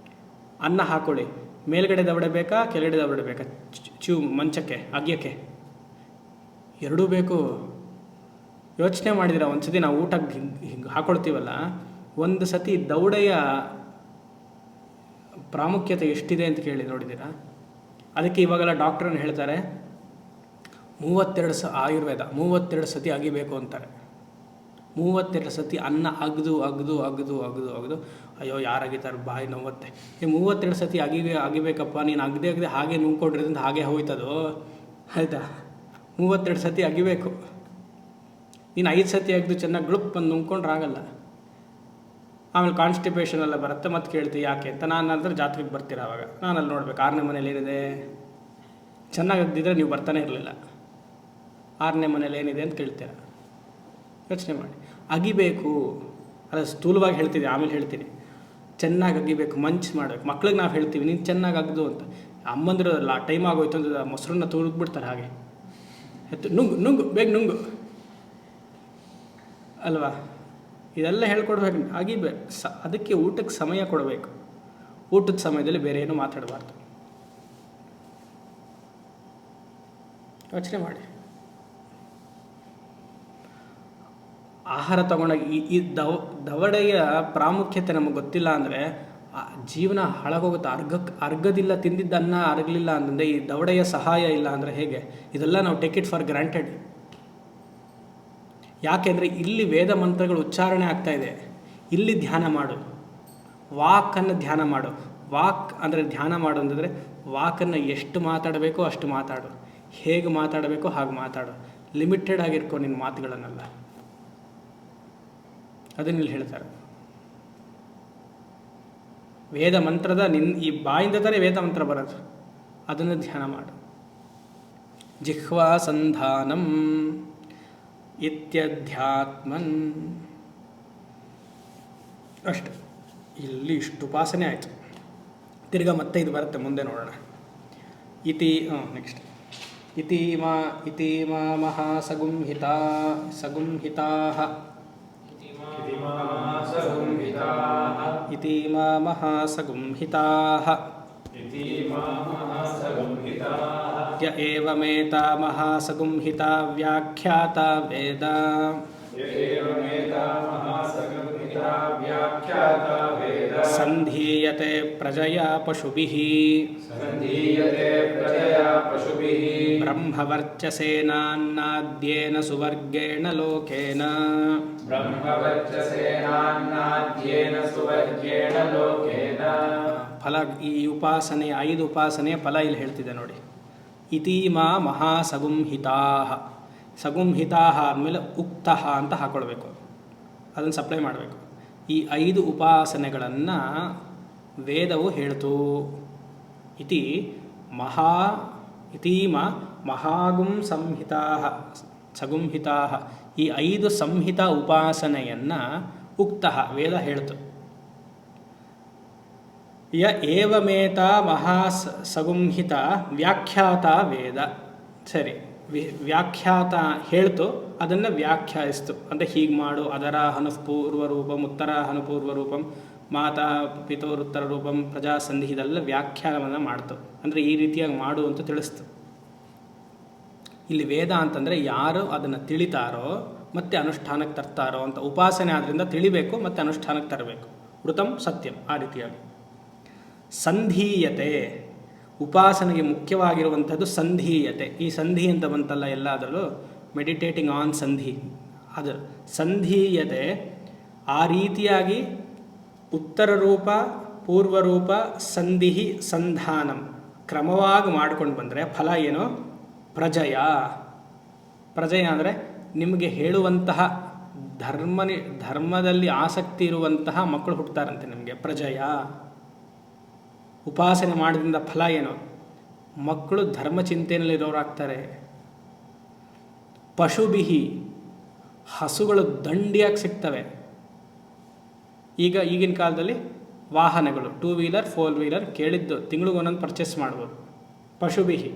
ಅನ್ನ ಹಾಕೊಳ್ಳಿ, ಮೇಲ್ಗಡೆ ದವಡೆ ಬೇಕಾ ಕೆಳಗಡೆ ದವಡೆ ಬೇಕಾ? ಮಂಚಕ್ಕೆ ಅಗ್ಯಕ್ಕೆ ಎರಡೂ ಬೇಕು. ಯೋಚನೆ ಮಾಡಿದಿರ ಒಂದು ಸತಿ ನಾವು ಊಟಕ್ಕೆ ಹಿಂಗೆ ಹಾಕೊಳ್ತೀವಲ್ಲ, ಒಂದು ಸತಿ ದವಡೆಯ ಪ್ರಾಮುಖ್ಯತೆ ಎಷ್ಟಿದೆ ಅಂತ ಕೇಳಿ ನೋಡಿದ್ದೀರಾ? ಅದಕ್ಕೆ ಇವಾಗೆಲ್ಲ ಡಾಕ್ಟ್ರನ್ನ ಹೇಳ್ತಾರೆ 32 ಆಯುರ್ವೇದ 32 ಸತಿ ಅಗಿಬೇಕು ಅಂತಾರೆ. 32 ಸತಿ ಅನ್ನ ಅಗ್ದು ಅಗ್ದು ಅಗ್ದು ಅಗ್ದು ಅಗ್ದು ಅಯ್ಯೋ ಯಾರಾಗಿದ್ದಾರೆ ಬಾಯಿ ನೋವತ್ತೆ. 32 ಸತಿ ಅಗಿಬೇಕಪ್ಪ. ನೀನು ಅಗದೆ ಹಾಗೆ ನುಂಗ್ಕೊಂಡಿರೋದ್ರಿಂದ ಹಾಗೆ ಹೋಯ್ತದು, ಆಯಿತಾ? 32 ಸತಿ ಅಗಿಬೇಕು. ನೀನು 5 ಸತಿ ಅಗ್ದು ಚೆನ್ನಾಗಿ ಗ್ಲುಪ್ ಬಂದು ನುಂಗ್ಕೊಂಡ್ರೆ ಆಗಲ್ಲ. ಆಮೇಲೆ ಕಾನ್ಸ್ಟಿಪೇಷನ್ ಎಲ್ಲ ಬರುತ್ತೆ. ಮತ್ತೆ ಕೇಳ್ತೀವಿ ಯಾಕೆ ಅಂತ. ನಾನು ಅಂದ್ರೆ ಜಾತ್ರೆಗೆ ಬರ್ತೀರ ಆವಾಗ. ನಾನು ಅಲ್ಲಿ ನೋಡ್ಬೇಕು 6ನೇ ಮನೇಲಿ ಏನಿದೆ. ಚೆನ್ನಾಗಿ ಅಗ್ದಿದ್ರೆ ನೀವು ಬರ್ತಾನೆ ಇರಲಿಲ್ಲ. 6ನೇ ಮನೇಲಿ ಏನಿದೆ ಅಂತ ಕೇಳ್ತೀರ. ಯೋಚನೆ ಮಾಡಿ. ಅಗಿಬೇಕು, ಅದು ಸ್ಥೂಲವಾಗಿ ಹೇಳ್ತೀನಿ, ಆಮೇಲೆ ಹೇಳ್ತೀನಿ. ಚೆನ್ನಾಗಿ ಅಗಿಬೇಕು, ಮಂಚ್ ಮಾಡಬೇಕು. ಮಕ್ಳಿಗೆ ನಾವು ಹೇಳ್ತೀವಿ ನೀನು ಚೆನ್ನಾಗಿ ಅಗ್ದು ಅಂತ. ಅಮ್ಮಂದಿರೋಲ್ಲ, ಟೈಮ್ ಆಗೋಯ್ತು ಅಂತ ಮೊಸರನ್ನ ತುಳಿದ್ಬಿಡ್ತಾರೆ. ಹಾಗೆ ನುಂಗು ನುಂಗು ಬೇಗ ನುಂಗು ಅಲ್ವಾ? ಇದೆಲ್ಲ ಹೇಳ್ಕೊಡ್ಬೇಕು. ಅಗಿಬೇಕು. ಅದಕ್ಕೆ ಊಟಕ್ಕೆ ಸಮಯ ಕೊಡಬೇಕು. ಊಟದ ಸಮಯದಲ್ಲಿ ಬೇರೆ ಏನೂ ಮಾತಾಡಬಾರ್ದು. ಯೋಚನೆ ಮಾಡಿ. ಆಹಾರ ತಗೊಂಡಾಗ ಈ ದವಡೆಯ ಪ್ರಾಮುಖ್ಯತೆ ನಮಗೆ ಗೊತ್ತಿಲ್ಲ ಅಂದರೆ ಜೀವನ ಹಾಳಾಗೋಗುತ್ತೆ. ಅರ್ಗದಿಲ್ಲ, ತಿಂದಿದ್ದ ಅನ್ನ ಅರಗಲಿಲ್ಲ ಅಂತಂದರೆ, ಈ ದವಡೆಯ ಸಹಾಯ ಇಲ್ಲ ಅಂದರೆ ಹೇಗೆ? ಇದೆಲ್ಲ ನಾವು ಟೇಕ್ ಇಟ್ ಫಾರ್ ಗ್ರಾಂಟೆಡ್. ಯಾಕೆಂದರೆ ಇಲ್ಲಿ ವೇದ ಮಂತ್ರಗಳು ಉಚ್ಚಾರಣೆ ಆಗ್ತಾ ಇದೆ, ಇಲ್ಲಿ ಧ್ಯಾನ ಮಾಡು, ವಾಕನ್ನು ಧ್ಯಾನ ಮಾಡು. ವಾಕ್ ಅಂದರೆ ಧ್ಯಾನ ಮಾಡು ಅಂತಂದರೆ ವಾಕನ್ನು ಎಷ್ಟು ಮಾತಾಡಬೇಕೋ ಅಷ್ಟು ಮಾತಾಡು, ಹೇಗೆ ಮಾತಾಡಬೇಕೋ ಹಾಗೆ ಮಾತಾಡು, ಲಿಮಿಟೆಡ್ ಆಗಿರ್ಕೊ ನಿನ್ನ ಮಾತುಗಳನ್ನೆಲ್ಲ. ಅದನ್ನ ಇಲ್ಲಿ ಹೇಳ್ತಾರೆ. ವೇದ ಮಂತ್ರದ ಈ ಬಾಯಿಂದ ತಾನೇ ವೇದ ಮಂತ್ರ ಬರೋದು, ಅದನ್ನು ಧ್ಯಾನ ಮಾಡು. ಜಿಹ್ವಾ ಸಂಧಾನಂ ಇತ್ಯಧ್ಯಾತ್ಮನ್. ಅಷ್ಟು ಇಲ್ಲಿ ಇಷ್ಟು ಉಪಾಸನೆ ಆಯಿತು. ತಿರ್ಗಾ ಮತ್ತೆ ಇದು ಬರುತ್ತೆ, ಮುಂದೆ ನೋಡೋಣ. ನೆಕ್ಸ್ಟ್ ಇತೀಮಾ ಮಹಾಸಗುಂಹಿತಾಃ ಇತೀಮಾ ಮಹಾಸಗುಂಹಿತಾಃ ಯ ಏವಮೇತಾ ಮಹಾಸಗುಂಹಿತಾ ವ್ಯಾಖ್ಯಾತಾ ವೇದ ಸಂಧೀಯತೆ ಪ್ರಜಯಾ ಪಶುಭಿಃ ಬ್ರಹ್ಮವರ್ಚಸೇನಾನ್ನಾದ್ಯೇನ ಸುವರ್ಗೇಣ ಲೋಕೇನ. ಫಲ, ಈ ಉಪಾಸನೆ 5 ಉಪಾಸನೆಯ ಫಲ ಇಲ್ಲಿ ಹೇಳ್ತಿದೆ ನೋಡಿ. ಇತೀಮಾ ಮಹಾಸಗುಂಹಿತಾಃ. ಸಗುಂಹಿತಾಃ ಆದಮೇಲೆ ಉಕ್ತಃ ಅಂತ ಹಾಕೊಳ್ಬೇಕು, ಅದನ್ನು ಸಪ್ಲೈ ಮಾಡಬೇಕು. ಈ 5 ಉಪಾಸನೆಗಳನ್ನು ವೇದವು ಹೇಳ್ತು. ಇತೀಮ ಮಹಾಗುಂ ಸಂಹಿತಾಃ ಸಗುಂಹಿತಾಃ. ಈ 5 ಸಂಹಿತಾ ಉಪಾಸನೆಯನ್ನು ಉಕ್ತಃ ವೇದ ಹೇಳ್ತು. ಯ ಏವಮೇತ ಸಗುಂಹಿತ ವ್ಯಾಖ್ಯಾತ ವೇದ. ಸರಿ, ವ್ಯಾಖ್ಯಾತ ಹೇಳ್ತು, ಅದನ್ನು ವ್ಯಾಖ್ಯಾಯಿಸ್ತು. ಅಂದರೆ ಹೀಗೆ ಮಾಡು, ಅದರ ಹನುಪೂರ್ವ ರೂಪಂ ಉತ್ತರ ಹನುಪೂರ್ವ ರೂಪಂ ಮಾತಾ ಪಿತೋರುತ್ತರ ರೂಪಂ ಪ್ರಜಾಸಂಧಿ, ಇದೆಲ್ಲ ವ್ಯಾಖ್ಯಾನವನ್ನು ಮಾಡ್ತು. ಅಂದರೆ ಈ ರೀತಿಯಾಗಿ ಮಾಡು ಅಂತ ತಿಳಿಸ್ತು. ಇಲ್ಲಿ ವೇದ ಅಂತಂದರೆ ಯಾರು ಅದನ್ನು ತಿಳಿತಾರೋ ಮತ್ತು ಅನುಷ್ಠಾನಕ್ಕೆ ತರ್ತಾರೋ ಅಂತ. ಉಪಾಸನೆ ಆದ್ದರಿಂದ ತಿಳಿಬೇಕು ಮತ್ತು ಅನುಷ್ಠಾನಕ್ಕೆ ತರಬೇಕು. ವೃತಂ ಸತ್ಯಂ, ಆ ರೀತಿಯಾಗಿ. ಸಂಧೀಯತೆ, ಉಪಾಸನೆಗೆ ಮುಖ್ಯವಾಗಿರುವಂಥದ್ದು ಸಂಧೀಯತೆ. ಈ ಸಂಧಿ ಅಂತ ಬಂತಲ್ಲ ಎಲ್ಲದರಲ್ಲೂ, ಮೆಡಿಟೇಟಿಂಗ್ ಆನ್ ಸಂಧಿ, ಅದು ಸಂಧೀಯತೆ. ಆ ರೀತಿಯಾಗಿ ಉತ್ತರ ರೂಪ ಪೂರ್ವರೂಪ ಸಂಧಿ ಸಂಧಾನಂ ಕ್ರಮವಾಗಿ ಮಾಡ್ಕೊಂಡು ಬಂದರೆ ಫಲ ಏನು? ಪ್ರಜಯ. ಪ್ರಜಯ ಅಂದರೆ ನಿಮಗೆ ಹೇಳುವಂತಹ ಧರ್ಮದಲ್ಲಿ ಆಸಕ್ತಿ ಇರುವಂತಹ ಮಕ್ಕಳು ಹುಟ್ಟುತ್ತಾರಂತೆ ನಿಮಗೆ, ಪ್ರಜಯ. ಉಪಾಸನೆ ಮಾಡೋದ್ರಿಂದ ಫಲ ಏನು? ಮಕ್ಕಳು ಧರ್ಮಚಿಂತೆಯಲ್ಲಿರೋರಾಗ್ತಾರೆ. ಪಶುಬಿಹಿ, ಹಸುಗಳು ದಂಡಿಯಾಗಿ ಸಿಗ್ತವೆ. ಈಗಿನ ಕಾಲದಲ್ಲಿ ವಾಹನಗಳು 2 ವೀಲರ್ 4 ವೀಲರ್ ಕೇಳಿದ್ದು ತಿಂಗಳಿಗೊಂದೊಂದು ಒಂದೊಂದು ಪರ್ಚೇಸ್ ಮಾಡ್ಬೋದು. ಪಶುಬಿಹಿ.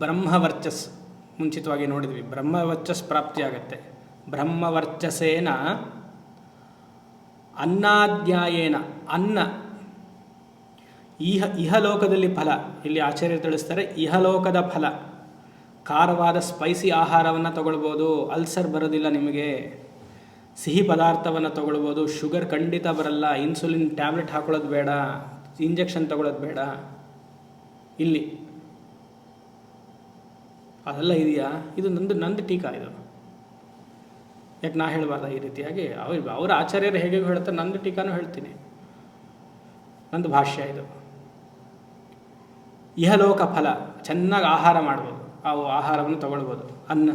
ಬ್ರಹ್ಮವರ್ಚಸ್, ಮುಂಚಿತವಾಗಿ ನೋಡಿದ್ವಿ, ಬ್ರಹ್ಮವರ್ಚಸ್ ಪ್ರಾಪ್ತಿಯಾಗತ್ತೆ. ಬ್ರಹ್ಮವರ್ಚಸೇನ ಅನ್ನದಾಯೇನ, ಅನ್ನ ಇಹಲೋಕದಲ್ಲಿ ಫಲ. ಇಲ್ಲಿ ಆಚಾರ್ಯರು ತಿಳಿಸ್ತಾರೆ ಇಹಲೋಕದ ಫಲ. ಖಾರವಾದ ಸ್ಪೈಸಿ ಆಹಾರವನ್ನು ತಗೊಳ್ಬೋದು, ಅಲ್ಸರ್ ಬರೋದಿಲ್ಲ ನಿಮಗೆ. ಸಿಹಿ ಪದಾರ್ಥವನ್ನು ತಗೊಳ್ಬೋದು, ಶುಗರ್ ಖಂಡಿತ ಬರಲ್ಲ. ಇನ್ಸುಲಿನ್ ಟ್ಯಾಬ್ಲೆಟ್ ಹಾಕೊಳ್ಳೋದು ಬೇಡ, ಇಂಜೆಕ್ಷನ್ ತಗೊಳ್ಳೋದು ಬೇಡ. ಇಲ್ಲಿ ಅದೆಲ್ಲ ಇದೆಯಾ? ಇದು ನಂದು ಟೀಕಾ. ಇದು ಯಾಕೆ ನಾ ಹೇಳಬಾರ್ದ ಈ ರೀತಿಯಾಗಿ? ಅವ್ರ ಆಚಾರ್ಯರು ಹೇಗೆ ಹೇಳ್ತಾರೆ, ನಂದು ಟೀಕಾನು ಹೇಳ್ತೀನಿ, ನಂದು ಭಾಷ್ಯ ಇದು. ಇಹಲೋಕ ಫಲ, ಚೆನ್ನಾಗಿ ಆಹಾರ ಮಾಡ್ಬೋದು, ಆ ಆಹಾರವನ್ನು ತಗೊಳ್ಬೋದು. ಅನ್ನ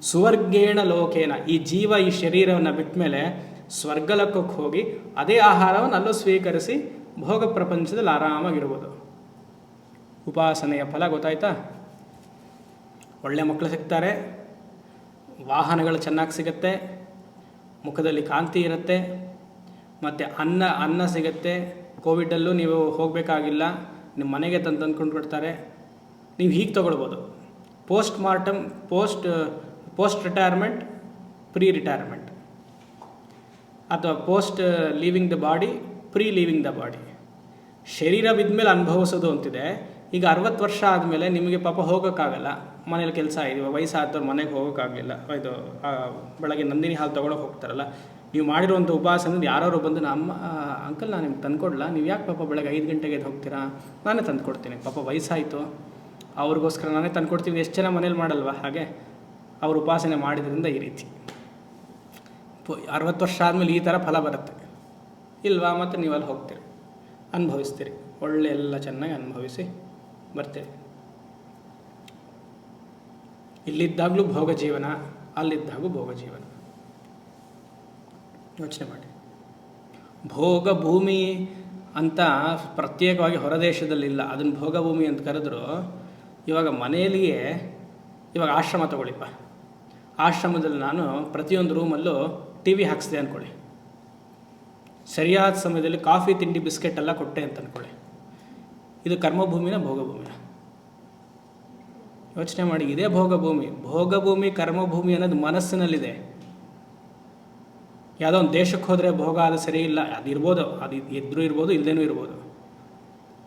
ಸುವರ್ಗೇಣ ಲೋಕೇನ, ಈ ಜೀವ ಈ ಶರೀರವನ್ನು ಬಿಟ್ಟ ಮೇಲೆ ಸ್ವರ್ಗಲೋಕಕ್ಕೆ ಹೋಗಿ ಅದೇ ಆಹಾರವನ್ನು ಅಲ್ಲೂ ಸ್ವೀಕರಿಸಿ ಭೋಗ ಪ್ರಪಂಚದಲ್ಲಿ ಆರಾಮಾಗಿರ್ಬೋದು. ಉಪಾಸನೆಯ ಫಲ ಗೊತ್ತಾಯ್ತಾ? ಒಳ್ಳೆ ಮಕ್ಕಳು ಸಿಗ್ತಾರೆ, ವಾಹನಗಳು ಚೆನ್ನಾಗಿ ಸಿಗುತ್ತೆ, ಮುಖದಲ್ಲಿ ಕಾಂತಿ ಇರುತ್ತೆ, ಮತ್ತು ಅನ್ನ ಸಿಗುತ್ತೆ. ಕೋವಿಡಲ್ಲೂ ನೀವು ಹೋಗಬೇಕಾಗಿಲ್ಲ, ನಿಮ್ಮ ಮನೆಗೆ ತಂದ್ಕೊಂಡು ಬಿಡ್ತಾರೆ. ನೀವು ಹೀಗೆ ತೊಗೊಳ್ಬೋದು: post mortem, post retirement, pre retirement, ಅಥವಾ post leaving the body, pre leaving the body. ಶರೀರ ಬಿದ್ದ ಮೇಲೆ ಅನುಭವಿಸೋದು ಅಂತಿದೆ, ಈಗ 60 ವರ್ಷ ಆದಮೇಲೆ ನಿಮಗೆ ಪಾಪ ಹೋಗೋಕ್ಕಾಗಲ್ಲ, ಮನೇಲಿ ಕೆಲಸ ಇದೆ, ವಯಸ್ಸಾದವ್ರು ಮನೆಗೆ ಹೋಗೋಕ್ಕಾಗಲಿಲ್ಲ, ಇದು ಬೆಳಗ್ಗೆ ನಂದಿನಿ ಹಾಲು ತೊಗೊಳಕ್ಕೆ ಹೋಗ್ತಾರಲ್ಲ, ನೀವು ಮಾಡಿರುವಂಥ ಉಪವಾಸ ಅಂದರೆ ಯಾರು ಬಂದು ನಮ್ಮ ಅಂಕಲ್ ನಾನು ನಿಮ್ಗೆ ತಂದುಕೊಡ್ಲಾ, ನೀವು ಯಾಕೆ ಪಾಪ ಬೆಳಗ್ಗೆ 5 ಗಂಟೆಗೆ ಎದ್ದು ಹೋಗ್ತೀರಾ, ನಾನೇ ತಂದು ಕೊಡ್ತೀನಿ, ಪಾಪ ವಯಸ್ಸಾಯಿತು ಅವ್ರಿಗೋಸ್ಕರ ನಾನೇ ತಂದು ಕೊಡ್ತೀನಿ. ಎಷ್ಟು ಜನ ಮನೇಲಿ ಮಾಡಲ್ವ ಹಾಗೆ? ಅವ್ರು ಉಪಾಸನೆ ಮಾಡಿದ್ರಿಂದ ಈ ರೀತಿ 60 ವರ್ಷ ಆದಮೇಲೆ ಈ ಥರ ಫಲ ಬರುತ್ತೆ ಇಲ್ವಾ? ಮತ್ತು ನೀವು ಅಲ್ಲಿ ಹೋಗ್ತೀರಿ, ಅನುಭವಿಸ್ತೀರಿ, ಒಳ್ಳೆ ಎಲ್ಲ ಚೆನ್ನಾಗಿ ಅನುಭವಿಸಿ ಬರ್ತೀರಿ. ಇಲ್ಲಿದ್ದಾಗಲೂ ಭೋಗ ಜೀವನ, ಅಲ್ಲಿದ್ದಾಗೂ ಭೋಗ ಜೀವನ. ಯೋಚನೆ ಮಾಡಿ. ಭೋಗ ಭೂಮಿ ಅಂತ ಪ್ರತ್ಯೇಕವಾಗಿ ಹೊರದೇಶದಲ್ಲಿಲ್ಲ, ಅದನ್ನು ಭೋಗ ಭೂಮಿ ಅಂತ ಕರೆದ್ರು. ಇವಾಗ ಮನೆಯಲ್ಲಿಯೇ, ಇವಾಗ ಆಶ್ರಮ ತಗೊಳ್ಳಿಪ್ಪ, ಆಶ್ರಮದಲ್ಲಿ ನಾನು ಪ್ರತಿಯೊಂದು ರೂಮಲ್ಲೂ ಟಿ ವಿ ಹಾಕ್ಸಿದೆ ಅಂದ್ಕೊಳ್ಳಿ, ಸರಿಯಾದ ಸಮಯದಲ್ಲಿ ಕಾಫಿ ತಿಂಡಿ ಬಿಸ್ಕೆಟ್ ಎಲ್ಲ ಕೊಟ್ಟೆ ಅಂತ ಅಂದ್ಕೊಳ್ಳಿ, ಇದು ಕರ್ಮಭೂಮಿನ ಭೋಗಭೂಮಿನ? ಯೋಚನೆ ಮಾಡಿ. ಇದೇ ಭೋಗಭೂಮಿ. ಭೋಗಭೂಮಿ ಕರ್ಮಭೂಮಿ ಅನ್ನೋದು ಮನಸ್ಸಿನಲ್ಲಿದೆ. ಯಾವುದೋ ಒಂದು ದೇಶಕ್ಕೆ ಹೋದರೆ ಭೋಗ ಅದು ಸರಿ ಇಲ್ಲ, ಅದು ಇರ್ಬೋದು, ಅದು ಇದ್ರೂ ಇರ್ಬೋದು, ಇಲ್ಲದೇನೂ ಇರ್ಬೋದು.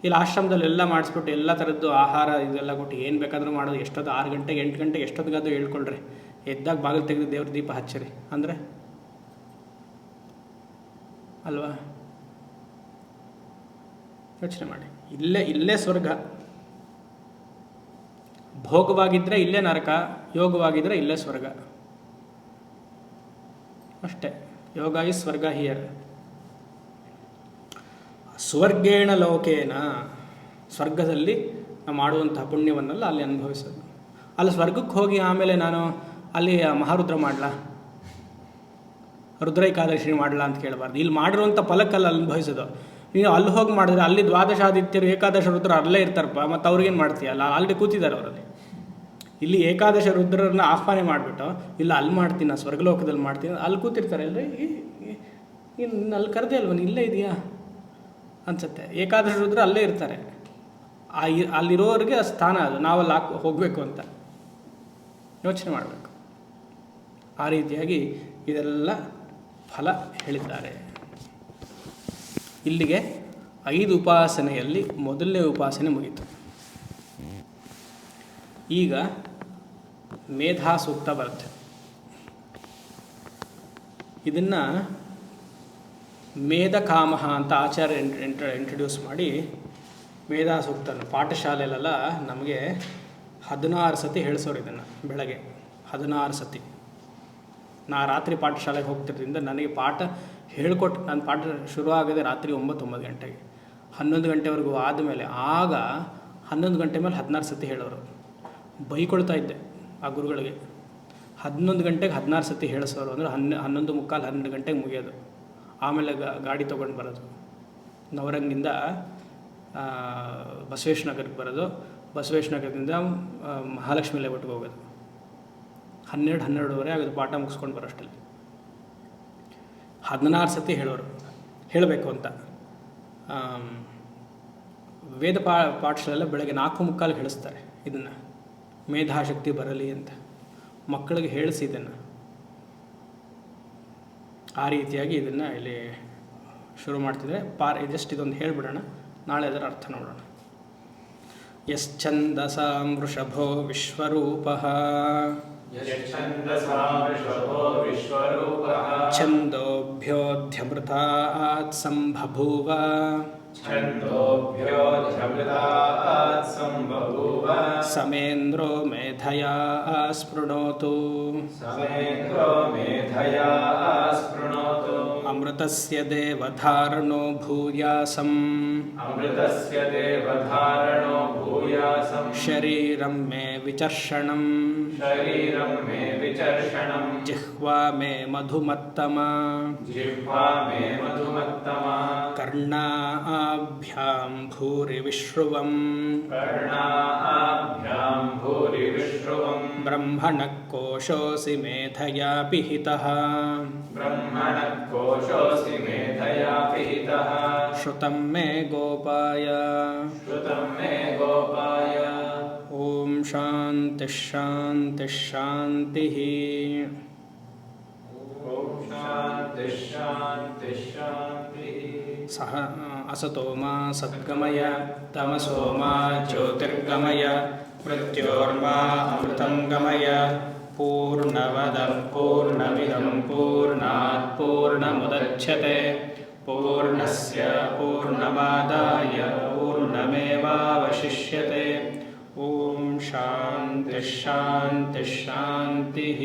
ಇಲ್ಲಿ ಆಶ್ರಮದಲ್ಲಿ ಎಲ್ಲ ಮಾಡಿಸ್ಬಿಟ್ಟು ಎಲ್ಲ ಥರದ್ದು ಆಹಾರ ಇದೆಲ್ಲ ಕೊಟ್ಟು ಏನು ಬೇಕಾದರೂ ಮಾಡೋದು. ಎಷ್ಟೊತ್ತು 6 ಗಂಟೆಗೆ 8 ಗಂಟೆಗೆ ಎಷ್ಟೊತ್ತಿಗಾದರೂ ಹೇಳ್ಕೊಳ್ರಿ, ಎದ್ದಾಗ ಬಾಗಿಲು ತೆಗೆದು ದೇವ್ರ ದೀಪ ಹಚ್ಚಿರಿ ಅಂದರೆ ಅಲ್ವಾ? ಯೋಚನೆ ಮಾಡಿ. ಇಲ್ಲೇ ಸ್ವರ್ಗ. ಭೋಗವಾಗಿದ್ದರೆ ಇಲ್ಲೇ ನರಕ, ಯೋಗವಾಗಿದ್ದರೆ ಇಲ್ಲೇ ಸ್ವರ್ಗ ಅಷ್ಟೇ. ಯೋಗ ಇಸ್ ಸ್ವರ್ಗ ಹಿಯರ್. ಸ್ವರ್ಗೇಣ ಲೋಕೇನ, ಸ್ವರ್ಗದಲ್ಲಿ ನಾವು ಮಾಡುವಂತಹ ಪುಣ್ಯವನ್ನೆಲ್ಲ ಅಲ್ಲಿ ಅನುಭವಿಸೋದು. ಅಲ್ಲಿ ಸ್ವರ್ಗಕ್ಕೆ ಹೋಗಿ ಆಮೇಲೆ ನಾನು ಅಲ್ಲಿ ಮಹಾರುದ್ರ ಮಾಡಲಾ, ರುದ್ರ ಏಕಾದಶಿ ಮಾಡಲಾ ಅಂತ ಕೇಳಬಾರ್ದು. ಇಲ್ಲಿ ಮಾಡಿರುವಂಥ ಫಲಕ್ಕಲ್ಲಿ ಅನುಭವಿಸೋದು. ನೀನು ಅಲ್ಲಿ ಹೋಗಿ ಮಾಡಿದ್ರೆ ಅಲ್ಲಿ ದ್ವಾದಶಾದಿತ್ಯರು ಏಕಾದಶ ರುದ್ರ ಅಲ್ಲೇ ಇರ್ತಾರಪ್ಪ, ಮತ್ತು ಅವ್ರಿಗೇನು ಮಾಡ್ತೀಯಲ್ಲ, ಆಲ್ರೆಡಿ ಕೂತಿದ್ದಾರೆ ಅವರಲ್ಲಿ. ಇಲ್ಲಿ ಏಕಾದಶ ರುದ್ರರನ್ನ ಆಹ್ವಾನ ಮಾಡಿಬಿಟ್ಟು ಇಲ್ಲ ಅಲ್ಲಿ ಮಾಡ್ತೀನಿ, ನಾನು ಸ್ವರ್ಗಲೋಕದಲ್ಲಿ ಮಾಡ್ತೀನಿ, ಅಲ್ಲಿ ಕೂತಿರ್ತಾರೆ ಅಲ್ರಿ. ಇನ್ನು ಅಲ್ಲಿ ಕರೆದೇ ಅಲ್ವ, ನೀನು ಇಲ್ಲೇ ಇದೆಯಾ ಅನ್ಸುತ್ತೆ. ಏಕಾದಶ ರುದ್ರ ಅಲ್ಲೇ ಇರ್ತಾರೆ. ಅಲ್ಲಿರೋರಿಗೆ ಸ್ಥಾನ ಅದು, ನಾವಲ್ಲಿ ಹೋಗಬೇಕು ಅಂತ ಯೋಚನೆ ಮಾಡಬೇಕು. ಆ ರೀತಿಯಾಗಿ ಇದೆಲ್ಲ ಫಲ ಹೇಳಿದ್ದಾರೆ. ಇಲ್ಲಿಗೆ 5 ಉಪಾಸನೆಯಲ್ಲಿ ಮೊದಲನೇ ಉಪಾಸನೆ ಮುಗೀತು. ಈಗ ಮೇಧಾ ಸೂಕ್ತ ಬರುತ್ತೆ. ಇದನ್ನು ಮೇಧಕಾಮಹ ಅಂತ ಆಚಾರ್ಯ ಇಂಟ್ರಡ್ಯೂಸ್ ಮಾಡಿ ಮೇಧಾ ಸೂಕ್ತನ ಪಾಠಶಾಲೆಯಲ್ಲೆಲ್ಲ ನಮಗೆ 16 ಸತಿ ಹೇಳಿಸೋರು. ಇದನ್ನು ಬೆಳಗ್ಗೆ 16 ಸತಿ. ನಾ ರಾತ್ರಿ ಪಾಠಶಾಲೆಗೆ ಹೋಗ್ತಿರೋದ್ರಿಂದ ನನಗೆ ಪಾಠ ಹೇಳ್ಕೊಟ್ಟು, ನನ್ನ ಪಾಠ ಶುರು ಆಗೋದೇ ರಾತ್ರಿ 9 ಗಂಟೆಗೆ, 11 ಗಂಟೆವರೆಗೂ ಆದಮೇಲೆ, ಆಗ 11 ಗಂಟೆ ಮೇಲೆ 16 ಸತಿ ಹೇಳೋರು. ಬೈಕೊಳ್ತಾ ಇದ್ದೆ ಆ ಗುರುಗಳಿಗೆ. 11 ಗಂಟೆಗೆ 16 ಸತಿ ಹೇಳಿಸೋರು ಅಂದರೆ 11:15 12 ಗಂಟೆಗೆ ಮುಗಿಯೋದು. ಆಮೇಲೆ ಗಾಡಿ ತೊಗೊಂಡು ಬರೋದು, ನವರಂಗಿಂದ ಬಸವೇಶ್ವರ ನಗರಕ್ಕೆ ಬರೋದು, ಬಸವೇಶ್ವರ ನಗರದಿಂದ ಮಹಾಲಕ್ಷ್ಮಿ ಲೇಔಟ್ಗೆ ಹೋಗೋದು. 12-12:30 ಆಗೋದು ಪಾಠ ಮುಗಿಸ್ಕೊಂಡು ಬರೋಷ್ಟಲ್ಲಿ. 16 ಸತಿ ಹೇಳೋರು, ಹೇಳಬೇಕು ಅಂತ. ವೇದ ಪಾಠಶಾಲೆಲ್ಲ ಬೆಳಗ್ಗೆ 4:45 ಹೇಳಿಸ್ತಾರೆ ಇದನ್ನು, ಮೇಧಾಶಕ್ತಿ ಬರಲಿ ಅಂತ ಮಕ್ಕಳಿಗೆ ಹೇಳಿಸಿ ಇದನ್ನು. ಆ ರೀತಿಯಾಗಿ ಇದನ್ನು ಇಲ್ಲಿ ಶುರು ಮಾಡ್ತಿದ್ರೆ ಜಸ್ಟ್ ಇದೊಂದು ಹೇಳಿಬಿಡೋಣ, ನಾಳೆ ಅದರ ಅರ್ಥ ನೋಡೋಣ. ಯಶ್ಚಂದಸಾಂ ವೃಷಭೋ ವಿಶ್ವರೂಪಃ ಛಂದೋಭ್ಯೋಧ್ಯಮೃತಾತ್ ಸಂಬಭೂವ ಸಮೇಂದ್ರೋ ಮೇಧಯಾ ಸ್ಪೃಣೋತು ಅಮೃತಸ್ಯ ದೇವಧಾರಣೋ ಭೂಯಾಸಂ ಶರೀರಂ ಮೇ ವಿಚರ್ಷಣಂ ಜಿಹ್ವಾ ಮೇ ಮಧುಮತ್ತಮ ಕರ್ಣಾಭ್ಯಾಂ ಭೂರಿ ವಿಶ್ರುವಂ ಬ್ರಹ್ಮಣ ಕೋಶೋಸಿ ಮೇಧಯಾ ಪಿಹಿತಃ ಶ್ರುತಂ ಮೇ ಗೋಪಾಯ ಓಂ ಶಾಂತಿ ಶಾಂತಿ ಶಾಂತಿ. ಸಹ असतो मा सद्गमय तमसो मा ज्योतिर्गमय मृत्योर्मा अमृतं गमय पूर्णमदं पूर्णमिदं पूर्णात् पूर्णमुदच्यते पूर्णस्य पूर्णमादाय पूर्णमेवावशिष्यते ॐ शान्तिः शान्तिः शान्तिः।